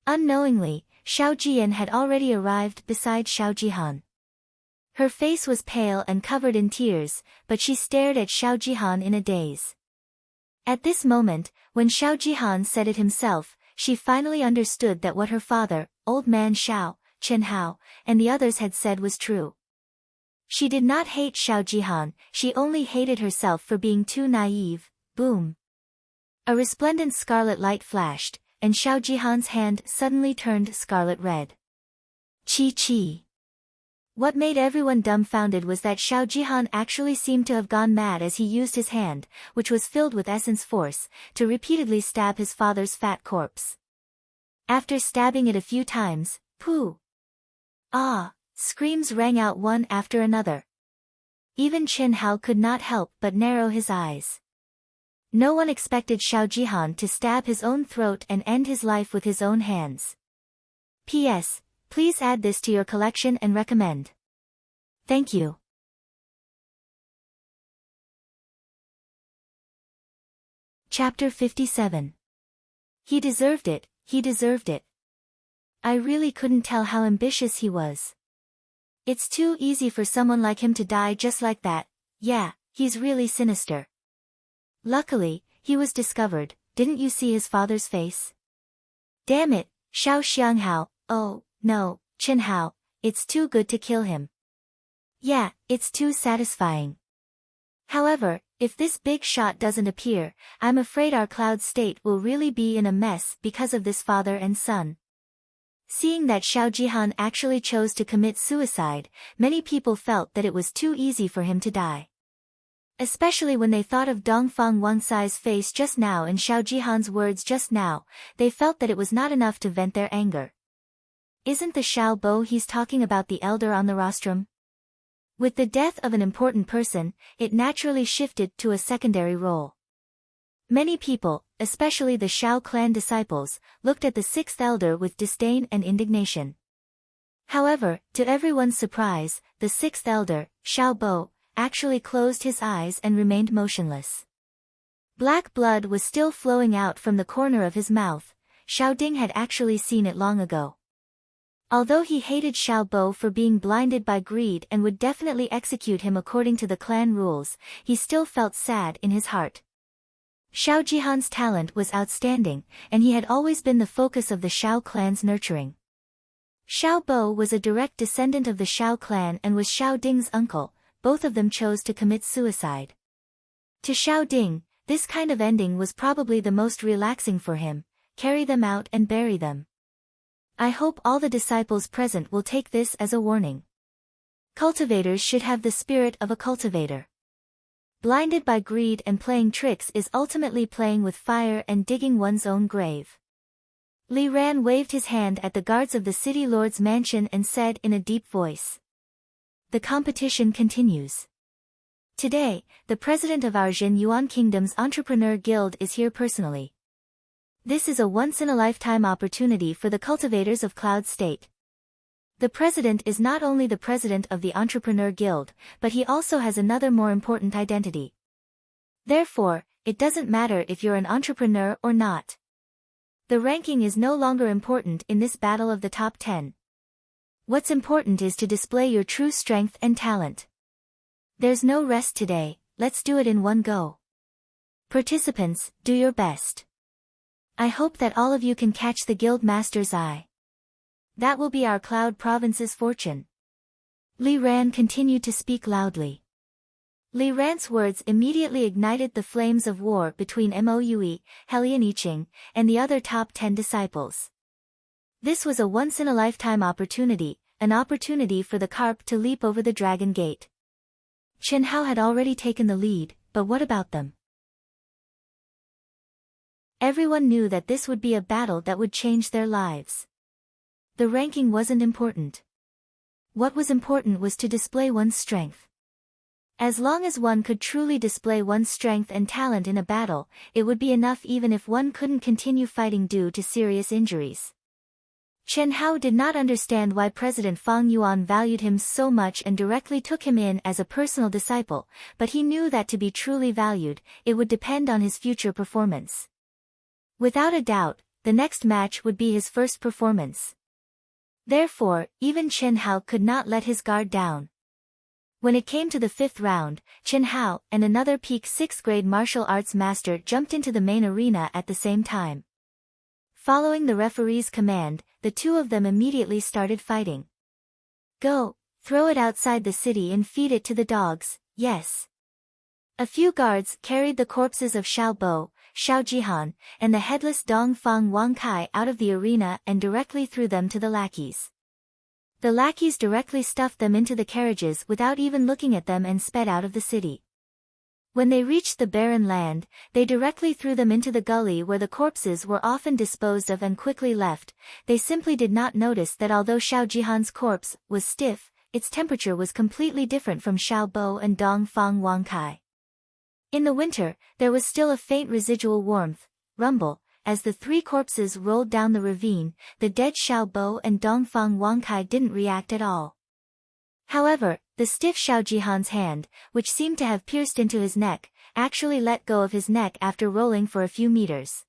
Unknowingly, Xiao Jian had already arrived beside Xiao Jihan. Her face was pale and covered in tears, but she stared at Xiao Jihan in a daze. At this moment, when Xiao Jihan said it himself, she finally understood that what her father, old man Xiao, Chen Hao, and the others had said was true. She did not hate Xiao Jihan, she only hated herself for being too naive. Boom. A resplendent scarlet light flashed, and Xiao Jihan's hand suddenly turned scarlet red. Chi. What made everyone dumbfounded was that Xiao Jihan actually seemed to have gone mad as he used his hand, which was filled with essence force, to repeatedly stab his father's fat corpse. After stabbing it a few times, pooh! Ah! Screams rang out one after another. Even Chen Hao could not help but narrow his eyes. No one expected Xiao Jihan to stab his own throat and end his life with his own hands. P.S. Please add this to your collection and recommend. Thank you. Chapter 57. He deserved it, he deserved it. I really couldn't tell how ambitious he was. It's too easy for someone like him to die just like that. Yeah, he's really sinister. Luckily, he was discovered. Didn't you see his father's face? Damn it, Xiao Xianghao. Oh, no, Chen Hao, it's too good to kill him. Yeah, it's too satisfying. However, if this big shot doesn't appear, I'm afraid our cloud state will really be in a mess because of this father and son. Seeing that Xiao Jihan actually chose to commit suicide, many people felt that it was too easy for him to die. Especially when they thought of Dongfang Wangsai's face just now and Xiao Jihan's words just now, they felt that it was not enough to vent their anger. Isn't the Xiao Bo he's talking about the elder on the rostrum? With the death of an important person, it naturally shifted to a secondary role. Many people, especially the Xiao clan disciples, looked at the sixth elder with disdain and indignation. However, to everyone's surprise, the sixth elder, Xiao Bo, actually closed his eyes and remained motionless. Black blood was still flowing out from the corner of his mouth. Xiao Ding had actually seen it long ago. Although he hated Xiao Bo for being blinded by greed and would definitely execute him according to the clan rules, he still felt sad in his heart. Xiao Jihan's talent was outstanding, and he had always been the focus of the Xiao clan's nurturing. Xiao Bo was a direct descendant of the Xiao clan and was Xiao Ding's uncle. Both of them chose to commit suicide. To Xiao Ding, this kind of ending was probably the most relaxing for him. Carry them out and bury them. I hope all the disciples present will take this as a warning. Cultivators should have the spirit of a cultivator. Blinded by greed and playing tricks is ultimately playing with fire and digging one's own grave. Li Ran waved his hand at the guards of the city lord's mansion and said in a deep voice. The competition continues. Today, the president of our Jin Yuan Kingdom's Entrepreneur Guild is here personally. This is a once-in-a-lifetime opportunity for the cultivators of Cloud State. The president is not only the president of the Entrepreneur Guild, but he also has another more important identity. Therefore, it doesn't matter if you're an entrepreneur or not. The ranking is no longer important in this battle of the top 10. What's important is to display your true strength and talent. There's no rest today, let's do it in one go. Participants, do your best. I hope that all of you can catch the guild master's eye. That will be our Cloud Province's fortune. Li Ran continued to speak loudly. Li Ran's words immediately ignited the flames of war between Moue, Helian Yiqing, and the other top 10 disciples. This was a once-in-a-lifetime opportunity, an opportunity for the carp to leap over the dragon gate. Chen Hao had already taken the lead, but what about them? Everyone knew that this would be a battle that would change their lives. The ranking wasn't important. What was important was to display one's strength. As long as one could truly display one's strength and talent in a battle, it would be enough even if one couldn't continue fighting due to serious injuries. Chen Hao did not understand why President Fang Yuan valued him so much and directly took him in as a personal disciple, but he knew that to be truly valued, it would depend on his future performance. Without a doubt, the next match would be his first performance. Therefore, even Chen Hao could not let his guard down. When it came to the 5th round, Chen Hao and another peak 6th grade martial arts master jumped into the main arena at the same time. Following the referee's command, the two of them immediately started fighting. Go, throw it outside the city and feed it to the dogs, yes. A few guards carried the corpses of Xiao Bo, Xiao Jihan, and the headless Dongfang Wangkai out of the arena and directly threw them to the lackeys. The lackeys directly stuffed them into the carriages without even looking at them and sped out of the city. When they reached the barren land, they directly threw them into the gully where the corpses were often disposed of and quickly left. They simply did not notice that although Xiao Jihan's corpse was stiff, its temperature was completely different from Xiao Bo and Dongfang Wangkai. In the winter, there was still a faint residual warmth, rumble, as the three corpses rolled down the ravine. The dead Xiao Bo and Dongfang Wangkai didn't react at all. However, the stiff Xiao Jihan's hand, which seemed to have pierced into his neck, actually let go of his neck after rolling for a few meters.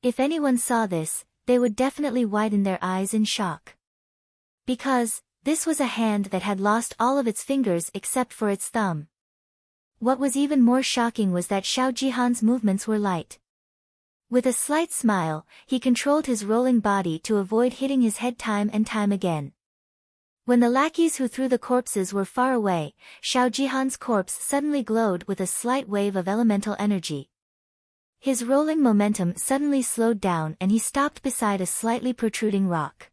If anyone saw this, they would definitely widen their eyes in shock. Because this was a hand that had lost all of its fingers except for its thumb. What was even more shocking was that Xiao Jihan's movements were light. With a slight smile, he controlled his rolling body to avoid hitting his head time and time again. When the lackeys who threw the corpses were far away, Xiao Jihan's corpse suddenly glowed with a slight wave of elemental energy. His rolling momentum suddenly slowed down and he stopped beside a slightly protruding rock.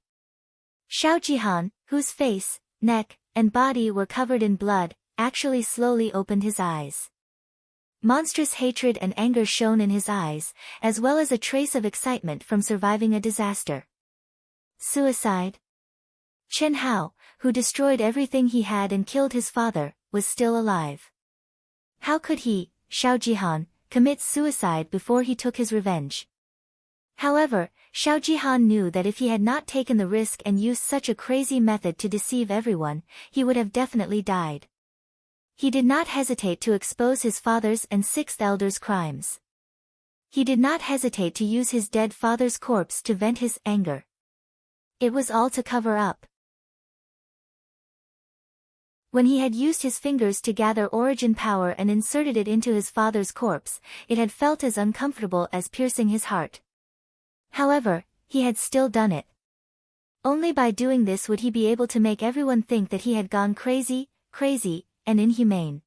Xiao Jihan, whose face, neck, and body were covered in blood, actually slowly opened his eyes. Monstrous hatred and anger shone in his eyes, as well as a trace of excitement from surviving a disaster. Suicide? Chen Hao, who destroyed everything he had and killed his father, was still alive. How could he, Xiao Jihan, commit suicide before he took his revenge? However, Xiao Jihan knew that if he had not taken the risk and used such a crazy method to deceive everyone, he would have definitely died. He did not hesitate to expose his father's and sixth elder's crimes. He did not hesitate to use his dead father's corpse to vent his anger. It was all to cover up. When he had used his fingers to gather origin power and inserted it into his father's corpse, it had felt as uncomfortable as piercing his heart. However, he had still done it. Only by doing this would he be able to make everyone think that he had gone crazy, and inhumane.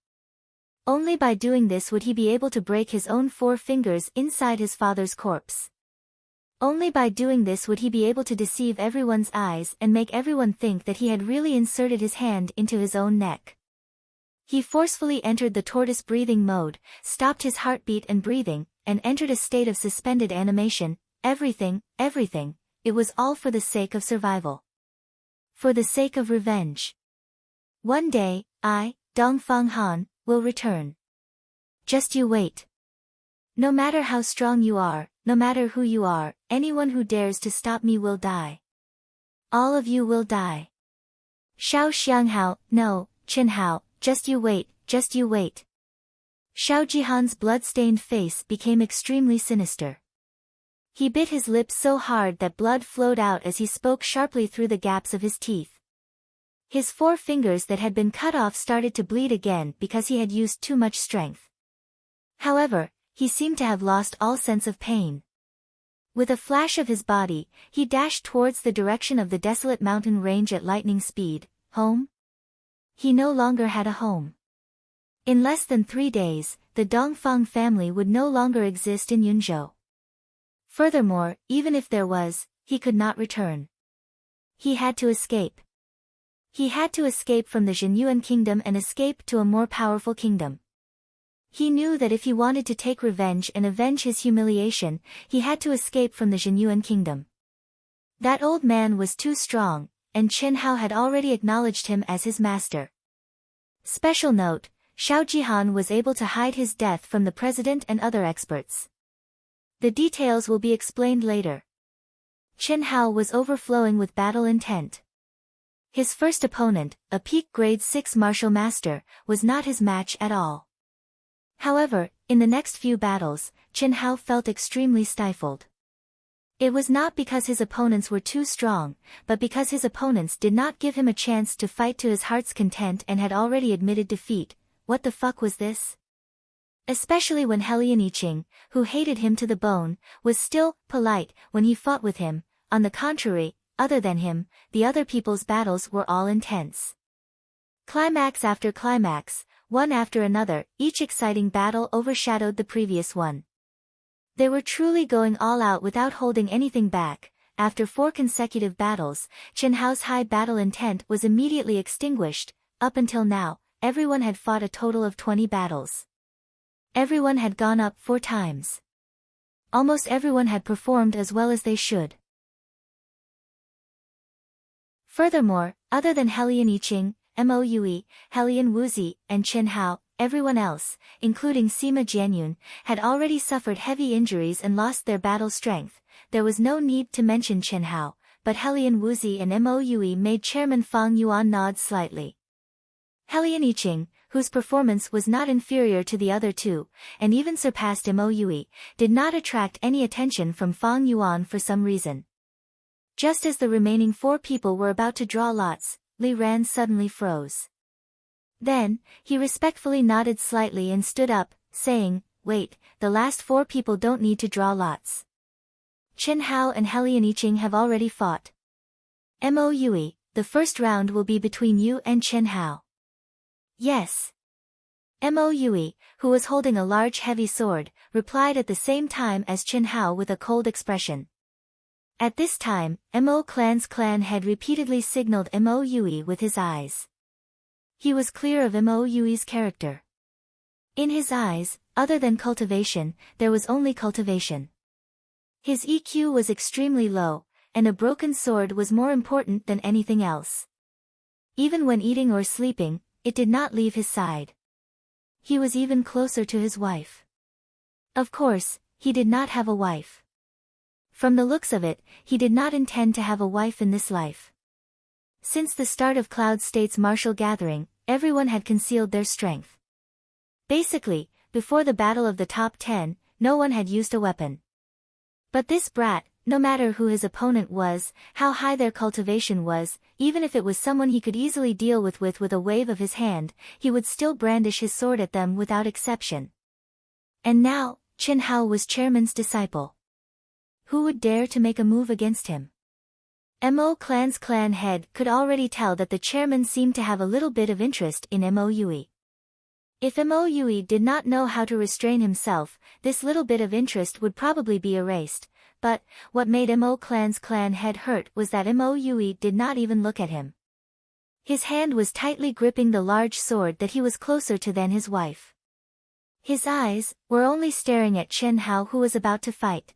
Only by doing this would he be able to break his own 4 fingers inside his father's corpse. Only by doing this would he be able to deceive everyone's eyes and make everyone think that he had really inserted his hand into his own neck. He forcefully entered the tortoise breathing mode, stopped his heartbeat and breathing, and entered a state of suspended animation. Everything, it was all for the sake of survival. For the sake of revenge. One day, I, Dongfang Han, will return. Just you wait. No matter how strong you are, no matter who you are, anyone who dares to stop me will die. All of you will die. Xiao Xianghao, no, Chen Hao, just you wait. Xiao Jihan's blood-stained face became extremely sinister. He bit his lips so hard that blood flowed out as he spoke sharply through the gaps of his teeth. His 4 fingers that had been cut off started to bleed again because he had used too much strength. However, he seemed to have lost all sense of pain. With a flash of his body, he dashed towards the direction of the desolate mountain range at lightning speed. Home? He no longer had a home. In less than 3 days, the Dongfang family would no longer exist in Yunzhou. Furthermore, even if there was, he could not return. He had to escape. He had to escape from the Zhenyuan kingdom and escape to a more powerful kingdom. He knew that if he wanted to take revenge and avenge his humiliation, he had to escape from the Zhenyuan kingdom. That old man was too strong, and Chen Hao had already acknowledged him as his master. Special note, Xiao Jihan was able to hide his death from the president and other experts. The details will be explained later. Chen Hao was overflowing with battle intent. His first opponent, a peak grade 6 martial master, was not his match at all. However, in the next few battles, Chen Hao felt extremely stifled. It was not because his opponents were too strong, but because his opponents did not give him a chance to fight to his heart's content and had already admitted defeat. What the fuck was this? Especially when Helian Yiqing, who hated him to the bone, was still polite when he fought with him. On the contrary, other than him, the other people's battles were all intense. Climax after climax, one after another, each exciting battle overshadowed the previous one. They were truly going all out without holding anything back. After 4 consecutive battles, Chen Hao's high battle intent was immediately extinguished. Up until now, everyone had fought a total of 20 battles. Everyone had gone up 4 times. Almost everyone had performed as well as they should. Furthermore, other than Helian Yiqing, Moue, Helian Wuzi, and Chen Hao, everyone else, including Sima Jianyun, had already suffered heavy injuries and lost their battle strength. There was no need to mention Chen Hao, but Helian Wuzi and Mo Yue made Chairman Fang Yuan nod slightly. Helian Yiqing, whose performance was not inferior to the other two, and even surpassed Mo Yue, did not attract any attention from Fang Yuan for some reason. Just as the remaining 4 people were about to draw lots, Li Ran suddenly froze. Then, he respectfully nodded slightly and stood up, saying, "Wait, the last 4 people don't need to draw lots. Chen Hao and Helian Yiqing have already fought. Mo Yue, the first round will be between you and Chen Hao." "Yes." Mo Yue, who was holding a large heavy sword, replied at the same time as Chen Hao with a cold expression. At this time, Mo Clan's clan head repeatedly signaled Mo Yue with his eyes. He was clear of Mo Yue's character. In his eyes, other than cultivation, there was only cultivation. His EQ was extremely low, and a broken sword was more important than anything else. Even when eating or sleeping, it did not leave his side. He was even closer to his wife. Of course, he did not have a wife. From the looks of it, he did not intend to have a wife in this life. Since the start of Cloud State's martial gathering, everyone had concealed their strength. Basically, before the battle of the top 10, no one had used a weapon. But this brat, no matter who his opponent was, how high their cultivation was, even if it was someone he could easily deal with a wave of his hand, he would still brandish his sword at them without exception. And now, Chen Hao was chairman's disciple. Who would dare to make a move against him? Mo Clan's clan head could already tell that the chairman seemed to have a little bit of interest in Mo Yue. If Mo Yue did not know how to restrain himself, this little bit of interest would probably be erased, but, what made Mo Clan's clan head hurt was that Mo Yue did not even look at him. His hand was tightly gripping the large sword that he was closer to than his wife. His eyes were only staring at Chen Hao, who was about to fight.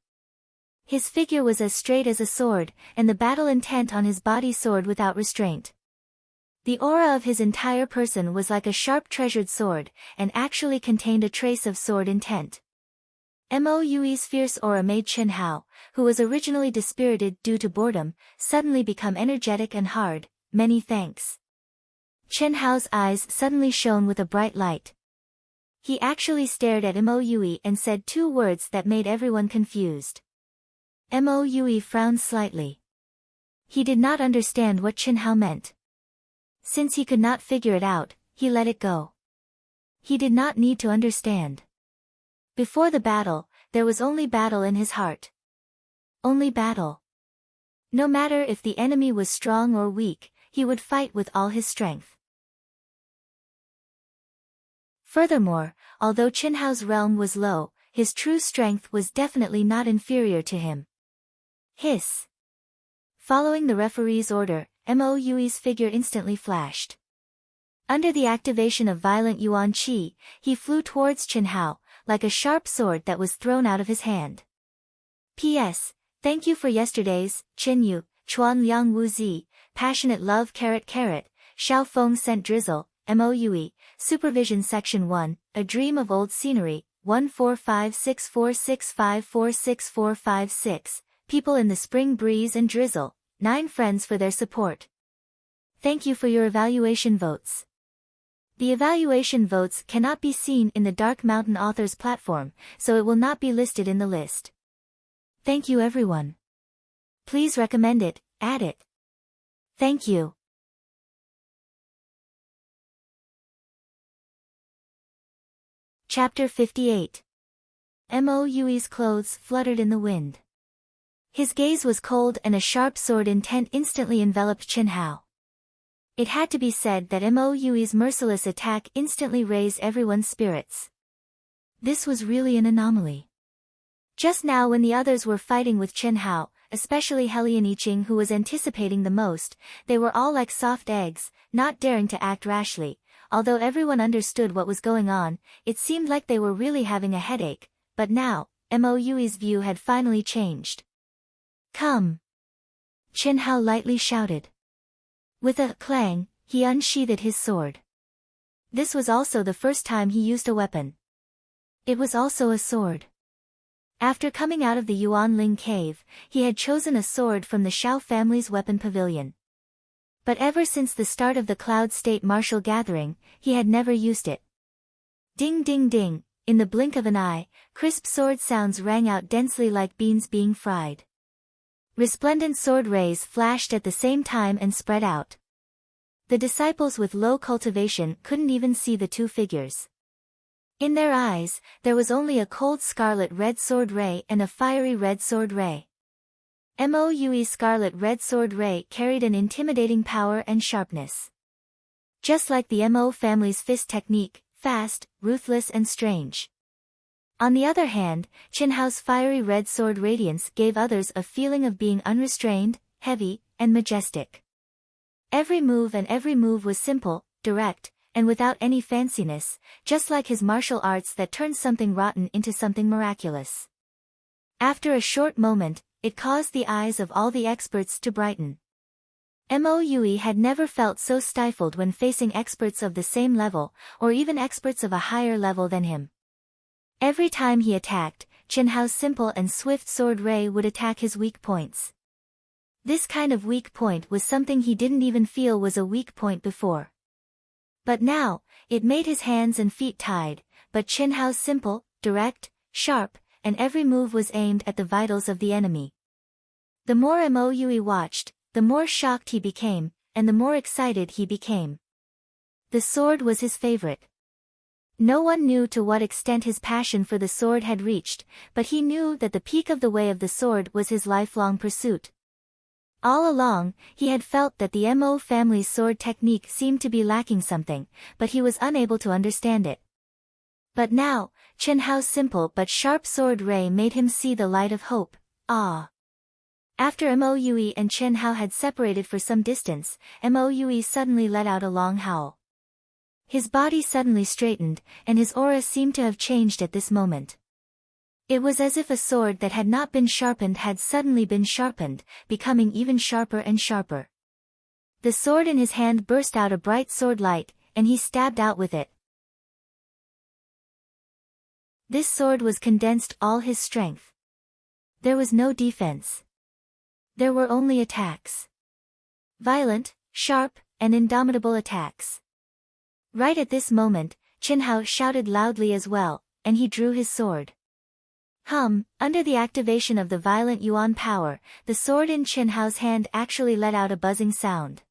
His figure was as straight as a sword, and the battle intent on his body soared without restraint. The aura of his entire person was like a sharp treasured sword, and actually contained a trace of sword intent. Mo Yue's fierce aura made Chen Hao, who was originally dispirited due to boredom, suddenly become energetic and hard. "Many thanks." Chen Hao's eyes suddenly shone with a bright light. He actually stared at Mo Yue and said 2 words that made everyone confused. Mo Yue frowned slightly. He did not understand what Chen Hao meant. Since he could not figure it out, he let it go. He did not need to understand. Before the battle, there was only battle in his heart. Only battle. No matter if the enemy was strong or weak, he would fight with all his strength. Furthermore, although Chen Hao's realm was low, his true strength was definitely not inferior to him. Hiss. Following the referee's order, Mo Yue's figure instantly flashed. Under the activation of violent Yuan Qi, he flew towards Chen Hao, like a sharp sword that was thrown out of his hand. P.S. Thank you for yesterday's, Chen Yu, Chuan Liang Wu Zi, Passionate Love Xiao Feng Sent Drizzle, Mo Yue, Supervision Section 1, A Dream of Old Scenery, 1456465464646, People in the Spring Breeze and Drizzle, 9 friends for their support. Thank you for your evaluation votes. The evaluation votes cannot be seen in the Dark Mountain Authors platform, so it will not be listed in the list. Thank you everyone. Please recommend it, add it. Thank you. Chapter 58. Mo Yue's clothes fluttered in the wind. His gaze was cold and a sharp sword intent instantly enveloped Chen Hao. It had to be said that Mo Yue's merciless attack instantly raised everyone's spirits. This was really an anomaly. Just now when the others were fighting with Chen Hao, especially Helian Yiqing who was anticipating the most, they were all like soft eggs, not daring to act rashly. Although everyone understood what was going on, it seemed like they were really having a headache, but now, Mo Yue's view had finally changed. Come! Chen Hao lightly shouted. With a clang, he unsheathed his sword. This was also the first time he used a weapon. It was also a sword. After coming out of the Yuanling cave, he had chosen a sword from the Shao family's weapon pavilion. But ever since the start of the Cloud State martial gathering, he had never used it. Ding ding ding, in the blink of an eye, crisp sword sounds rang out densely like beans being fried. Resplendent sword rays flashed at the same time and spread out. The disciples with low cultivation couldn't even see the two figures. In their eyes, there was only a cold scarlet red sword ray and a fiery red sword ray. Moue scarlet red sword ray carried an intimidating power and sharpness. Just like the Mo family's fist technique, fast, ruthless and strange. On the other hand, Qin Hao's fiery red sword radiance gave others a feeling of being unrestrained, heavy, and majestic. Every move was simple, direct, and without any fanciness, just like his martial arts that turned something rotten into something miraculous. After a short moment, it caused the eyes of all the experts to brighten. Moue had never felt so stifled when facing experts of the same level, or even experts of a higher level than him. Every time he attacked, Qin Hao's simple and swift sword ray would attack his weak points. This kind of weak point was something he didn't even feel was a weak point before. But now, it made his hands and feet tied, but Qin Hao's simple, direct, sharp, and every move was aimed at the vitals of the enemy. The more Moue watched, the more shocked he became, and the more excited he became. The sword was his favorite. No one knew to what extent his passion for the sword had reached, but he knew that the peak of the way of the sword was his lifelong pursuit. All along, he had felt that the Mo family's sword technique seemed to be lacking something, but he was unable to understand it. But now, Qin Hao's simple but sharp sword ray made him see the light of hope. After Moue and Qin Hao had separated for some distance, Moue suddenly let out a long howl. His body suddenly straightened, and his aura seemed to have changed at this moment. It was as if a sword that had not been sharpened had suddenly been sharpened, becoming even sharper and sharper. The sword in his hand burst out a bright sword light, and he stabbed out with it. This sword was condensed all his strength. There was no defense. There were only attacks. Violent, sharp, and indomitable attacks. Right at this moment, Qin Hao shouted loudly as well, and he drew his sword. Under the activation of the violent Yuan power, the sword in Qin Hao's hand actually let out a buzzing sound.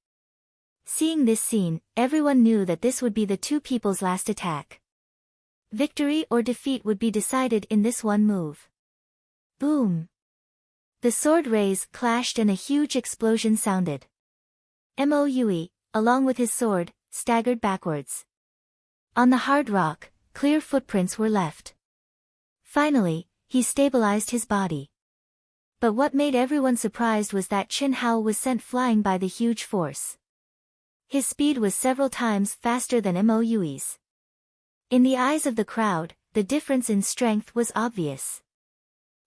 Seeing this scene, everyone knew that this would be the two people's last attack. Victory or defeat would be decided in this one move. Boom! The sword rays clashed and a huge explosion sounded. Moue, along with his sword, staggered backwards. On the hard rock, clear footprints were left. Finally, he stabilized his body. But what made everyone surprised was that Qin Hao was sent flying by the huge force. His speed was several times faster than Moue's. In the eyes of the crowd, the difference in strength was obvious.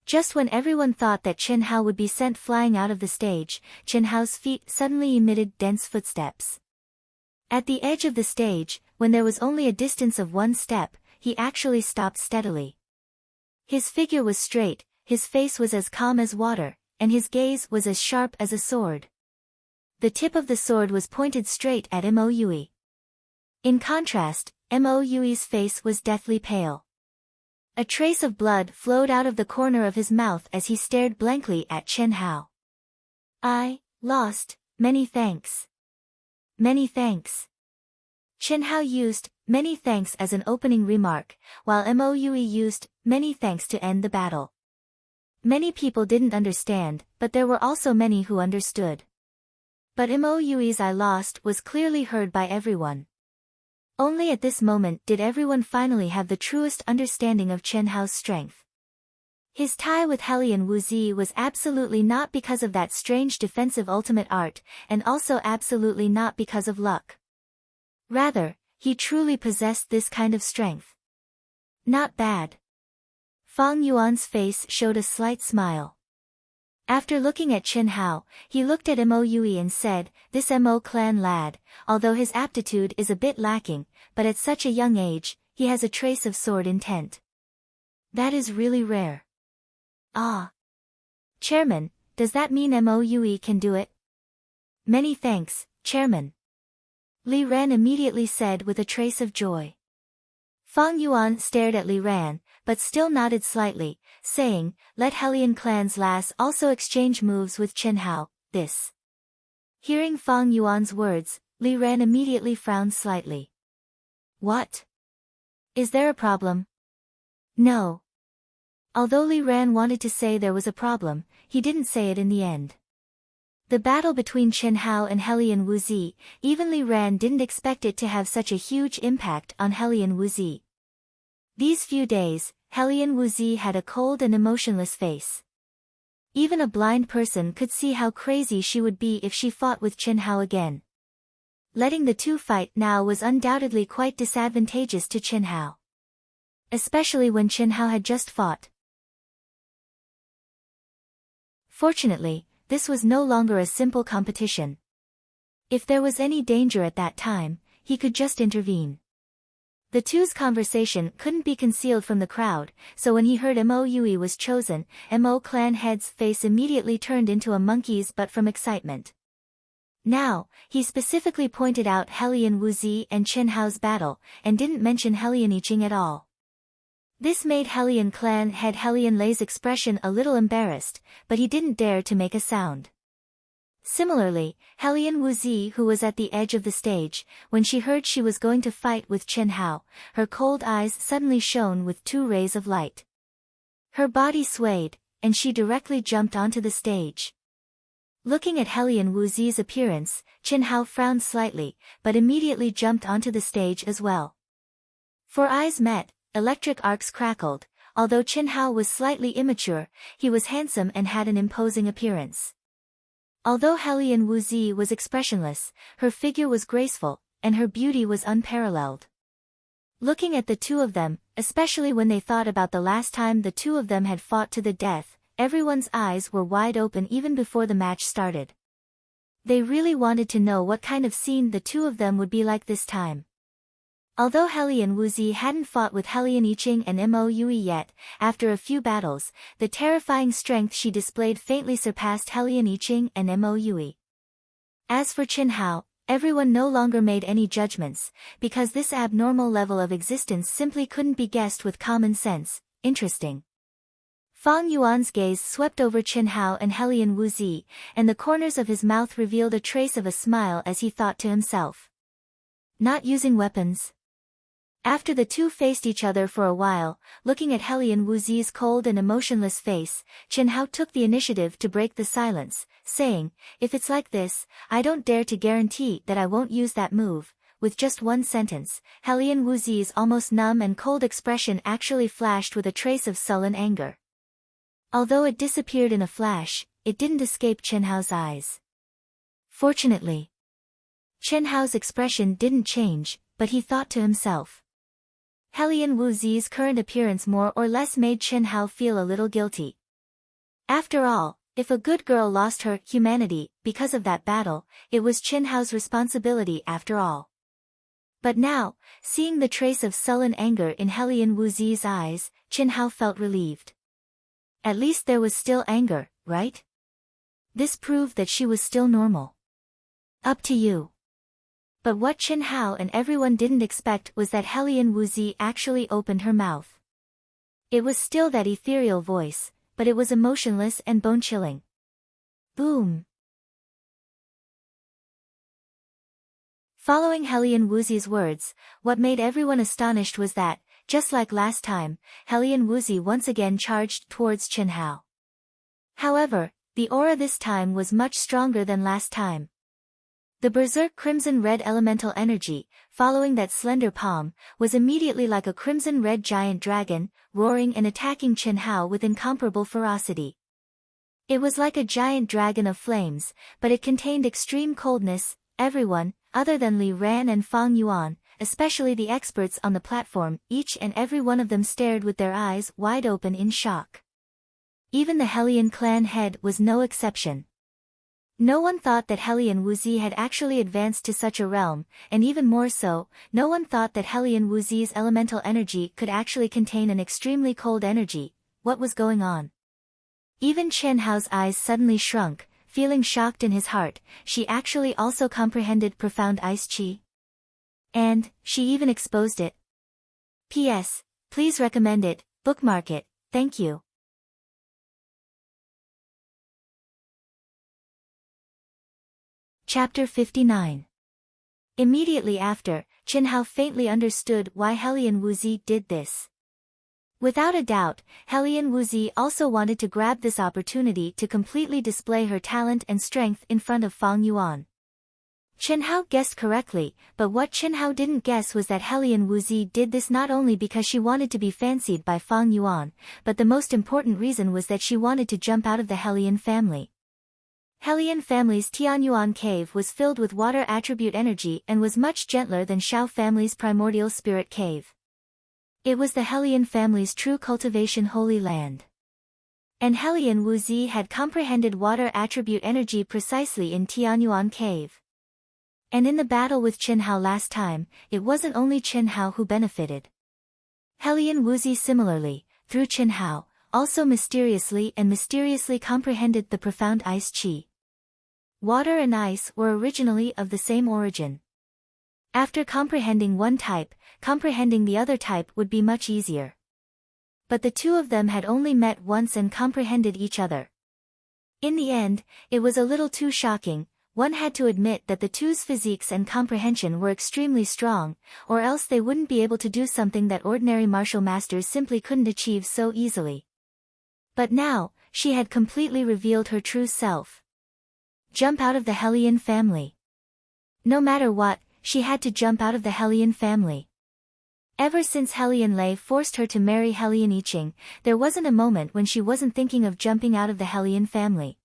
Just when everyone thought that Qin Hao would be sent flying out of the stage, Qin Hao's feet suddenly emitted dense footsteps. At the edge of the stage, when there was only a distance of one step, he actually stopped steadily. His figure was straight, his face was as calm as water, and his gaze was as sharp as a sword. The tip of the sword was pointed straight at Moue. In contrast, Moue's face was deathly pale. A trace of blood flowed out of the corner of his mouth as he stared blankly at Qin Hao. "I lost, many thanks. Many thanks." Qin Hao used "many thanks" as an opening remark, while Moue used "many thanks" to end the battle. Many people didn't understand, but there were also many who understood. But Moue's "I lost" was clearly heard by everyone. Only at this moment did everyone finally have the truest understanding of Qin Hao's strength. His tie with Hellion Wuzi was absolutely not because of that strange defensive ultimate art, and also absolutely not because of luck. Rather, he truly possessed this kind of strength. Not bad. Fang Yuan's face showed a slight smile. After looking at Chin Hao, he looked at Mo Yui and said, "This Mo clan lad, although his aptitude is a bit lacking, but at such a young age, he has a trace of sword intent. That is really rare." "Ah. Chairman, does that mean Mo Yui can do it?" "Many thanks, Chairman," Li Ran immediately said with a trace of joy. Fang Yuan stared at Li Ran, but still nodded slightly, saying, "Let Hellion clan's lass also exchange moves with Chin Hao, this." Hearing Fang Yuan's words, Li Ran immediately frowned slightly. "What? Is there a problem?" "No." Although Li Ran wanted to say there was a problem, he didn't say it in the end. The battle between Chin Hao and Hellion Wuzi, even Li Ran didn't expect it to have such a huge impact on Hellion Wuzi. These few days, Hellion Wuzi had a cold and emotionless face. Even a blind person could see how crazy she would be if she fought with Chin Hao again. Letting the two fight now was undoubtedly quite disadvantageous to Chin Hao. Especially when Chin Hao had just fought. Fortunately, this was no longer a simple competition. If there was any danger at that time, he could just intervene. The two's conversation couldn't be concealed from the crowd, so when he heard Mo Yui was chosen, Mo clan head's face immediately turned into a monkey's butt from excitement. Now, he specifically pointed out Hellion Wuzi and Chin Hao's battle, and didn't mention Hellion Iching at all. This made Hellion clan head Hellion Lei's expression a little embarrassed, but he didn't dare to make a sound. Similarly, Hellion Wuzi, who was at the edge of the stage, when she heard she was going to fight with Chin Hao, her cold eyes suddenly shone with two rays of light. Her body swayed, and she directly jumped onto the stage. Looking at Hellion Wuzi's appearance, Chin Hao frowned slightly, but immediately jumped onto the stage as well. For eyes met, electric arcs crackled. Although Chin Hao was slightly immature, he was handsome and had an imposing appearance. Although Hellion Wuzi was expressionless, her figure was graceful, and her beauty was unparalleled. Looking at the two of them, especially when they thought about the last time the two of them had fought to the death, everyone's eyes were wide open even before the match started. They really wanted to know what kind of scene the two of them would be like this time. Although Hellion Wuzi hadn't fought with Hellion Iching and Mo Yui yet, after a few battles, the terrifying strength she displayed faintly surpassed Hellion Iching and Mo Yui. As for Chin Hao, everyone no longer made any judgments, because this abnormal level of existence simply couldn't be guessed with common sense. Interesting. Fang Yuan's gaze swept over Chin Hao and Hellion Wuzi, and the corners of his mouth revealed a trace of a smile as he thought to himself. Not using weapons? After the two faced each other for a while, looking at Hellion Wuzi's cold and emotionless face, Chin Hao took the initiative to break the silence, saying, "If it's like this, I don't dare to guarantee that I won't use that move." With just one sentence, Hellion Wuzi's almost numb and cold expression actually flashed with a trace of sullen anger. Although it disappeared in a flash, it didn't escape Chin Hao's eyes. Fortunately, Chin Hao's expression didn't change, but he thought to himself. Hellion Wuzi's current appearance more or less made Chin Hao feel a little guilty. After all, if a good girl lost her humanity because of that battle, it was Chin Hao's responsibility after all. But now, seeing the trace of sullen anger in Hellion Wuzi's eyes, Chin Hao felt relieved. At least there was still anger, right? This proved that she was still normal. Up to you. But what Chin Hao and everyone didn't expect was that Hellion Wuzi actually opened her mouth. It was still that ethereal voice, but it was emotionless and bone-chilling. Boom! Following Hellion Wuzi's words, what made everyone astonished was that, just like last time, Hellion Wuzi once again charged towards Chin Hao. However, the aura this time was much stronger than last time. The berserk crimson-red elemental energy, following that slender palm, was immediately like a crimson-red giant dragon, roaring and attacking Chin Hao with incomparable ferocity. It was like a giant dragon of flames, but it contained extreme coldness. Everyone, other than Li Ran and Fang Yuan, especially the experts on the platform, each and every one of them stared with their eyes wide open in shock. Even the Hellion clan head was no exception. No one thought that Hellion Wuzi had actually advanced to such a realm, and even more so, no one thought that Hellion Wuzi's elemental energy could actually contain an extremely cold energy. What was going on? Even Chen Hao's eyes suddenly shrunk, feeling shocked in his heart. She actually also comprehended profound ice chi. And, she even exposed it. P.S. Please recommend it, bookmark it, thank you. Chapter 59. Immediately after, Chen Hao faintly understood why Hellion Wuzi did this. Without a doubt, Hellion Wuzi also wanted to grab this opportunity to completely display her talent and strength in front of Fang Yuan. Chen Hao guessed correctly, but what Chen Hao didn't guess was that Hellion Wuzi did this not only because she wanted to be fancied by Fang Yuan, but the most important reason was that she wanted to jump out of the Hellion family. Hellion family's Tianyuan cave was filled with water attribute energy and was much gentler than Shao family's primordial spirit cave. It was the Hellion family's true cultivation holy land. And Hellion Wuzi had comprehended water attribute energy precisely in Tianyuan cave. And in the battle with Chen Hao last time, it wasn't only Chen Hao who benefited. Hellion Wuzi similarly, through Chen Hao, also mysteriously comprehended the profound ice chi. Water and ice were originally of the same origin. After comprehending one type, comprehending the other type would be much easier. But the two of them had only met once and comprehended each other. In the end, it was a little too shocking. One had to admit that the two's physiques and comprehension were extremely strong, or else they wouldn't be able to do something that ordinary martial masters simply couldn't achieve so easily. But now, she had completely revealed her true self. Jump out of the Hellion family. No matter what, she had to jump out of the Hellion family. Ever since Hellion Lei forced her to marry Hellion Yiqing, there wasn't a moment when she wasn't thinking of jumping out of the Hellion family.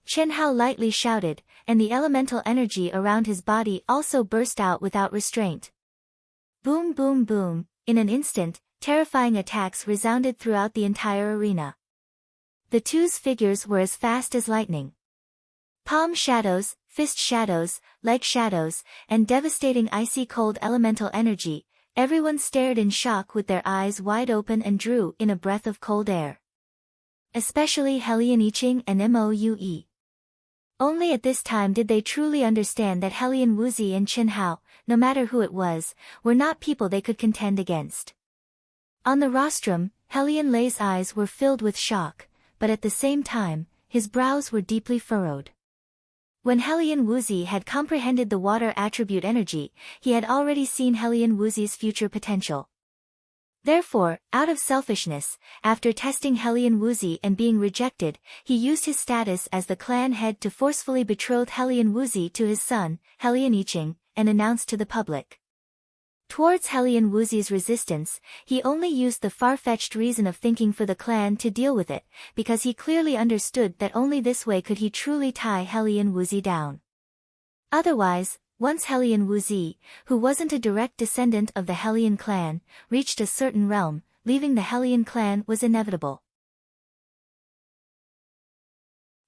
Chen Hao lightly shouted, and the elemental energy around his body also burst out without restraint. Boom boom boom, in an instant, terrifying attacks resounded throughout the entire arena. The two's figures were as fast as lightning. Palm shadows, fist shadows, leg shadows, and devastating icy cold elemental energy. Everyone stared in shock with their eyes wide open and drew in a breath of cold air. Especially Hellion Yiqing and Moue. Only at this time did they truly understand that Hellion Wuzi and Chen Hao, no matter who it was, were not people they could contend against. On the rostrum, Hellion Lei's eyes were filled with shock, but at the same time, his brows were deeply furrowed. When Hellion Wuzi had comprehended the water attribute energy, he had already seen Hellion Wuzi's future potential. Therefore, out of selfishness, after testing Hellion Wuzi and being rejected, he used his status as the clan head to forcefully betroth Hellion Wuzi to his son, Hellion Yiqing, and announce to the public. Towards Hellion Wuzi's resistance, he only used the far-fetched reason of thinking for the clan to deal with it, because he clearly understood that only this way could he truly tie Hellion Wuzi down. Otherwise, once Hellion Wuzi, who wasn't a direct descendant of the Hellion clan, reached a certain realm, leaving the Hellion clan was inevitable.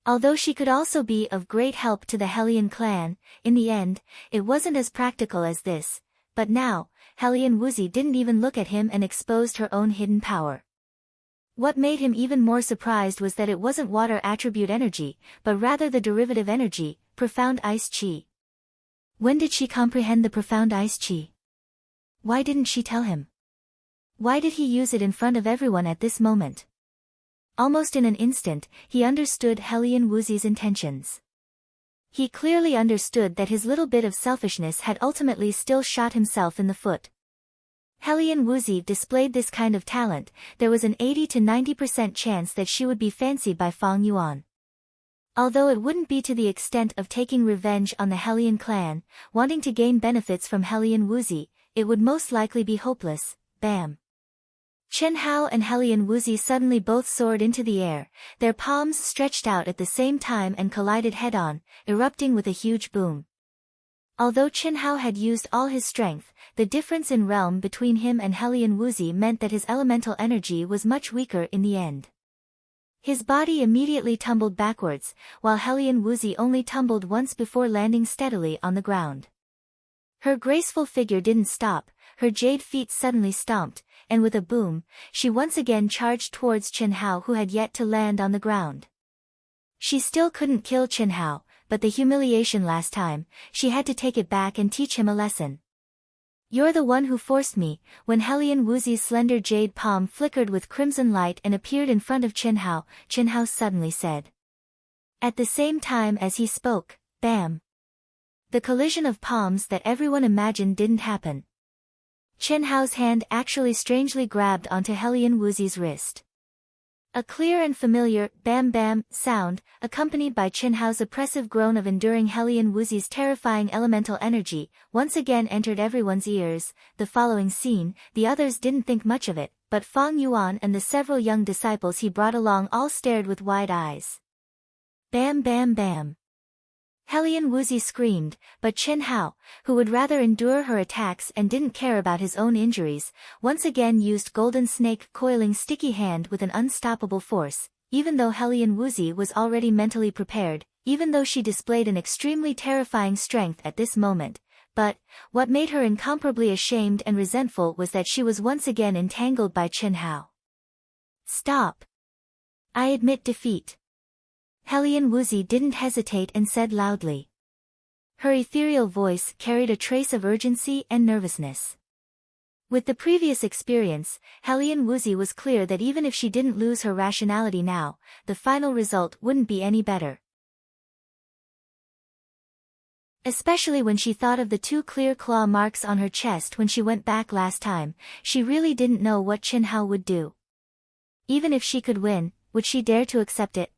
Although she could also be of great help to the Hellion clan, in the end, it wasn't as practical as this. But now, Hellion Wuzi didn't even look at him and exposed her own hidden power. What made him even more surprised was that it wasn't water attribute energy, but rather the derivative energy, profound ice chi. When did she comprehend the profound ice chi? Why didn't she tell him? Why did he use it in front of everyone at this moment? Almost in an instant, he understood Hellion Wuzi's intentions. He clearly understood that his little bit of selfishness had ultimately still shot himself in the foot. Hellion Wuzi displayed this kind of talent, there was an 80 to 90% chance that she would be fancied by Fang Yuan. Although it wouldn't be to the extent of taking revenge on the Hellion clan, wanting to gain benefits from Hellion Wuzi, it would most likely be hopeless. Bam! Chen Hao and Hellion Wuzi suddenly both soared into the air, their palms stretched out at the same time and collided head-on, erupting with a huge boom. Although Chen Hao had used all his strength, the difference in realm between him and Hellion Wuzi meant that his elemental energy was much weaker in the end. His body immediately tumbled backwards, while Helian Woozy only tumbled once before landing steadily on the ground. Her graceful figure didn't stop, her jade feet suddenly stomped, and with a boom, she once again charged towards Chen Hao, who had yet to land on the ground. She still couldn't kill Chen Hao, but the humiliation last time, she had to take it back and teach him a lesson. "You're the one who forced me." When Helian Woozy's slender jade palm flickered with crimson light and appeared in front of Chen Hao suddenly said. At the same time as he spoke, bam! The collision of palms that everyone imagined didn't happen. Chen Hao's hand actually strangely grabbed onto Helian Woozy's wrist. A clear and familiar bam bam sound, accompanied by Chen Hao's oppressive groan of enduring Helian Woozy's terrifying elemental energy, once again entered everyone's ears. The following scene, the others didn't think much of it, but Fang Yuan and the several young disciples he brought along all stared with wide eyes. Bam bam bam. Helian Woozy screamed, but Chen Hao, who would rather endure her attacks and didn't care about his own injuries, once again used Golden Snake coiling sticky hand with an unstoppable force, even though Helian Woozy was already mentally prepared, even though she displayed an extremely terrifying strength at this moment. But, what made her incomparably ashamed and resentful was that she was once again entangled by Chen Hao. "Stop. I admit defeat." Helian Woozy didn't hesitate and said loudly. Her ethereal voice carried a trace of urgency and nervousness. With the previous experience, Helian Woozy was clear that even if she didn't lose her rationality now, the final result wouldn't be any better. Especially when she thought of the 2 clear claw marks on her chest when she went back last time, she really didn't know what Chen Hao would do. Even if she could win, would she dare to accept it?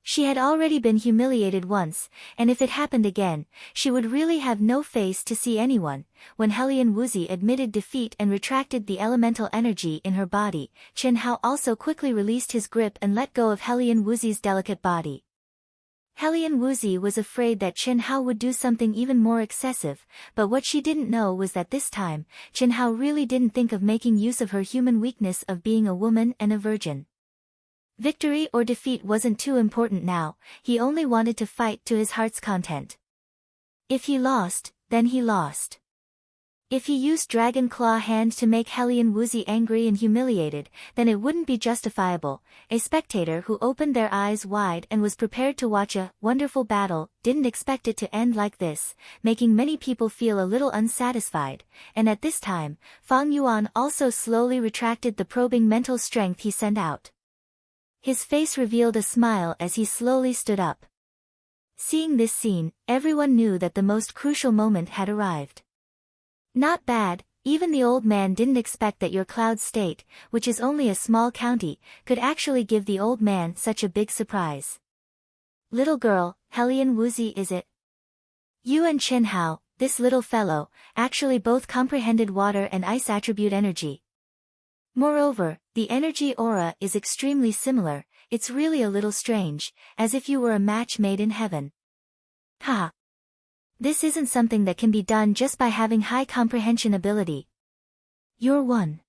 She had already been humiliated once, and if it happened again, she would really have no face to see anyone. When Helian Woozy admitted defeat and retracted the elemental energy in her body, Chen Hao also quickly released his grip and let go of Helian Woozy's delicate body. Helian Woozy was afraid that Chen Hao would do something even more excessive, but what she didn't know was that this time, Chen Hao really didn't think of making use of her human weakness of being a woman and a virgin. Victory or defeat wasn't too important now, he only wanted to fight to his heart's content. If he lost, then he lost. If he used Dragon Claw Hand to make Helian Woozy angry and humiliated, then it wouldn't be justifiable. A spectator who opened their eyes wide and was prepared to watch a wonderful battle didn't expect it to end like this, making many people feel a little unsatisfied, and at this time, Fang Yuan also slowly retracted the probing mental strength he sent out. His face revealed a smile as he slowly stood up. Seeing this scene, everyone knew that the most crucial moment had arrived. Not bad, even the old man didn't expect that your Cloud State, which is only a small county, could actually give the old man such a big surprise. Little girl, Helian Woozy is it? You and Chen Hao, this little fellow, actually both comprehended water and ice attribute energy. Moreover, the energy aura is extremely similar. It's really a little strange, as if you were a match made in heaven. Haha. This isn't something that can be done just by having high comprehension ability. You're one.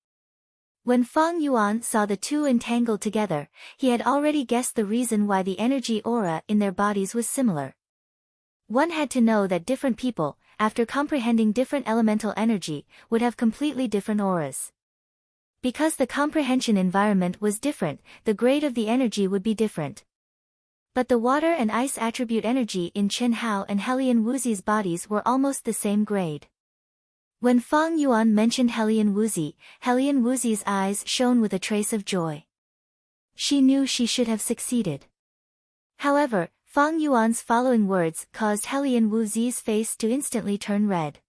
When Fang Yuan saw the two entangled together, he had already guessed the reason why the energy aura in their bodies was similar. One had to know that different people, after comprehending different elemental energy, would have completely different auras. Because the comprehension environment was different, the grade of the energy would be different. But the water and ice attribute energy in Chen Hao and Helian Woozy's bodies were almost the same grade. When Fang Yuan mentioned Helian Woozy's eyes shone with a trace of joy. She knew she should have succeeded. However, Fang Yuan's following words caused Helian Woozy's face to instantly turn red.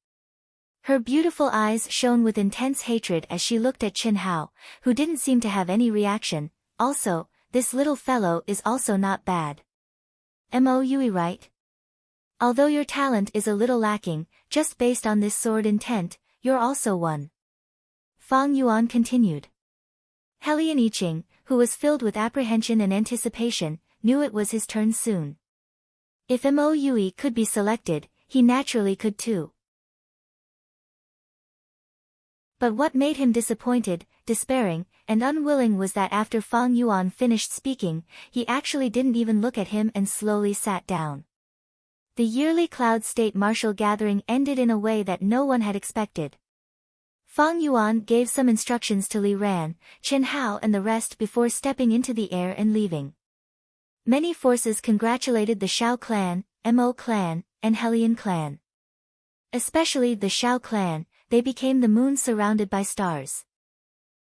Her beautiful eyes shone with intense hatred as she looked at Chen Hao, who didn't seem to have any reaction. Also, this little fellow is also not bad. Moe right? Although your talent is a little lacking, just based on this sword intent, you're also one. Fang Yuan continued. Helian Yiqing, who was filled with apprehension and anticipation, knew it was his turn soon. If Moe could be selected, he naturally could too. But what made him disappointed, despairing, and unwilling was that after Fang Yuan finished speaking, he actually didn't even look at him and slowly sat down. The yearly Cloud State Martial Gathering ended in a way that no one had expected. Fang Yuan gave some instructions to Li Ran, Chen Hao and the rest before stepping into the air and leaving. Many forces congratulated the Shao clan, Mo clan, and Helian clan. Especially the Shao clan, they became the moon surrounded by stars.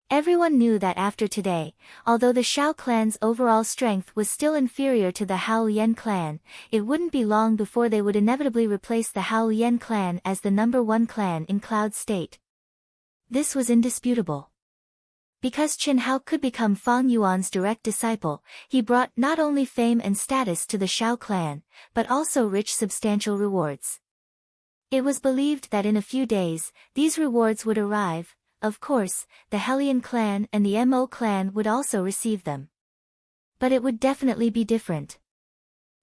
Everyone knew that after today, although the Shao clan's overall strength was still inferior to the Hao Yan clan, it wouldn't be long before they would inevitably replace the Hao Yan clan as the #1 clan in Cloud State. This was indisputable. Because Chen Hao could become Fang Yuan's direct disciple, he brought not only fame and status to the Shao clan, but also rich substantial rewards. It was believed that in a few days, these rewards would arrive. Of course, the Helian clan and the Mo clan would also receive them. But it would definitely be different.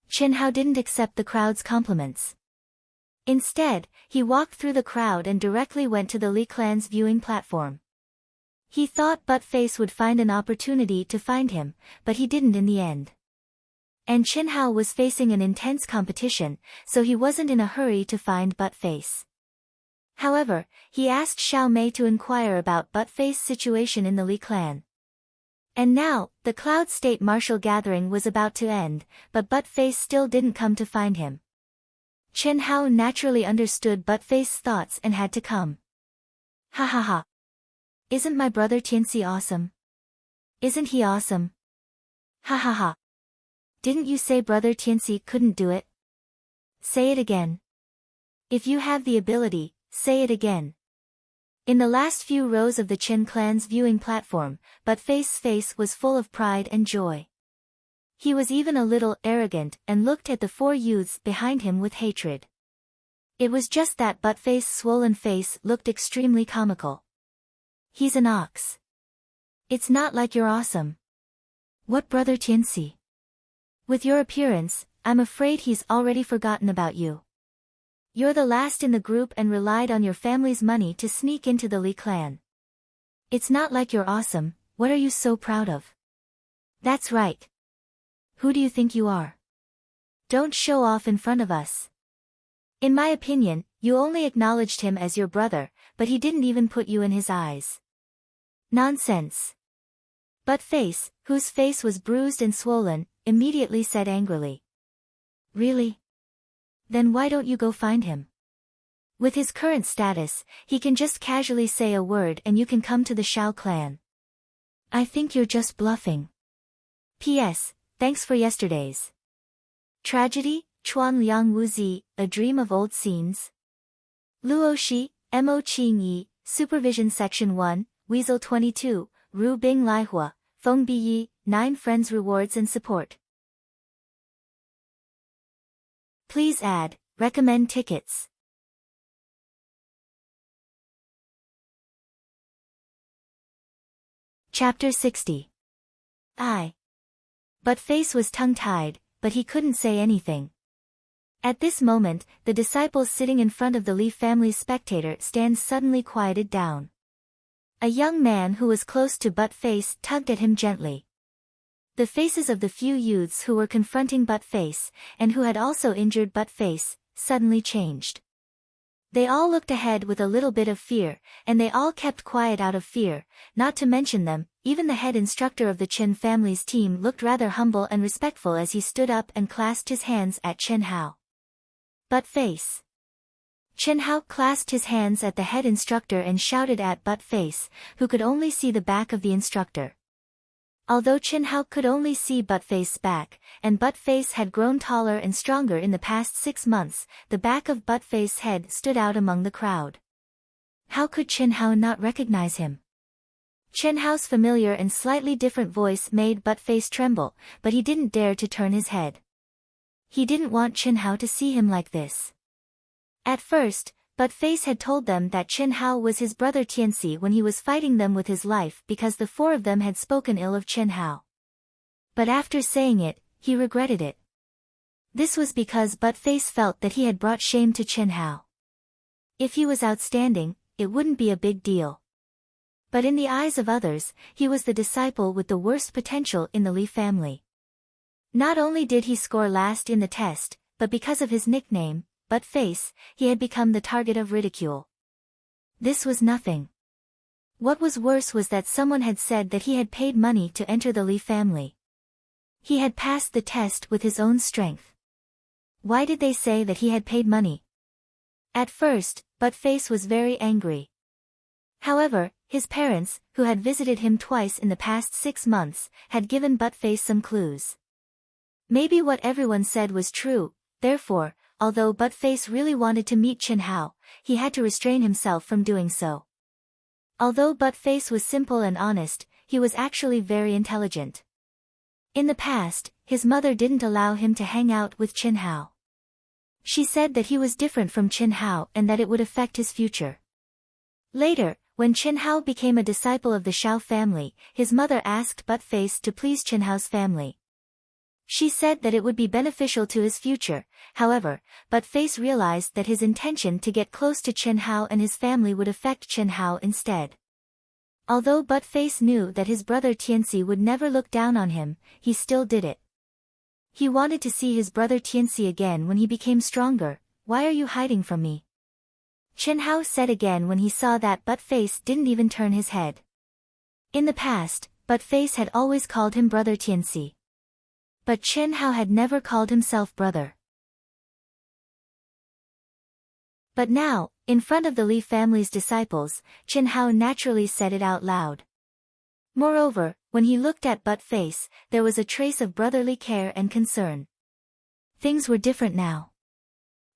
Chen Hao didn't accept the crowd's compliments. Instead, he walked through the crowd and directly went to the Li clan's viewing platform. He thought Buttface would find an opportunity to find him, but he didn't in the end. And Chen Hao was facing an intense competition, so he wasn't in a hurry to find Buttface. However, he asked Xiao Mei to inquire about Buttface's situation in the Li clan. And now, the Cloud State Martial Gathering was about to end, but Buttface still didn't come to find him. Chen Hao naturally understood Buttface's thoughts and had to come. Ha ha ha. Isn't my brother Tianxi awesome? Isn't he awesome? Ha ha ha. Didn't you say brother Tianxi couldn't do it? Say it again. If you have the ability, say it again. In the last few rows of the Chen clan's viewing platform, Buttface's face was full of pride and joy. He was even a little arrogant and looked at the 4 youths behind him with hatred. It was just that Buttface's swollen face looked extremely comical. He's an ox. It's not like you're awesome. What brother Tianxi? With your appearance, I'm afraid he's already forgotten about you. You're the last in the group and relied on your family's money to sneak into the Li clan. It's not like you're awesome, what are you so proud of? That's right. Who do you think you are? Don't show off in front of us. In my opinion, you only acknowledged him as your brother, but he didn't even put you in his eyes. Nonsense. Buttface, whose face was bruised and swollen, immediately said angrily. Really? Then why don't you go find him? With his current status, he can just casually say a word and you can come to the Shao clan. I think you're just bluffing. P.S. Thanks for yesterday's tragedy, Chuan Liang Wuzi, A Dream of Old Scenes. Luoshi, Mo Qing Yi, Supervision Section 1, Weasel 22, Ru Bing Laihua, Feng Biyi, 9 Friends Rewards and Support. Please add, recommend tickets. Chapter 60. Buttface was tongue-tied, but he couldn't say anything. At this moment, the disciples sitting in front of the Li family's spectator stand suddenly quieted down. A young man who was close to Buttface tugged at him gently. The faces of the few youths who were confronting Buttface, and who had also injured Buttface, suddenly changed. They all looked ahead with a little bit of fear, and they all kept quiet out of fear, not to mention them, even the head instructor of the Chen family's team looked rather humble and respectful as he stood up and clasped his hands at Chen Hao. Buttface. Chen Hao clasped his hands at the head instructor and shouted at Buttface, who could only see the back of the instructor. Although Chen Hao could only see Buttface's back, and Buttface had grown taller and stronger in the past 6 months, the back of Buttface's head stood out among the crowd. How could Chen Hao not recognize him? Chen Hao's familiar and slightly different voice made Buttface tremble, but he didn't dare to turn his head. He didn't want Chen Hao to see him like this. At first, Buttface had told them that Chen Hao was his brother Tianxi when he was fighting them with his life because the 4 of them had spoken ill of Chen Hao. But after saying it, he regretted it. This was because Buttface felt that he had brought shame to Chen Hao. If he was outstanding, it wouldn't be a big deal. But in the eyes of others, he was the disciple with the worst potential in the Li family. Not only did he score last in the test, but because of his nickname, Butt Face, he had become the target of ridicule. This was nothing. What was worse was that someone had said that he had paid money to enter the Li family. He had passed the test with his own strength. Why did they say that he had paid money? At first, Butt Face was very angry. However, his parents, who had visited him twice in the past 6 months, had given Butt Face some clues. Maybe what everyone said was true, therefore, although Butt Face really wanted to meet Chen Hao, he had to restrain himself from doing so. Although Butt Face was simple and honest, he was actually very intelligent. In the past, his mother didn't allow him to hang out with Chen Hao. She said that he was different from Chen Hao and that it would affect his future. Later, when Chen Hao became a disciple of the Shao family, his mother asked Butt Face to please Chen Hao's family. She said that it would be beneficial to his future. However, Butt Face realized that his intention to get close to Chen Hao and his family would affect Chen Hao instead. Although Butt Face knew that his brother Tianxi would never look down on him, he still did it. He wanted to see his brother Tianxi again when he became stronger. "Why are you hiding from me?" Chen Hao said again when he saw that Butt Face didn't even turn his head. In the past, Butt Face had always called him brother Tianxi. But Chen Hao had never called himself brother. But now, in front of the Li family's disciples, Chen Hao naturally said it out loud. Moreover, when he looked at Butt Face, there was a trace of brotherly care and concern. Things were different now.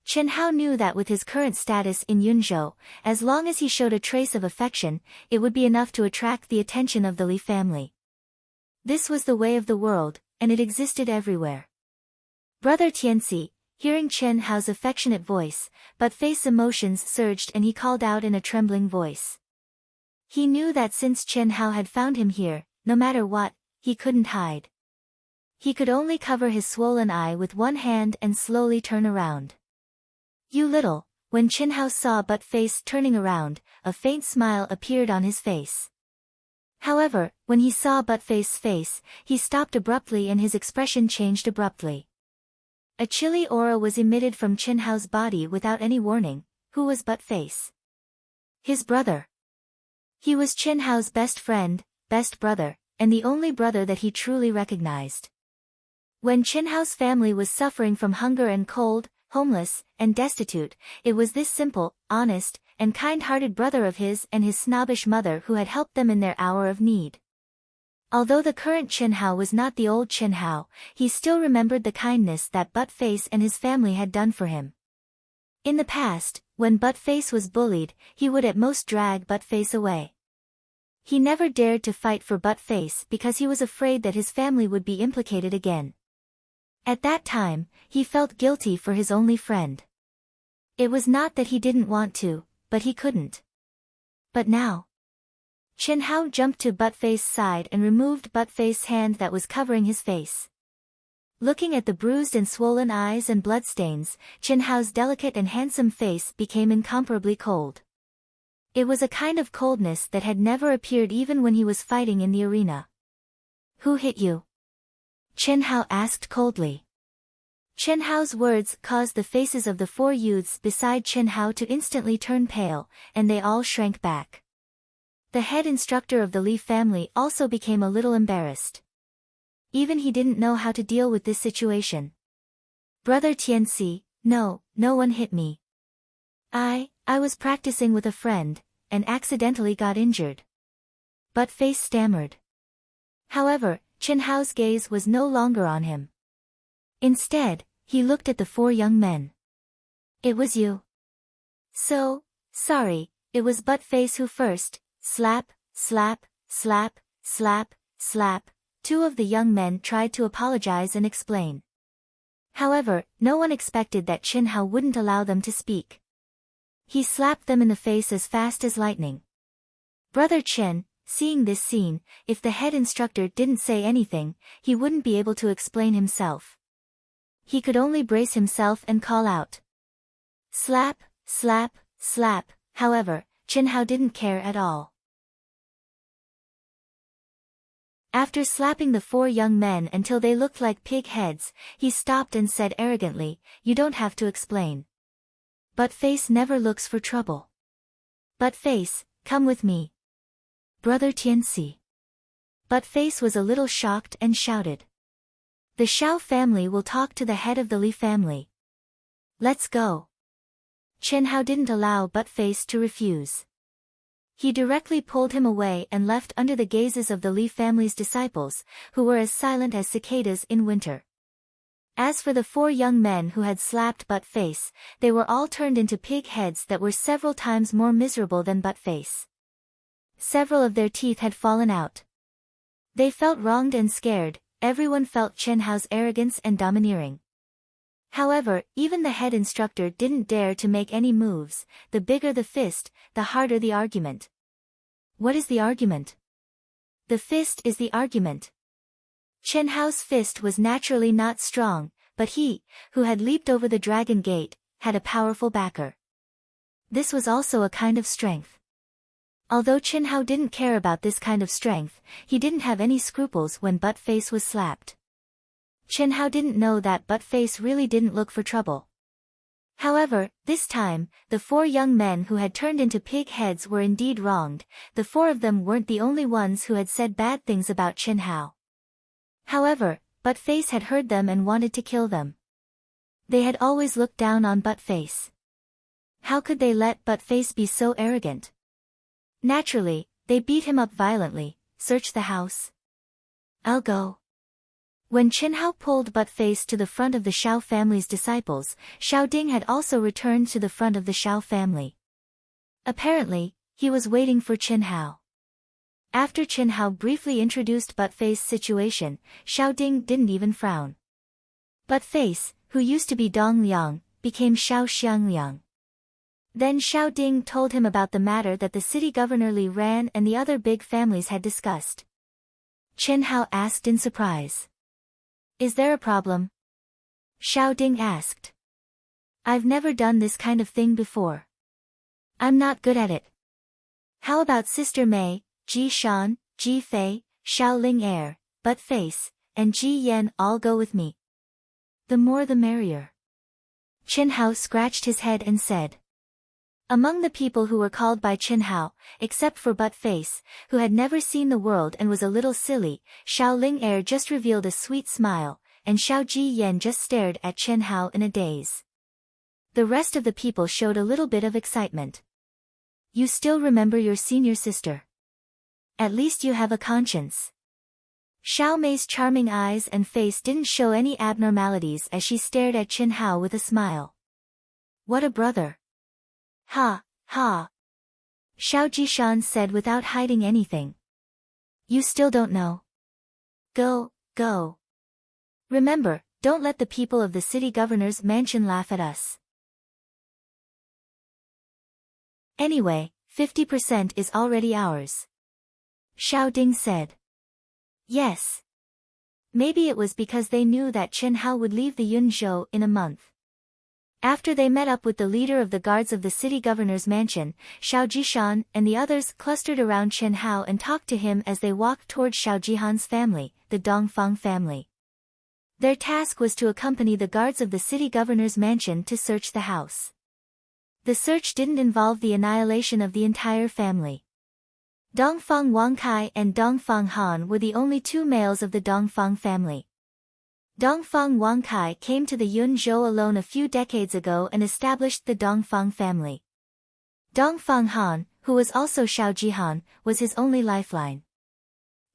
Chen Hao knew that with his current status in Yunzhou, as long as he showed a trace of affection, it would be enough to attract the attention of the Li family. This was the way of the world, and it existed everywhere. Brother Tianxi, hearing Chen Hao's affectionate voice, Butt Face's emotions surged and he called out in a trembling voice. He knew that since Chen Hao had found him here, no matter what, he couldn't hide. He could only cover his swollen eye with one hand and slowly turn around. "You little," when Chen Hao saw Butt Face turning around, a faint smile appeared on his face. However, when he saw Butt Face's face, he stopped abruptly and his expression changed abruptly. A chilly aura was emitted from Chen Hao's body without any warning. Who was Butt Face? His brother. He was Chen Hao's best friend, best brother, and the only brother that he truly recognized. When Chen Hao's family was suffering from hunger and cold, homeless, and destitute, it was this simple, honest, and kind-hearted brother of his and his snobbish mother who had helped them in their hour of need. Although the current Chen Hao was not the old Chen Hao, he still remembered the kindness that Butt Face and his family had done for him. In the past, when Butt Face was bullied, he would at most drag Butt Face away. He never dared to fight for Butt Face because he was afraid that his family would be implicated again. At that time, he felt guilty for his only friend. It was not that he didn't want to, but he couldn't. But now, Chen Hao jumped to Butt Face's side and removed Butt Face's hand that was covering his face. Looking at the bruised and swollen eyes and bloodstains, Chen Hao's delicate and handsome face became incomparably cold. It was a kind of coldness that had never appeared even when he was fighting in the arena. "Who hit you?" Chen Hao asked coldly. Chen Hao's words caused the faces of the 4 youths beside Chen Hao to instantly turn pale, and they all shrank back. The head instructor of the Li family also became a little embarrassed. Even he didn't know how to deal with this situation. "Brother Tianxi, no one hit me. I was practicing with a friend, and accidentally got injured." Butt Face stammered. However, Chen Hao's gaze was no longer on him. Instead, he looked at the 4 young men. "It was you." "So, sorry, it was Butt Face who first." Slap, slap, slap, slap, slap. 2 of the young men tried to apologize and explain. However, no one expected that Chen Hao wouldn't allow them to speak. He slapped them in the face as fast as lightning. Brother Chen, seeing this scene, if the head instructor didn't say anything, he wouldn't be able to explain himself. He could only brace himself and call out. Slap, slap, slap. However, Chen Hao didn't care at all. After slapping the 4 young men until they looked like pig heads, he stopped and said arrogantly, "You don't have to explain. Buttface never looks for trouble. Buttface, come with me. Brother Tianxi." Buttface was a little shocked and shouted, "The Shao family will talk to the head of the Li family. Let's go." Chen Hao didn't allow Buttface to refuse. He directly pulled him away and left under the gazes of the Li family's disciples, who were as silent as cicadas in winter. As for the 4 young men who had slapped Buttface, they were all turned into pig heads that were several times more miserable than Buttface. Several of their teeth had fallen out. They felt wronged and scared. Everyone felt Chen Hao's arrogance and domineering. However, even the head instructor didn't dare to make any moves. The bigger the fist, the harder the argument. What is the argument? The fist is the argument. Chen Hao's fist was naturally not strong, but he, who had leaped over the dragon gate, had a powerful backer. This was also a kind of strength. Although Chen Hao didn't care about this kind of strength, he didn't have any scruples when Buttface was slapped. Chen Hao didn't know that Buttface really didn't look for trouble. However, this time, the 4 young men who had turned into pig heads were indeed wronged. The 4 of them weren't the only ones who had said bad things about Chen Hao. However, Buttface had heard them and wanted to kill them. They had always looked down on Buttface. How could they let Buttface be so arrogant? Naturally, they beat him up violently. "Search the house. I'll go." When Chen Hao pulled Buttface to the front of the Shao family's disciples, Xiao Ding had also returned to the front of the Shao family. Apparently, he was waiting for Chen Hao. After Chen Hao briefly introduced Buttface's situation, Xiao Ding didn't even frown. Buttface, who used to be Dong Liang, became Xiao Xiangliang. Then Xiao Ding told him about the matter that the city governor Li Ran and the other big families had discussed. Chen Hao asked in surprise, "Is there a problem?" Xiao Ding asked. "I've never done this kind of thing before. I'm not good at it. How about Sister Mei, Ji Shan, Ji Fei, Xiao Ling Er, Buttface, and Ji Yan all go with me? The more the merrier." Chen Hao scratched his head and said. Among the people who were called by Chen Hao, except for Buttface, who had never seen the world and was a little silly, Xiao Ling Er just revealed a sweet smile, and Xiao Ji Yan just stared at Chen Hao in a daze. The rest of the people showed a little bit of excitement. "You still remember your senior sister. At least you have a conscience." Xiao Mei's charming eyes and face didn't show any abnormalities as she stared at Chen Hao with a smile. "What a brother." "Ha, ha." Xiao Jishan said without hiding anything. "You still don't know? Go, go. Remember, don't let the people of the city governor's mansion laugh at us. Anyway, 50% is already ours." Xiao Ding said. Yes. Maybe it was because they knew that Chen Hao would leave the Yunzhou in a month. After they met up with the leader of the guards of the city governor's mansion, Xiao Jishan and the others clustered around Chen Hao and talked to him as they walked towards Xiao Jihan's family, the Dongfang family. Their task was to accompany the guards of the city governor's mansion to search the house. The search didn't involve the annihilation of the entire family. Dongfang Wangkai and Dongfang Han were the only 2 males of the Dongfang family. Dongfang Wangkai came to the Yunzhou alone a few decades ago and established the Dongfang family. Dongfang Han, who was also Xiao Jihan, was his only lifeline.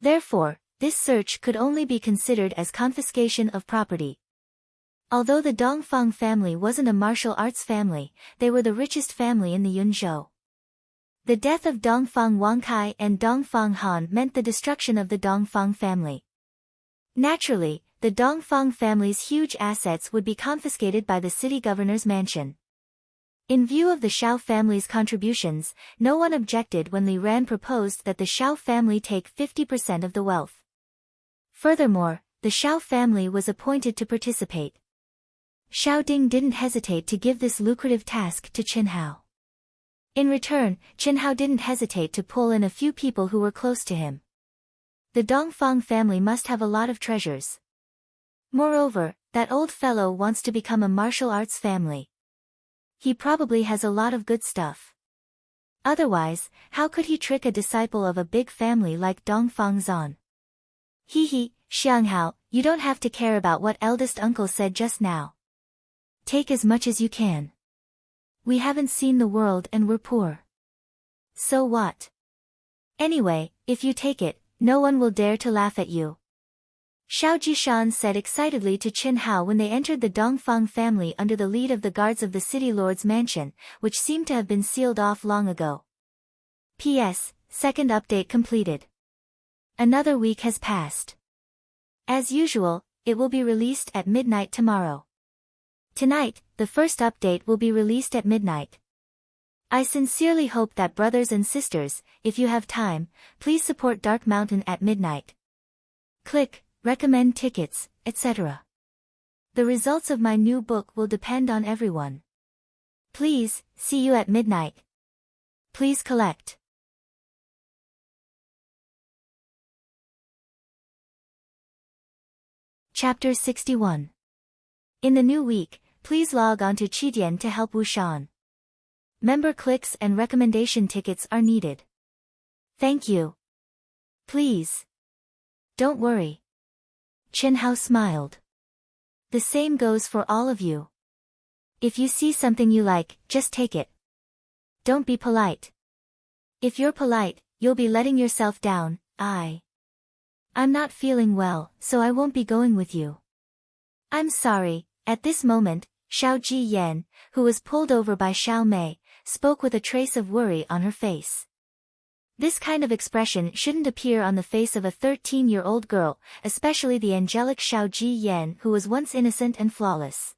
Therefore, this search could only be considered as confiscation of property. Although the Dongfang family wasn't a martial arts family, they were the richest family in the Yunzhou. The death of Dongfang Wangkai and Dongfang Han meant the destruction of the Dongfang family. Naturally, the Dongfang family's huge assets would be confiscated by the city governor's mansion. In view of the Xiao family's contributions, no one objected when Li Ran proposed that the Xiao family take 50% of the wealth. Furthermore, the Xiao family was appointed to participate. Xiao Ding didn't hesitate to give this lucrative task to Chen Hao. In return, Chen Hao didn't hesitate to pull in a few people who were close to him. The Dongfang family must have a lot of treasures. Moreover, that old fellow wants to become a martial arts family. He probably has a lot of good stuff. Otherwise, how could he trick a disciple of a big family like Dongfang Zan? Hee, Xianghao, you don't have to care about what eldest uncle said just now. Take as much as you can. We haven't seen the world and we're poor. So what? Anyway, if you take it, no one will dare to laugh at you. Xiao Jishan said excitedly to Qin Hao when they entered the Dongfang family under the lead of the guards of the city lord's mansion, which seemed to have been sealed off long ago. P.S. Second update completed. Another week has passed. As usual, it will be released at midnight tomorrow. Tonight, the first update will be released at midnight. I sincerely hope that brothers and sisters, if you have time, please support Dark Mountain at midnight. Click, recommend tickets, etc. The results of my new book will depend on everyone. Please, see you at midnight. Please collect. Chapter 61. In the new week, please log on to Qidian to help Wushan. Member clicks and recommendation tickets are needed. Thank you. Please. Don't worry. Qin Hao smiled. The same goes for all of you. If you see something you like, just take it. Don't be polite. If you're polite, you'll be letting yourself down. I'm not feeling well, so I won't be going with you. I'm sorry. At this moment, Xiao Ji Yan, who was pulled over by Xiao Mei, spoke with a trace of worry on her face. This kind of expression shouldn't appear on the face of a 13-year-old girl, especially the angelic Xiao Ji Yan who was once innocent and flawless.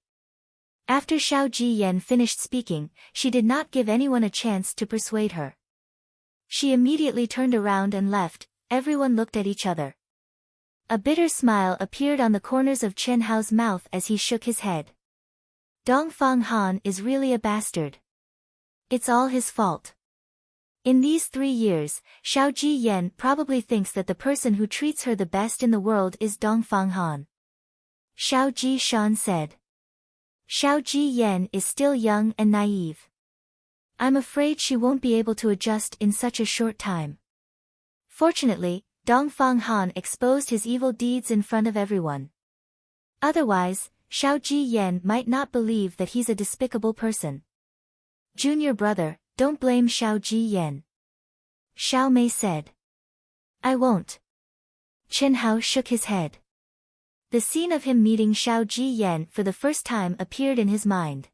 After Xiao Ji Yan finished speaking, she did not give anyone a chance to persuade her. She immediately turned around and left. Everyone looked at each other. A bitter smile appeared on the corners of Chen Hao's mouth as he shook his head. Dongfang Han is really a bastard. It's all his fault. In these 3 years, Xiao Ji Yan probably thinks that the person who treats her the best in the world is Dongfang Han. Xiao Ji Shan said. Xiao Ji Yan is still young and naive. I'm afraid she won't be able to adjust in such a short time. Fortunately, Dongfang Han exposed his evil deeds in front of everyone. Otherwise, Xiao Ji Yan might not believe that he's a despicable person. Junior brother, don't blame Xiao Ji Yan. Xiao Mei said. I won't. Qin Hao shook his head. The scene of him meeting Xiao Ji Yan for the first time appeared in his mind.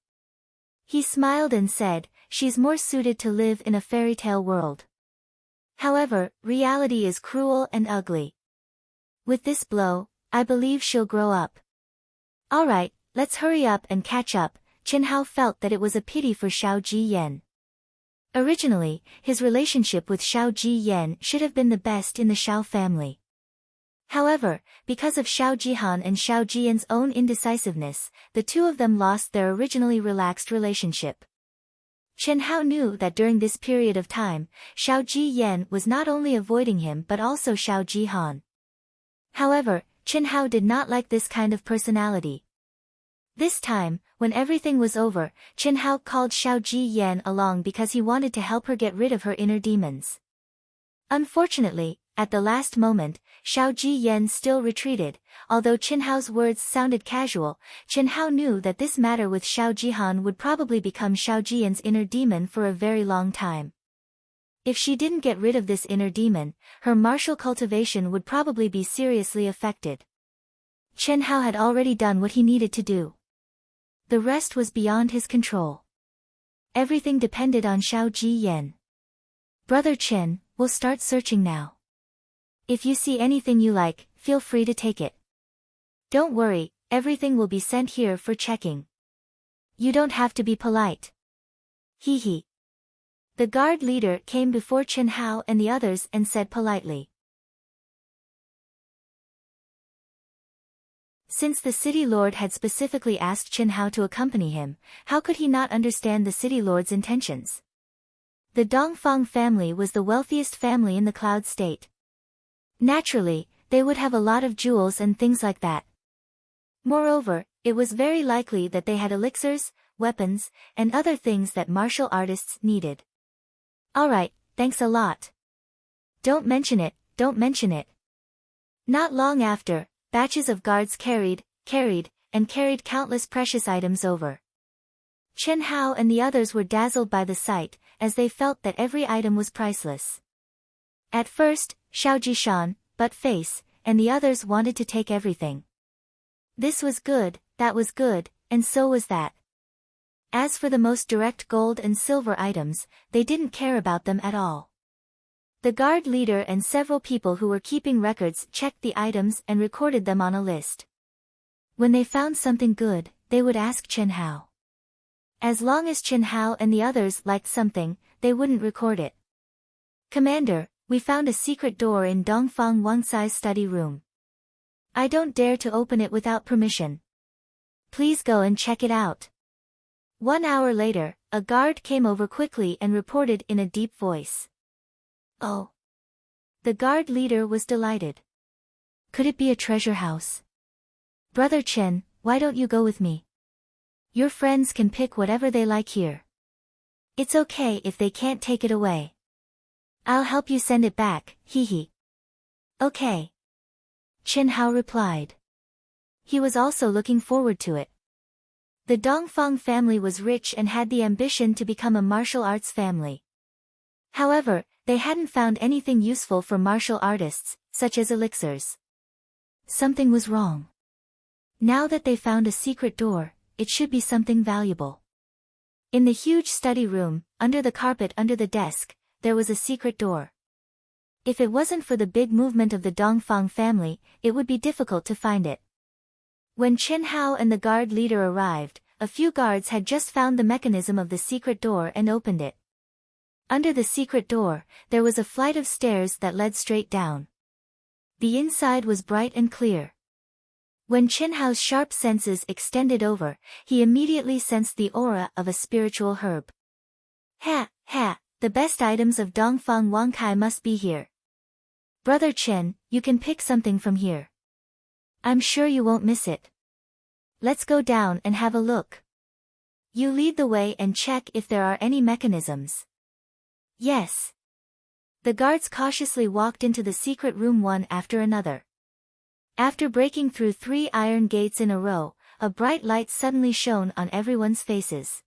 He smiled and said, she's more suited to live in a fairy tale world. However, reality is cruel and ugly. With this blow, I believe she'll grow up. Alright, let's hurry up and catch up. Qin Hao felt that it was a pity for Xiao Ji Yan. Originally, his relationship with Xiao Ji Yan should have been the best in the Xiao family. However, because of Xiao Jihan and Xiao Jian's own indecisiveness, the two of them lost their originally relaxed relationship. Qin Hao knew that during this period of time, Xiao Ji Yan was not only avoiding him but also Xiao Jihan. However, Qin Hao did not like this kind of personality. This time, when everything was over, Qin Hao called Xiao Ji Yan along because he wanted to help her get rid of her inner demons. Unfortunately, at the last moment, Xiao Ji Yan still retreated. Although Qin Hao's words sounded casual, Qin Hao knew that this matter with Xiao Jihan would probably become Xiao Jian's inner demon for a very long time. If she didn't get rid of this inner demon, her martial cultivation would probably be seriously affected. Qin Hao had already done what he needed to do. The rest was beyond his control. Everything depended on Xiao Ji Yan. Brother Qin, we'll start searching now. If you see anything you like, feel free to take it. Don't worry, everything will be sent here for checking. You don't have to be polite. Hee. The guard leader came before Qin Hao and the others and said politely. Since the city lord had specifically asked Qin Hao to accompany him, how could he not understand the city lord's intentions? The Dongfang family was the wealthiest family in the Cloud State. Naturally, they would have a lot of jewels and things like that. Moreover, it was very likely that they had elixirs, weapons, and other things that martial artists needed. Alright, thanks a lot. Don't mention it, don't mention it. Not long after, batches of guards carried countless precious items over. Chen Hao and the others were dazzled by the sight, as they felt that every item was priceless. At first, Xiao Jishan, Butt-Face, and the others wanted to take everything. This was good, that was good, and so was that. As for the most direct gold and silver items, they didn't care about them at all. The guard leader and several people who were keeping records checked the items and recorded them on a list. When they found something good, they would ask Chen Hao. As long as Chen Hao and the others liked something, they wouldn't record it. Commander, we found a secret door in Dongfang Wangsai's study room. I don't dare to open it without permission. Please go and check it out. 1 hour later, a guard came over quickly and reported in a deep voice. Oh. The guard leader was delighted. Could it be a treasure house? Brother Chen, why don't you go with me? Your friends can pick whatever they like here. It's okay if they can't take it away. I'll help you send it back, hee. Okay. Chen Hao replied. He was also looking forward to it. The Dongfang family was rich and had the ambition to become a martial arts family. However, they hadn't found anything useful for martial artists, such as elixirs. Something was wrong. Now that they found a secret door, it should be something valuable. In the huge study room, under the carpet under the desk, there was a secret door. If it wasn't for the big movement of the Dongfang family, it would be difficult to find it. When Chen Hao and the guard leader arrived, a few guards had just found the mechanism of the secret door and opened it. Under the secret door, there was a flight of stairs that led straight down. The inside was bright and clear. When Chen Hao's sharp senses extended over, he immediately sensed the aura of a spiritual herb. Ha, the best items of Dongfang Wangkai must be here. Brother Chen, you can pick something from here. I'm sure you won't miss it. Let's go down and have a look. You lead the way and check if there are any mechanisms. Yes. The guards cautiously walked into the secret room one after another. After breaking through 3 iron gates in a row, a bright light suddenly shone on everyone's faces.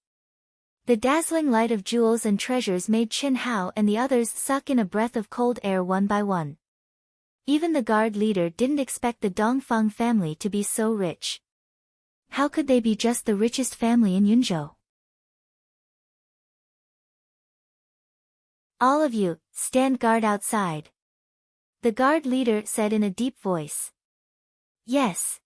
The dazzling light of jewels and treasures made Chen Hao and the others suck in a breath of cold air one by one. Even the guard leader didn't expect the Dongfang family to be so rich. How could they be just the richest family in Yunzhou? All of you, stand guard outside. The guard leader said in a deep voice. Yes.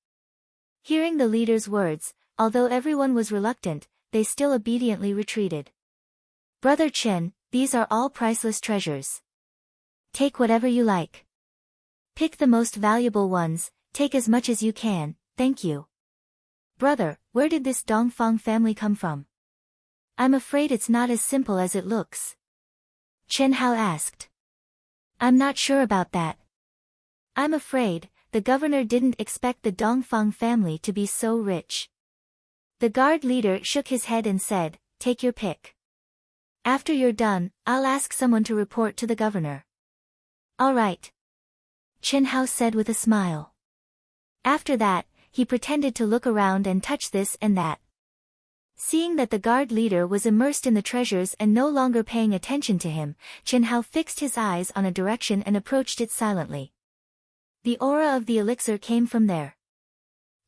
Hearing the leader's words, although everyone was reluctant, they still obediently retreated. Brother Chen, these are all priceless treasures. Take whatever you like. Pick the most valuable ones, take as much as you can, thank you. Brother, where did this Dongfang family come from? I'm afraid it's not as simple as it looks. Chen Hao asked. I'm not sure about that. I'm afraid, the governor didn't expect the Dongfang family to be so rich. The guard leader shook his head and said, take your pick. After you're done, I'll ask someone to report to the governor. All right. Chen Hao said with a smile. After that, he pretended to look around and touch this and that. Seeing that the guard leader was immersed in the treasures and no longer paying attention to him, Chen Hao fixed his eyes on a direction and approached it silently. The aura of the elixir came from there.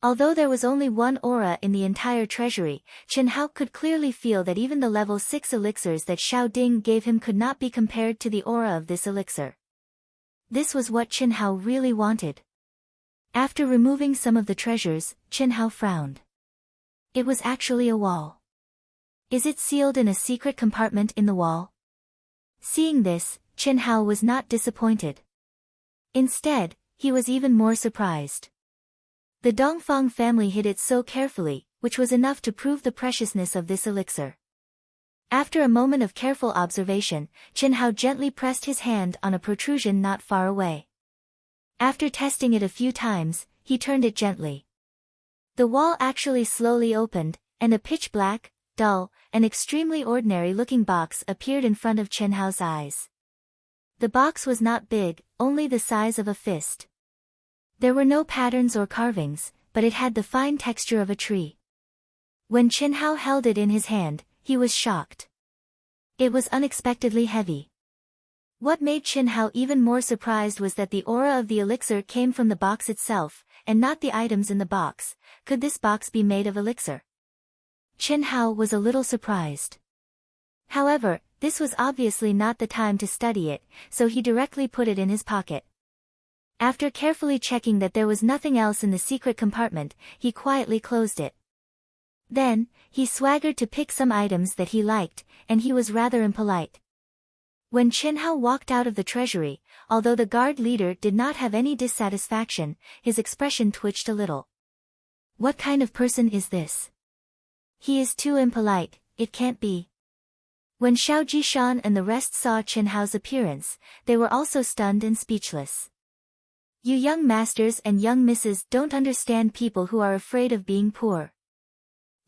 Although there was only one aura in the entire treasury, Chen Hao could clearly feel that even the level 6 elixirs that Xiao Ding gave him could not be compared to the aura of this elixir. This was what Chen Hao really wanted. After removing some of the treasures, Chen Hao frowned. It was actually a wall. Is it sealed in a secret compartment in the wall? Seeing this, Chen Hao was not disappointed. Instead, he was even more surprised. The Dongfang family hid it so carefully, which was enough to prove the preciousness of this elixir. After a moment of careful observation, Chen Hao gently pressed his hand on a protrusion not far away. After testing it a few times, he turned it gently. The wall actually slowly opened, and a pitch-black, dull, and extremely ordinary-looking box appeared in front of Chen Hao's eyes. The box was not big, only the size of a fist. There were no patterns or carvings, but it had the fine texture of a tree. When Chen Hao held it in his hand, he was shocked. It was unexpectedly heavy. What made Chen Hao even more surprised was that the aura of the elixir came from the box itself, and not the items in the box. Could this box be made of elixir? Chen Hao was a little surprised. However, this was obviously not the time to study it, so he directly put it in his pocket. After carefully checking that there was nothing else in the secret compartment, he quietly closed it. Then, he swaggered to pick some items that he liked, and he was rather impolite. When Chen Hao walked out of the treasury, although the guard leader did not have any dissatisfaction, his expression twitched a little. What kind of person is this? He is too impolite, it can't be. When Xiao Jishan and the rest saw Chen Hao's appearance, they were also stunned and speechless. You young masters and young misses don't understand people who are afraid of being poor.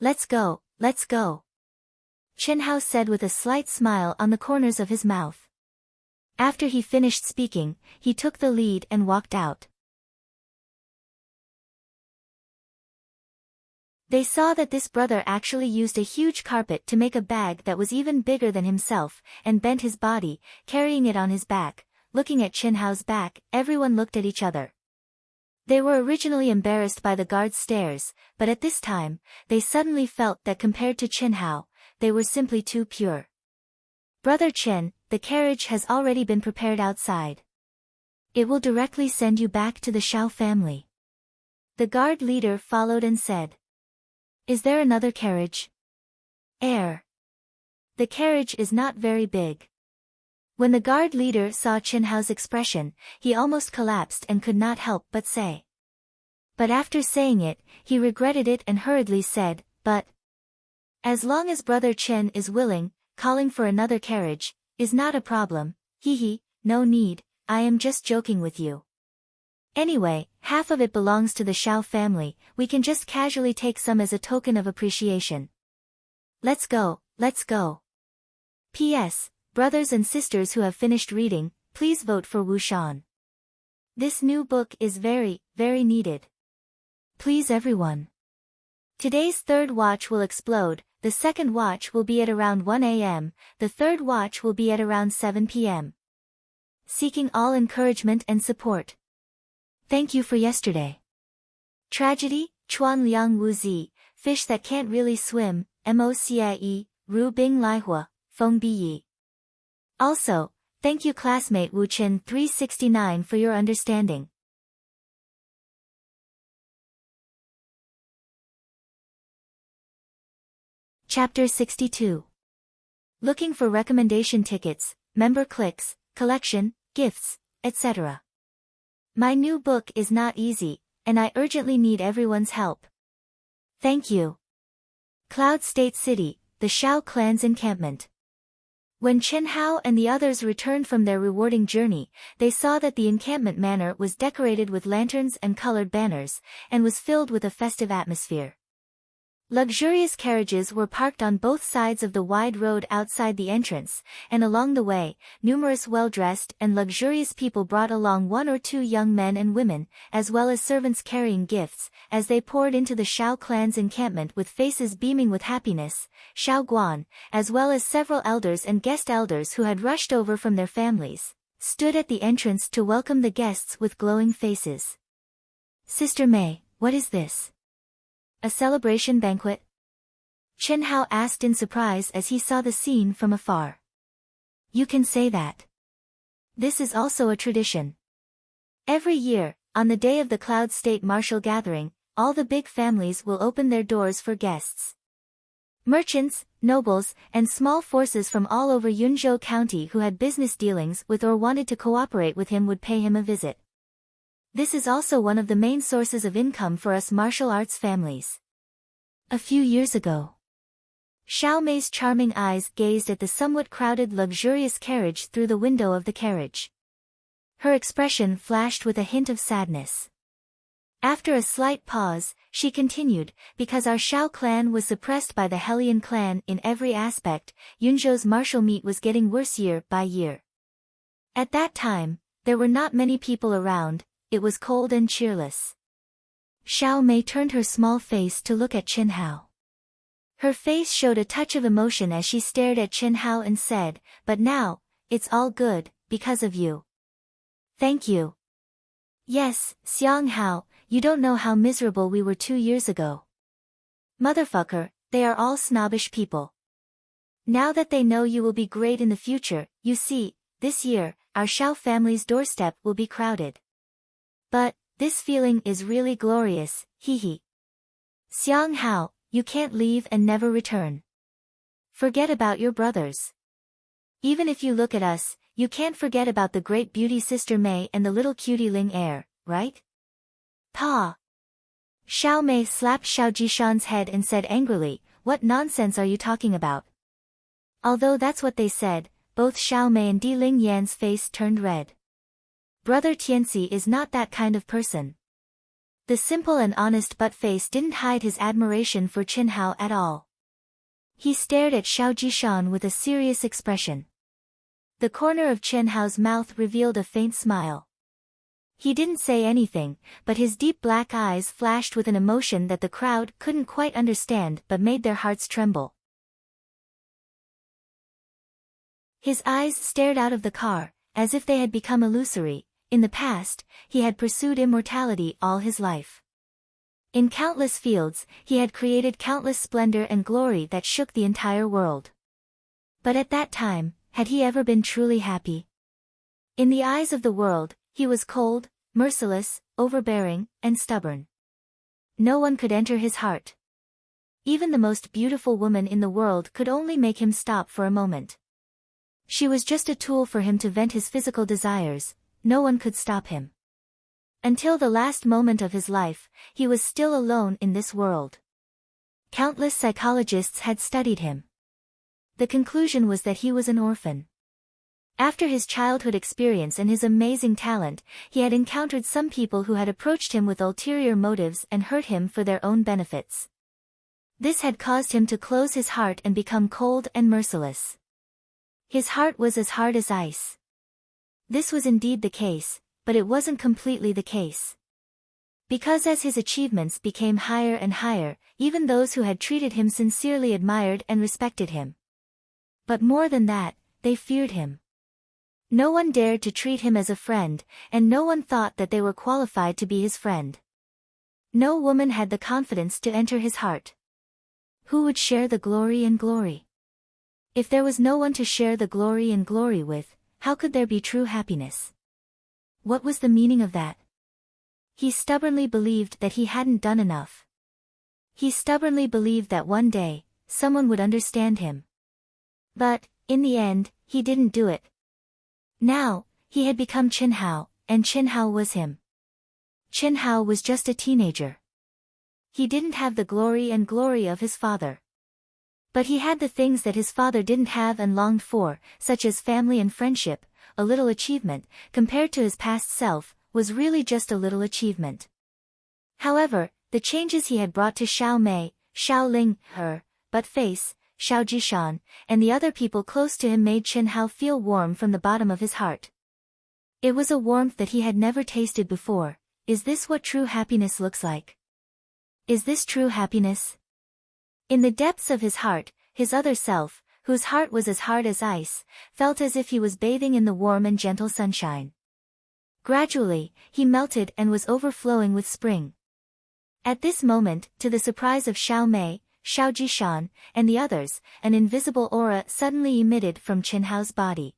Let's go, let's go. Chen Hao said with a slight smile on the corners of his mouth. After he finished speaking, he took the lead and walked out. They saw that this brother actually used a huge carpet to make a bag that was even bigger than himself, and bent his body, carrying it on his back. Looking at Chen Hao's back, everyone looked at each other. They were originally embarrassed by the guard's stares, but at this time, they suddenly felt that compared to Chen Hao, they were simply too pure. Brother Chen, the carriage has already been prepared outside. It will directly send you back to the Shao family. The guard leader followed and said. Is there another carriage? The carriage is not very big. When the guard leader saw Chen Hao's expression, he almost collapsed and could not help but say. But after saying it, he regretted it and hurriedly said, but as long as Brother Chen is willing, calling for another carriage, is not a problem, no need, I am just joking with you. Anyway, half of it belongs to the Shao family, we can just casually take some as a token of appreciation. Let's go, let's go. P.S. Brothers and sisters who have finished reading, please vote for Wu Shan. This new book is very, very needed. Please everyone. Today's third watch will explode, the second watch will be at around 1 a.m., the third watch will be at around 7 p.m. Seeking all encouragement and support. Thank you for yesterday. Tragedy, Chuan Liang Wu Zi, Fish That Can't Really Swim, MOCIE, Ru Bing Lai Hua, Feng Biyi. Also, thank you classmate Wu Chen 369 for your understanding. Chapter 62. Looking for recommendation tickets, member clicks, collection, gifts, etc. My new book is not easy, and I urgently need everyone's help. Thank you. Cloud State City, the Shao clan's encampment. When Chen Hao and the others returned from their rewarding journey, they saw that the encampment manor was decorated with lanterns and colored banners, and was filled with a festive atmosphere. Luxurious carriages were parked on both sides of the wide road outside the entrance, and along the way, numerous well-dressed and luxurious people brought along one or two young men and women, as well as servants carrying gifts, as they poured into the Shao clan's encampment with faces beaming with happiness. Shao Guan, as well as several elders and guest elders who had rushed over from their families, stood at the entrance to welcome the guests with glowing faces. Sister Mei, what is this? A celebration banquet? Chen Hao asked in surprise as he saw the scene from afar. You can say that. This is also a tradition. Every year, on the day of the Cloud State Martial Gathering, all the big families will open their doors for guests. Merchants, nobles, and small forces from all over Yunzhou County who had business dealings with or wanted to cooperate with him would pay him a visit. This is also one of the main sources of income for us martial arts families. A few years ago, Xiao Mei's charming eyes gazed at the somewhat crowded luxurious carriage through the window of the carriage. Her expression flashed with a hint of sadness. After a slight pause, she continued, because our Shao clan was suppressed by the Hellion clan in every aspect, Yunzhou's martial might was getting worse year by year. At that time, there were not many people around, it was cold and cheerless. Xiao Mei turned her small face to look at Qin Hao. Her face showed a touch of emotion as she stared at Qin Hao and said, "But now, it's all good, because of you. Thank you." "Yes, Xiang Hao, you don't know how miserable we were 2 years ago. Motherfucker, they are all snobbish people. Now that they know you will be great in the future, you see, this year, our Shao family's doorstep will be crowded. But, this feeling is really glorious, hee. Xiang Hao, you can't leave and never return. Forget about your brothers. Even if you look at us, you can't forget about the great beauty sister Mei and the little cutie Ling heir, right?" "Pa!" Xiao Mei slapped Xiao Jishan's head and said angrily, "What nonsense are you talking about?" Although that's what they said, both Xiao Mei and Di Ling Yan's face turned red. Brother Tianxi is not that kind of person. The simple and honest butt-face didn't hide his admiration for Qin Hao at all. He stared at Xiao Jishan with a serious expression. The corner of Qin Hao's mouth revealed a faint smile. He didn't say anything, but his deep black eyes flashed with an emotion that the crowd couldn't quite understand but made their hearts tremble. His eyes stared out of the car, as if they had become illusory. In the past, he had pursued immortality all his life. In countless fields, he had created countless splendor and glory that shook the entire world. But at that time, had he ever been truly happy? In the eyes of the world, he was cold, merciless, overbearing, and stubborn. No one could enter his heart. Even the most beautiful woman in the world could only make him stop for a moment. She was just a tool for him to vent his physical desires. No one could stop him. Until the last moment of his life, he was still alone in this world. Countless psychologists had studied him. The conclusion was that he was an orphan. After his childhood experience and his amazing talent, he had encountered some people who had approached him with ulterior motives and hurt him for their own benefits. This had caused him to close his heart and become cold and merciless. His heart was as hard as ice. This was indeed the case, but it wasn't completely the case. Because as his achievements became higher and higher, even those who had treated him sincerely admired and respected him. But more than that, they feared him. No one dared to treat him as a friend, and no one thought that they were qualified to be his friend. No woman had the confidence to enter his heart. Who would share the glory and glory? If there was no one to share the glory and glory with, how could there be true happiness? What was the meaning of that? He stubbornly believed that he hadn't done enough. He stubbornly believed that one day, someone would understand him. But, in the end, he didn't do it. Now, he had become Qin Hao, and Qin Hao was him. Qin Hao was just a teenager. He didn't have the glory and glory of his father. But he had the things that his father didn't have and longed for, such as family and friendship. A little achievement, compared to his past self, was really just a little achievement. However, the changes he had brought to Xiao Mei, Xiao Ling, her, butt-face, Xiao Jishan, and the other people close to him made Qin Hao feel warm from the bottom of his heart. It was a warmth that he had never tasted before. Is this what true happiness looks like? Is this true happiness? In the depths of his heart, his other self, whose heart was as hard as ice, felt as if he was bathing in the warm and gentle sunshine. Gradually, he melted and was overflowing with spring. At this moment, to the surprise of Xiao Mei, Xiao Jishan, and the others, an invisible aura suddenly emitted from Qin Hao's body.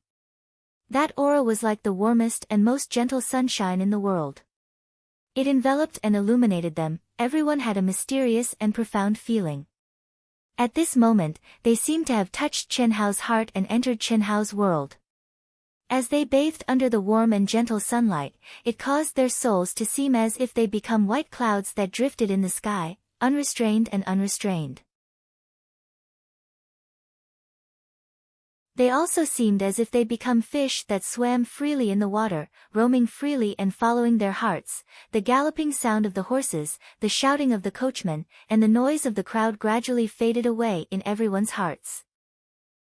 That aura was like the warmest and most gentle sunshine in the world. It enveloped and illuminated them. Everyone had a mysterious and profound feeling. At this moment, they seemed to have touched Qin Hao's heart and entered Qin Hao's world. As they bathed under the warm and gentle sunlight, it caused their souls to seem as if they'd become white clouds that drifted in the sky, unrestrained and unrestrained. They also seemed as if they'd become fish that swam freely in the water, roaming freely and following their hearts. The galloping sound of the horses, the shouting of the coachman, and the noise of the crowd gradually faded away in everyone's hearts.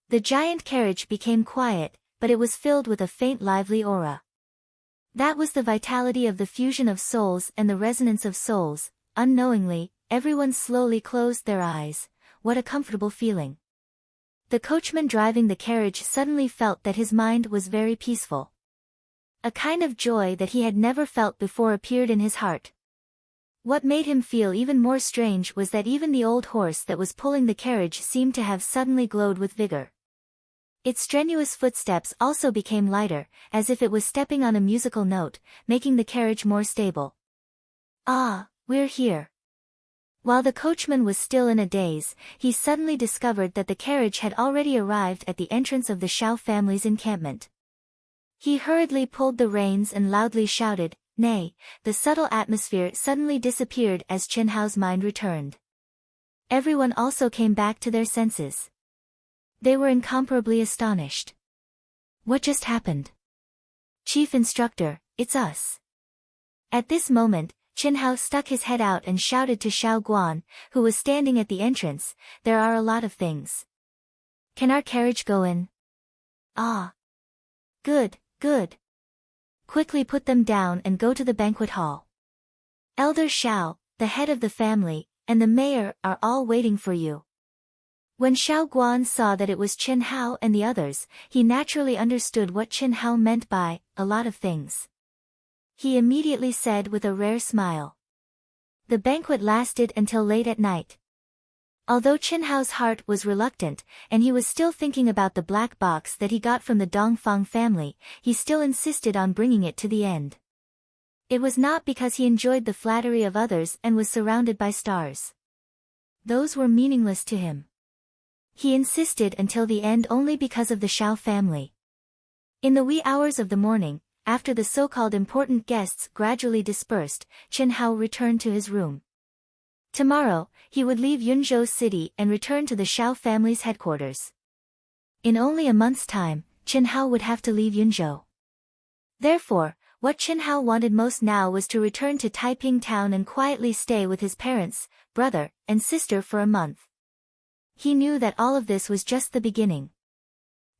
The giant carriage became quiet, but it was filled with a faint lively aura. That was the vitality of the fusion of souls and the resonance of souls. Unknowingly, everyone slowly closed their eyes. What a comfortable feeling. The coachman driving the carriage suddenly felt that his mind was very peaceful. A kind of joy that he had never felt before appeared in his heart. What made him feel even more strange was that even the old horse that was pulling the carriage seemed to have suddenly glowed with vigor. Its strenuous footsteps also became lighter, as if it was stepping on a musical note, making the carriage more stable. "Ah, we're here." While the coachman was still in a daze, he suddenly discovered that the carriage had already arrived at the entrance of the Shao family's encampment. He hurriedly pulled the reins and loudly shouted, "Nay!" The subtle atmosphere suddenly disappeared as Chen Hao's mind returned. Everyone also came back to their senses. They were incomparably astonished. "What just happened?" "Chief Instructor, it's us." At this moment, Chen Hao stuck his head out and shouted to Xiao Guan, who was standing at the entrance, "There are a lot of things. Can our carriage go in?" "Ah. Good, good. Quickly put them down and go to the banquet hall. Elder Xiao, the head of the family, and the mayor are all waiting for you." When Xiao Guan saw that it was Chen Hao and the others, he naturally understood what Chen Hao meant by "a lot of things." He immediately said with a rare smile. The banquet lasted until late at night. Although Chen Hao's heart was reluctant, and he was still thinking about the black box that he got from the Dongfang family, he still insisted on bringing it to the end. It was not because he enjoyed the flattery of others and was surrounded by stars. Those were meaningless to him. He insisted until the end only because of the Shao family. In the wee hours of the morning, after the so-called important guests gradually dispersed, Chen Hao returned to his room. Tomorrow, he would leave Yunzhou City and return to the Shao family's headquarters. In only a month's time, Chen Hao would have to leave Yunzhou. Therefore, what Chen Hao wanted most now was to return to Taiping town and quietly stay with his parents, brother, and sister for a month. He knew that all of this was just the beginning.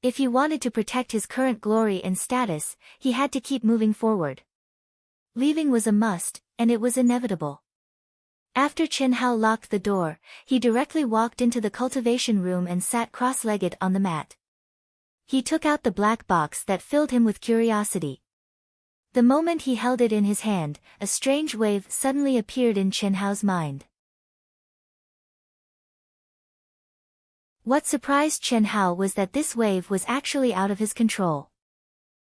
If he wanted to protect his current glory and status, he had to keep moving forward. Leaving was a must, and it was inevitable. After Chen Hao locked the door, he directly walked into the cultivation room and sat cross-legged on the mat. He took out the black box that filled him with curiosity. The moment he held it in his hand, a strange wave suddenly appeared in Chen Hao's mind. What surprised Chen Hao was that this wave was actually out of his control.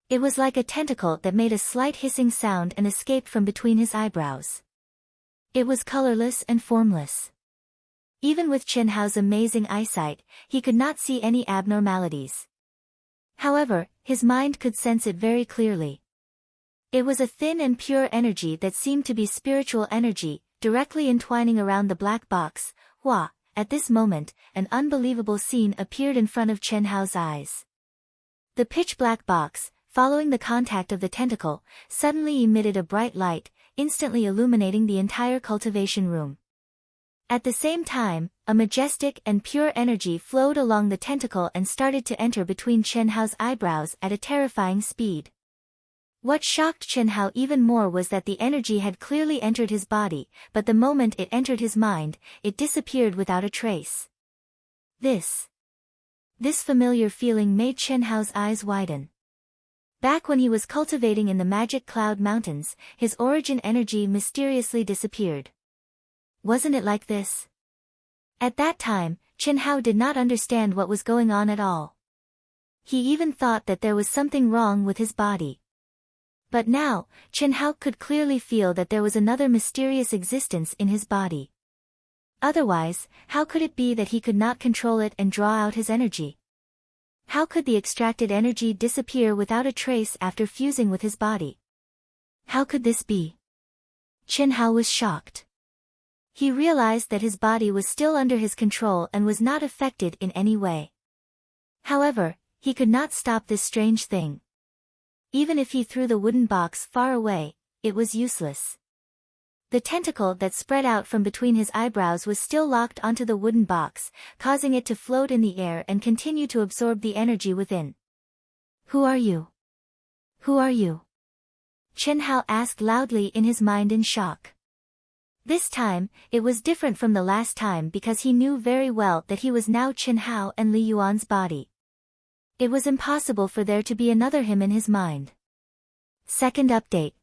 It was like a tentacle that made a slight hissing sound and escaped from between his eyebrows. It was colorless and formless. Even with Chen Hao's amazing eyesight, he could not see any abnormalities. However, his mind could sense it very clearly. It was a thin and pure energy that seemed to be spiritual energy, directly entwining around the black box. Hua! At this moment, an unbelievable scene appeared in front of Chen Hao's eyes. The pitch-black box, following the contact of the tentacle, suddenly emitted a bright light, instantly illuminating the entire cultivation room. At the same time, a majestic and pure energy flowed along the tentacle and started to enter between Chen Hao's eyebrows at a terrifying speed. What shocked Chen Hao even more was that the energy had clearly entered his body, but the moment it entered his mind, it disappeared without a trace. This familiar feeling made Chen Hao's eyes widen. Back when he was cultivating in the Magic Cloud Mountains, his origin energy mysteriously disappeared. Wasn't it like this? At that time, Chen Hao did not understand what was going on at all. He even thought that there was something wrong with his body. But now, Chen Hao could clearly feel that there was another mysterious existence in his body. Otherwise, how could it be that he could not control it and draw out his energy? How could the extracted energy disappear without a trace after fusing with his body? How could this be? Chen Hao was shocked. He realized that his body was still under his control and was not affected in any way. However, He could not stop this strange thing. Even if he threw the wooden box far away, it was useless. The tentacle that spread out from between his eyebrows was still locked onto the wooden box, causing it to float in the air and continue to absorb the energy within. "Who are you? Who are you?" Chen Hao asked loudly in his mind in shock. This time, it was different from the last time because he knew very well that he was now Chen Hao and Li Yuan's body. It was impossible for there to be another him in his mind. Second update.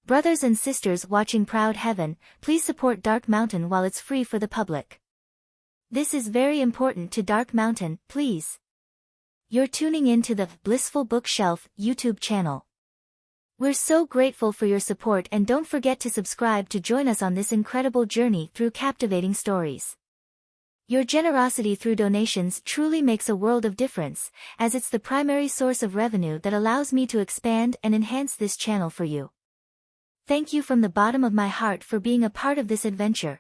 Brothers and sisters watching Proud Heaven, please support Dark Mountain while it's free for the public. This is very important to Dark Mountain, please. You're tuning in to the Blissful Bookshelf YouTube channel. We're so grateful for your support, and don't forget to subscribe to join us on this incredible journey through captivating stories. Your generosity through donations truly makes a world of difference, as it's the primary source of revenue that allows me to expand and enhance this channel for you. Thank you from the bottom of my heart for being a part of this adventure.